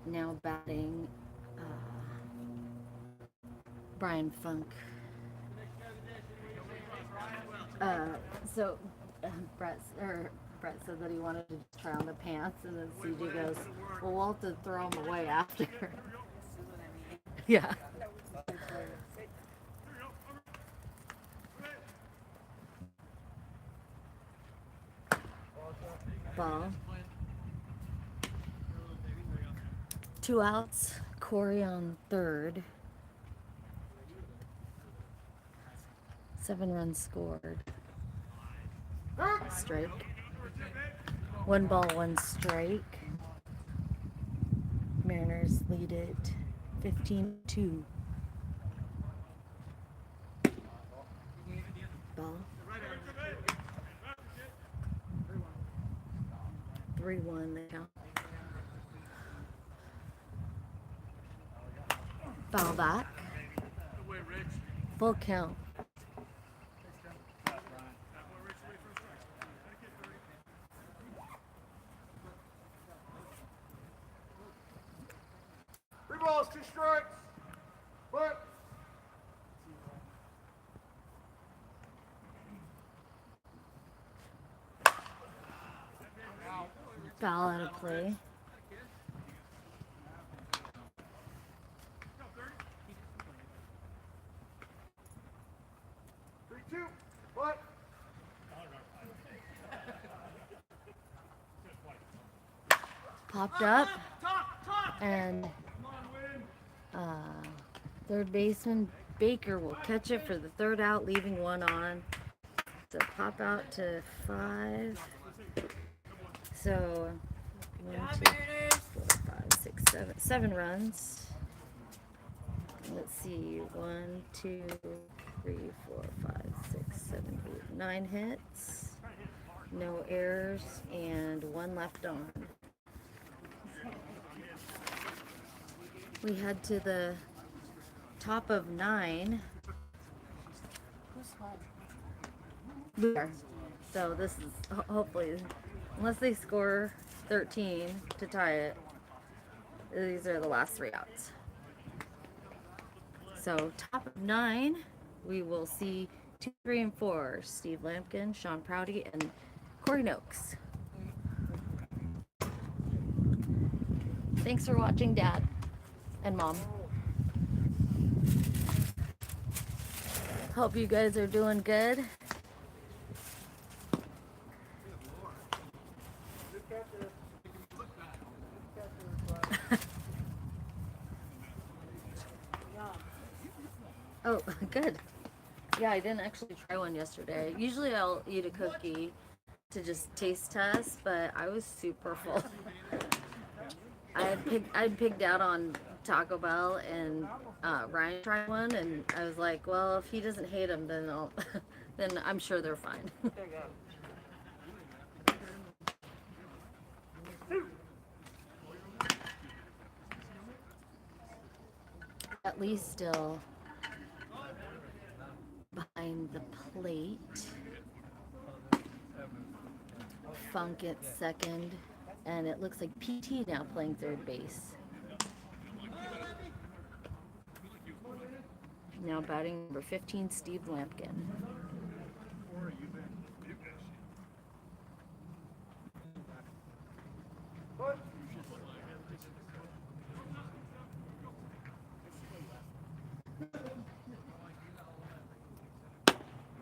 Now batting Brian Funk. Brett said that he wanted to try on the pants, and then CJ goes, well, we'll have to throw them away after. Yeah. Ball. 2 outs. Corey on third. 7 runs scored. Strike. 1 ball, 1 strike. Mariners lead it 15-2. Ball. 3-1 the count. Foul back. Full count. Balls, 2 strikes. But Foul out of play. what? Popped up. And third baseman Baker will catch it for the third out, leaving 1 on. So pop out to 5. So 1, 2, 4, 5, 6, 7. 7 runs. Let's see. 1, 2, 3, 4, 5, 6, 7, 8, 9 hits. No errors and 1 left on. We head to the top of 9. There. So this is hopefully, unless they score 13 to tie it, these are the last 3 outs. So top of 9, we will see 2, 3, and 4. Steve Lampkin, Sean Prouty, and Corey Noakes. Thanks for watching, Dad and Mom. Hope you guys are doing good. Oh, good. Yeah, I didn't actually try one yesterday. Usually I'll eat a cookie to just taste test, but I was super full. I'd picked out on Taco Bell, and Ryan tried one, and I was like, well, if he doesn't hate them, then then I'm sure they're fine. At least still behind the plate. Funk at second. And it looks like PT now playing third base. Now batting number 15, Steve Lampkin.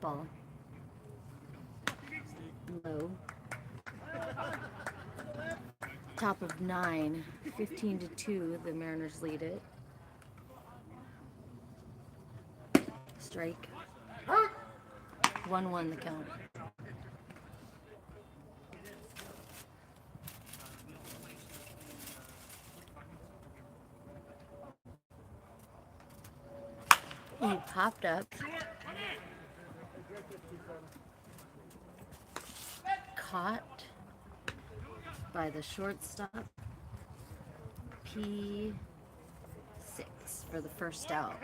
Ball. Low. Top of 9, 15-2, the Mariners lead it. Strike. 1-1 the count. He popped up. Caught by the shortstop. P6 for the first out.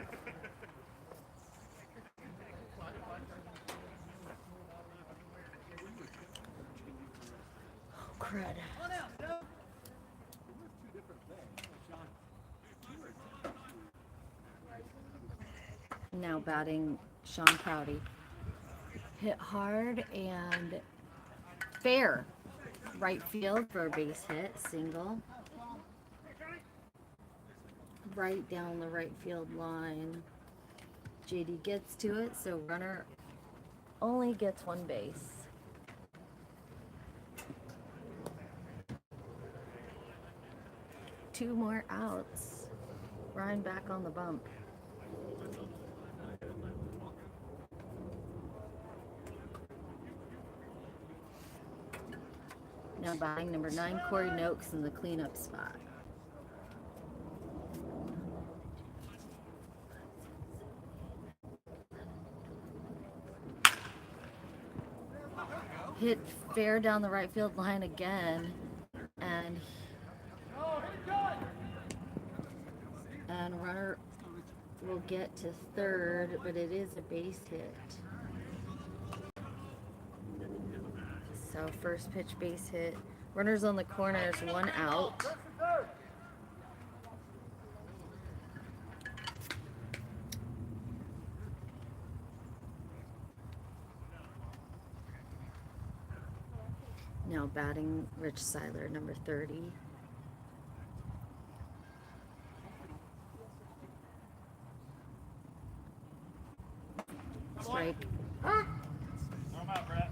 Oh, crud. Now batting Sean Prouty. Hit hard and fair. Right field for a base hit, single. Right down the right field line. JD gets to it, so runner only gets one base. Two more outs. Ryan back on the bump. Now batting number 9, Corey Noakes in the cleanup spot. Hit fair down the right field line again, and runner will get to third, but it is a base hit. So first pitch base hit. Runners on the corners, 1 out. Now batting Rich Seiler, number 30. Strike. Throw him out, Brett.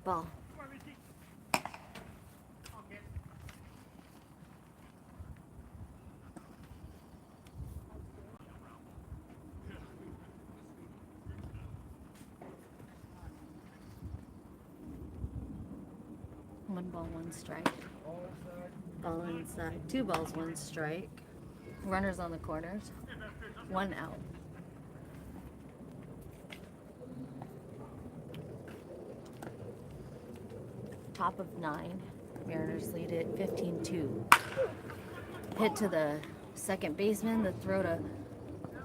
Ball. One ball, one strike. Ball inside. 2 balls, 1 strike. Runners on the corners. 1 out. Top of 9. Mariners lead it 15-2. Hit to the second baseman. The throw to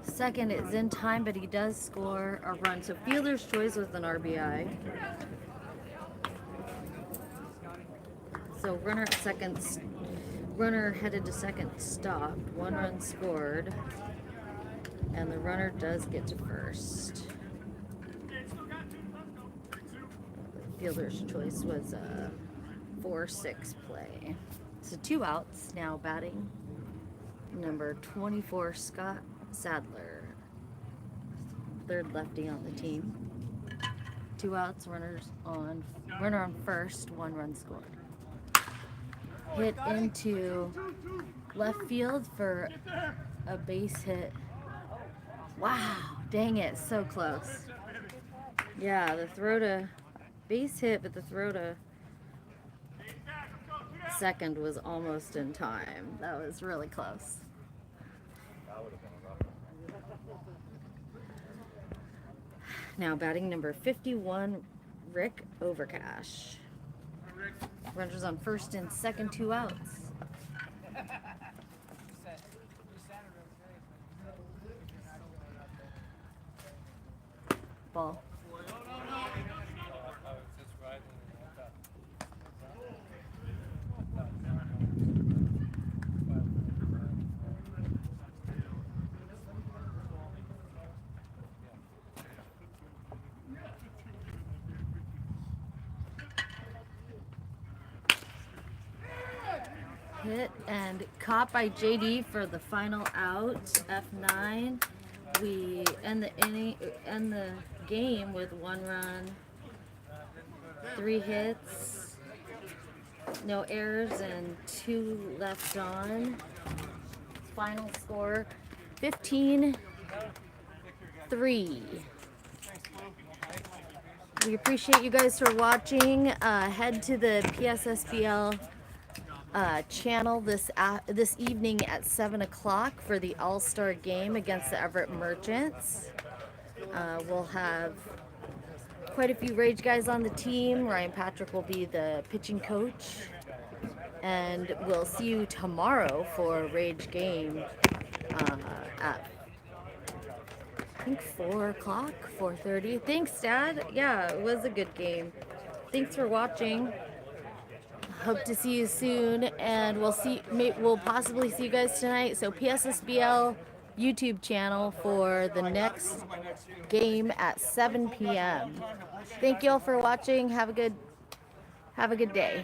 second is in time, but he does score a run. So fielder's choice with an RBI. So runner at second, runner headed to second stopped. 1 run scored, and the runner does get to first. Fielder's choice was a 4-6 play. So 2 outs. Now batting number 24, Scott Sadler, third lefty on the team. 2 outs. Runner on first. 1 run scored. Hit into left field for a base hit. Wow, dang it, so close. Yeah, the throw to base hit, but the throw to second was almost in time. That was really close. Now batting number 51, Rick Overcash. Runners on first and second, 2 outs. Ball. Hit and caught by JD for the final out. F9. We end the game with 1 run, 3 hits, no errors, and 2 left on. Final score 15-3. We appreciate you guys for watching. Head to the PSSBL channel this evening at 7 o'clock for the All-Star game against the Everett Merchants. We'll have quite a few Rage guys on the team. Ryan Patrick will be the pitching coach. And we'll see you tomorrow for a Rage game at, I think, 4 o'clock, 4:30. Thanks, Dad. Yeah, it was a good game. Thanks for watching. Hope to see you soon, and we'll possibly see you guys tonight. So PSSBL YouTube channel for the next game at 7 p.m. Thank you all for watching. Have a good day.